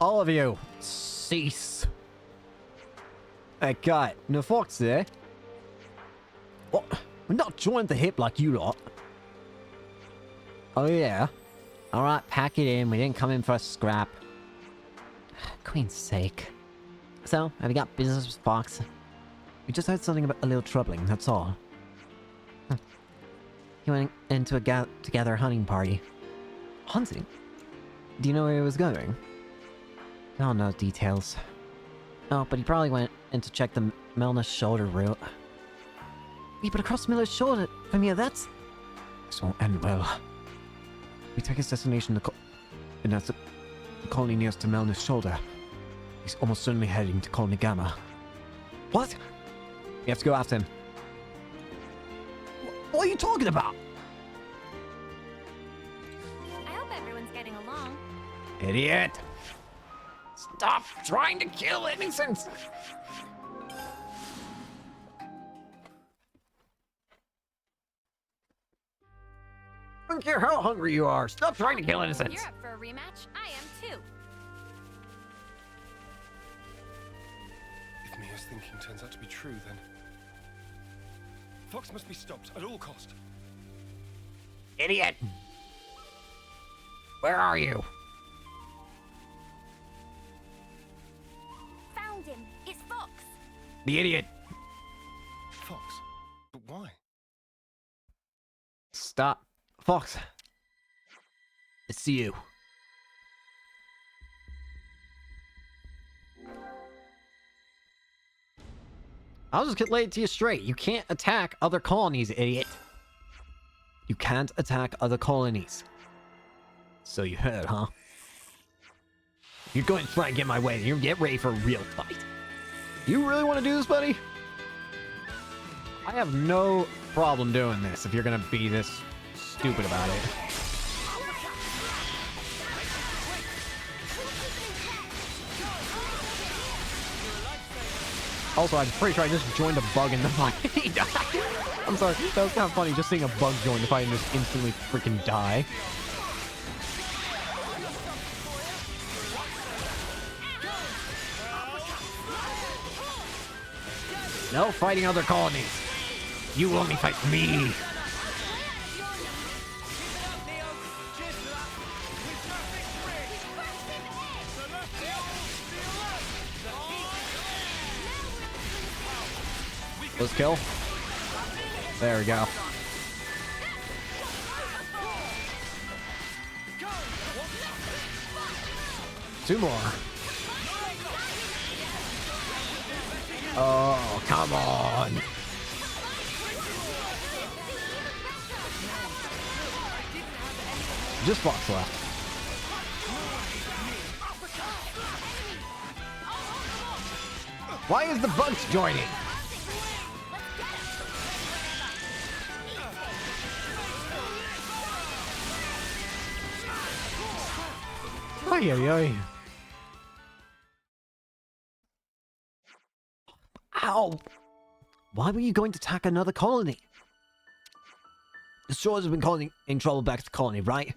All of you, cease. Hey, Kite, no Fox there? What? We're not joined the hip like you lot. Oh, yeah? Alright, pack it in. We didn't come in for a scrap. Queen's sake. So, have you got business with Fox? We just heard something about a little troubling, that's all. He went into a gather hunting party. Hunting? Do you know where he was going? I don't know details. Oh, but he probably went in to check the Melna's shoulder route. Yeah, but across Miller's shoulder from here, that's... This won't end well. We take his destination and that's the colony nearest to Melna's shoulder. He's almost certainly heading to Colony Gamma. What? We have to go after him. What are you talking about? I hope everyone's getting along. Idiot! Stop trying to kill innocents! I don't care how hungry you are. Stop trying to kill innocents. You're up for a rematch. I am too. If Mia's thinking turns out to be true, then Fox must be stopped at all cost. Idiot! Where are you? Found him. It's Fox. The idiot! Fox? But why? Stop. Fox. It's you. I'll just lay it to you straight. You can't attack other colonies, idiot. You can't attack other colonies. So you heard, huh? You're going to try and get my way. You're get ready for a real fight. You really want to do this, buddy? I have no problem doing this if you're gonna be this stupid about it. Also, I'm pretty sure I just joined a bug in the fight. I'm sorry. That was kind of funny, just seeing a bug join the fight and just instantly freaking die. No fighting other colonies. You only fight me. Let's kill. There we go. Two more. Oh, come on. Just Fox left. Why is the bugs joining? Ay, ay, ay. Ow! Why were you going to attack another colony? The Shores have been causing in trouble back at the colony, right?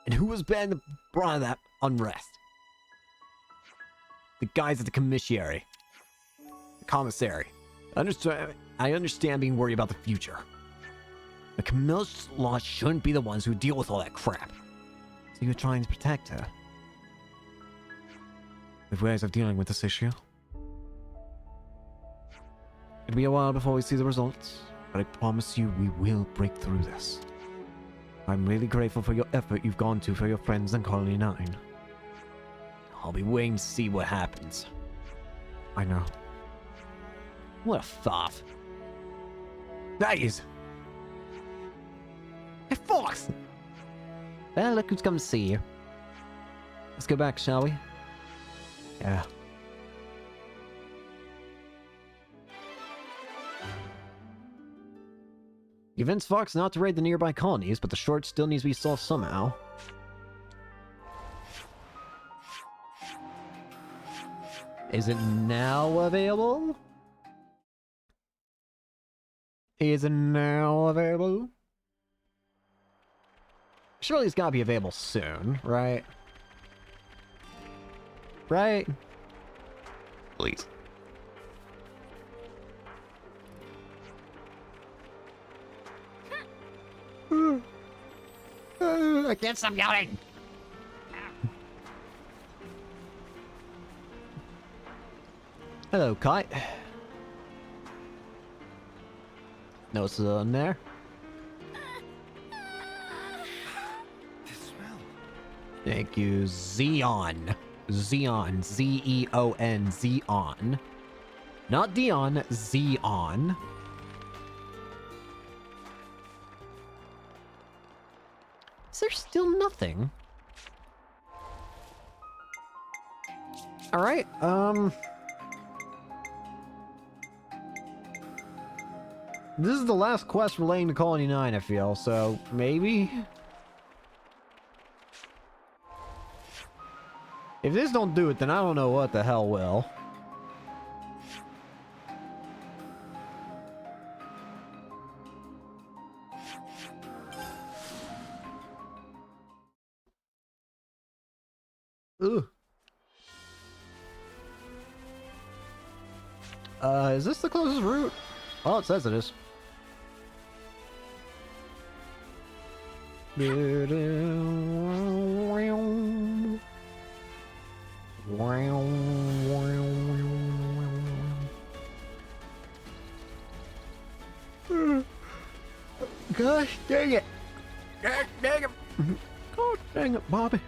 And who was bearing the brunt of that unrest? The guys at the commissary. The commissary. I understand being worried about the future. The Camille's law shouldn't be the ones who deal with all that crap. So you're trying to protect her. With ways of dealing with this issue. It'll be a while before we see the results, but I promise you we will break through this. I'm really grateful for your effort you've gone to for your friends in Colony 9. I'll be waiting to see what happens. I know. What a faff. Nice! Hey, Fox! Well, look who's come to see you. Let's go back, shall we? Yeah. You convinced Fox not to raid the nearby colonies, but the short still needs to be solved somehow. Is it now available? Is it now available? Surely it's gotta be available soon, right? Right? Please. I can't stop yelling! Hello, Kite. No still in there. The smell. Thank you, Xeon. Xeon. Z-E-O-N. Xeon. Not Dion. Xeon. Is there still nothing? Alright, this is the last quest relating to Colony 9, I feel, so maybe? If this don't do it, then I don't know what the hell will. Ooh. Is this the closest route? Oh, it says it is. Gosh dang it! God dang it! God dang it, Bobby!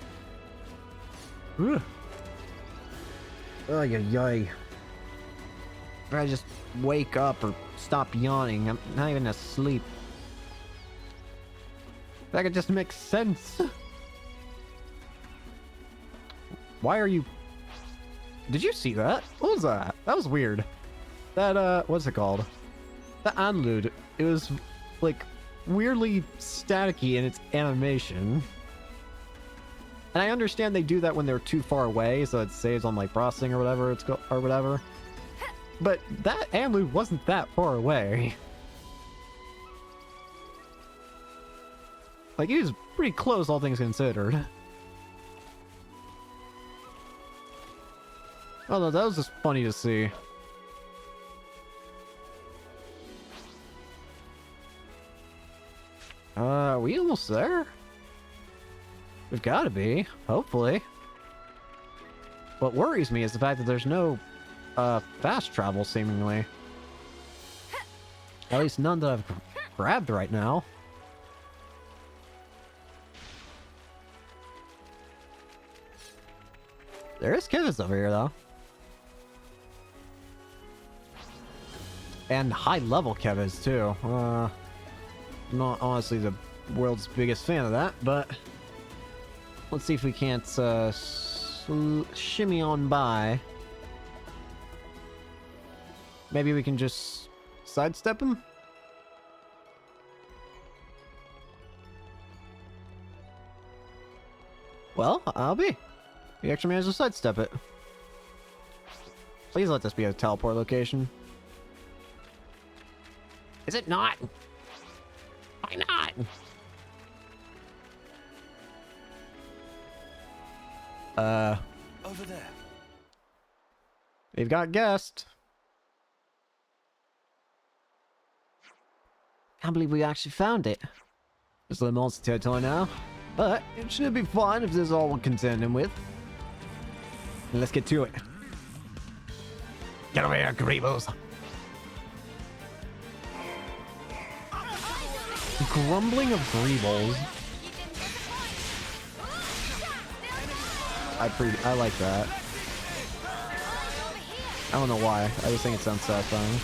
Ay, ay, ay. I just wake up or stop yawning. I'm not even asleep. That could just make sense. Why are you... Did you see that? What was that? That was weird. That, what's it called? The Anlude. It was, like, weirdly staticky in its animation. And I understand they do that when they're too far away, so it saves on, like, processing or whatever it's or whatever. But that Anlu wasn't that far away. Like, he was pretty close, all things considered. Oh no, that was just funny to see. Are we almost there? We've got to be, hopefully. What worries me is the fact that there's no fast travel, seemingly. At least none that I've grabbed right now. There is Kivas over here, though. And high-level Kivas, too. Not honestly the world's biggest fan of that, but... Let's see if we can't, shimmy on by. Maybe we can just sidestep him? Well, I'll be. We actually managed to sidestep it. Please let this be a teleport location. Is it not? Why not? Over there. We've got guest. Can't believe we actually found it. Just a little monster territory now. But it should be fine if this is all we're contending with. Let's get to it. Get over here, Greebles. Grumbling of Greebles. I like that. I don't know why. I just think it sounds satisfying.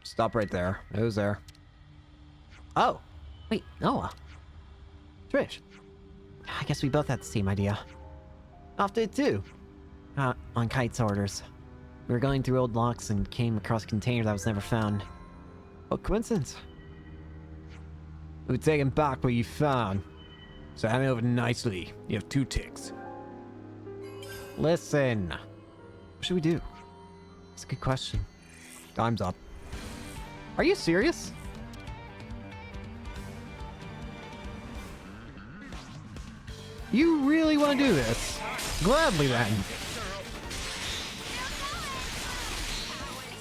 Stop right there. It was there. Oh, wait, Noah. Trish. I guess we both had the same idea. Off to it too. On Kite's orders. We were going through old locks and came across a container that was never found. What coincidence? We're taking back what you found. So hand it over nicely. You have 2 ticks. Listen. What should we do? That's a good question. Time's up. Are you serious? You really want to do this? Gladly then.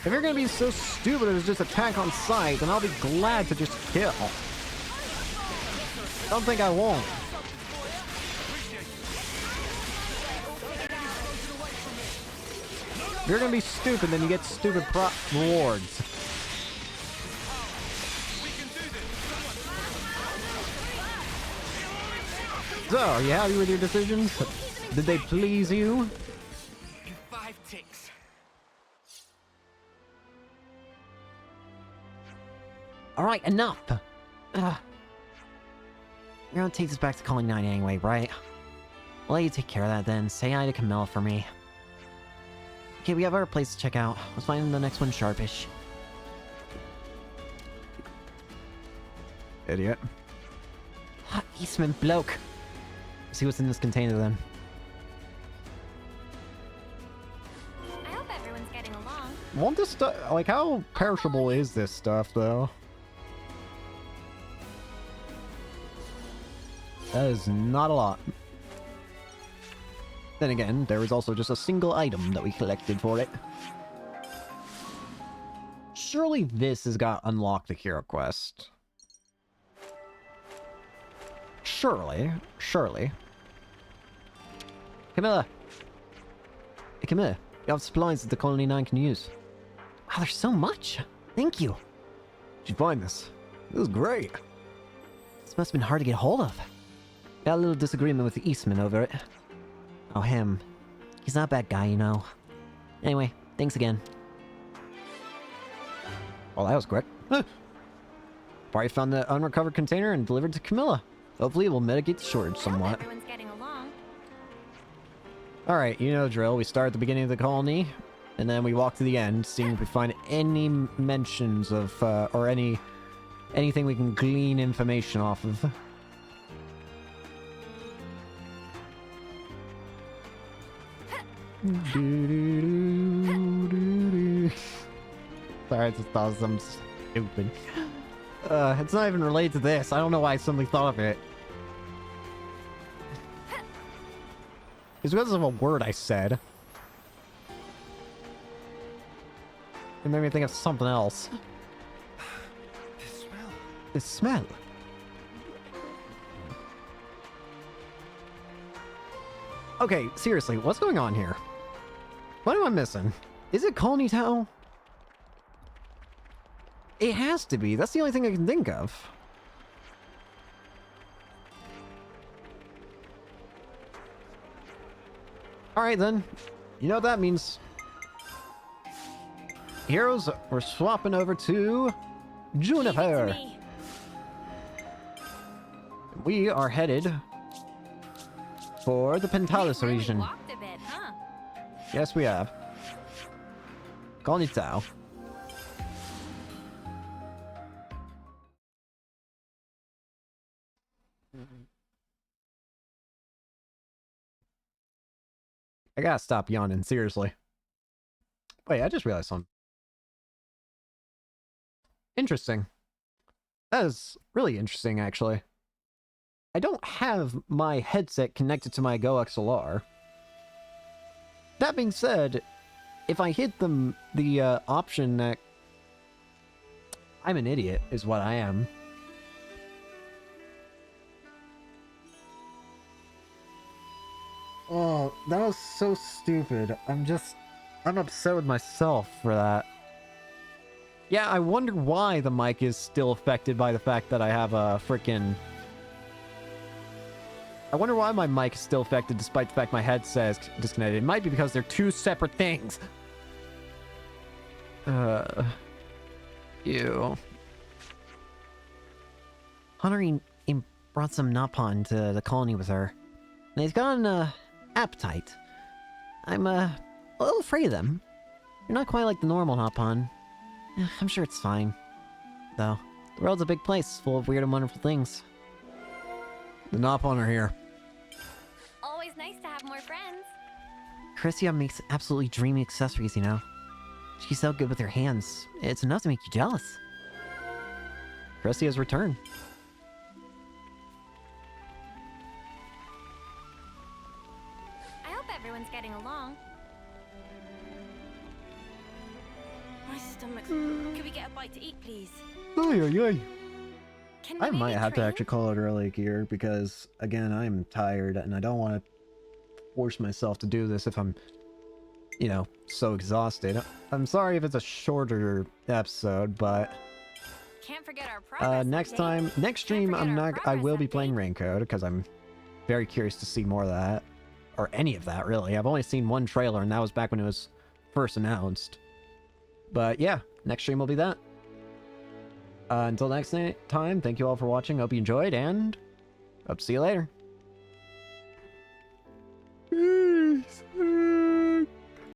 If you're gonna be so stupid as just attack on sight, then I'll be glad to just kill. Don't think I won't. If you're gonna be stupid, then you get stupid rewards. So, are you happy with your decisions? Did they please you? 5 ticks. Alright, enough! You're gonna take this back to Calling 9 anyway, right? I'll let you take care of that then. Say hi to Camilla for me. Okay, we have our place to check out. Let's find the next one sharpish. Idiot. Eastman bloke. See what's in this container then. I hope everyone's getting along. Won't this stuff, like, how perishable is this stuff, though? That is not a lot. Then again, there was also just a single item that we collected for it. Surely this has got unlocked the hero quest. Surely. Camilla! Hey, Camilla. You have supplies that the Colony 9 can use. Wow, there's so much! Thank you! Did you find this? This is great. This must have been hard to get hold of. Got a little disagreement with the Eastman over it. Oh, him. He's not a bad guy, you know. Anyway, thanks again. Well, that was quick. Probably found the unrecovered container and delivered to Camilla. Hopefully it will mitigate the shortage I somewhat. hope everyone's getting along. Alright, you know the drill. We start at the beginning of the colony, and then we walk to the end, seeing if we find any mentions of, or anything we can glean information off of. Sorry, I just thought of something stupid. It's not even related to this. I don't know why I suddenly thought of it. It's because of a word I said. It made me think of something else. This smell. The smell. Okay, seriously, what's going on here? What am I missing? Is it Colony Town? It has to be. That's the only thing I can think of. Alright then. You know what that means. Heroes, we're swapping over to Juniper. We are headed for the Pentalis region. Walked a bit, huh? Yes, we have. Colony Tao. I gotta stop yawning, seriously. Wait, I just realized something. Interesting. That is really interesting, actually. I don't have my headset connected to my Go XLR. That being said, if I hit the option that... I'm an idiot, is what I am. Oh, that was so stupid. I'm upset with myself for that. Yeah, I wonder why the mic is still affected by the fact that I have a frickin'... I wonder why my mic is still affected despite the fact my headset is disconnected. It might be because they're two separate things. Ew. Hunter brought some napalm to the colony with her. And he's got an, appetite. I'm, a little afraid of them. You're not quite like the normal napalm. I'm sure it's fine. Though, the world's a big place, full of weird and wonderful things. The napalm are here. Always nice to have more friends. Christia makes absolutely dreamy accessories, you know. She's so good with her hands. It's enough to make you jealous. Christia's returned. I hope everyone's getting along. My stomach's... Could we get a bite to eat, please? Can I we might maybe have to trade? actually call it early here because, again, I'm tired and I don't want to force myself to do this if I'm, you know, so exhausted. I'm sorry if it's a shorter episode, but Can't forget our progress next update. time, next stream, forget our I progress will be update. playing Raincoat because I'm very curious to see more of that, or any of that really. I've only seen one trailer and that was back when it was first announced. But yeah, next stream will be that. Until next time, thank you all for watching. Hope you enjoyed, and hope to see you later.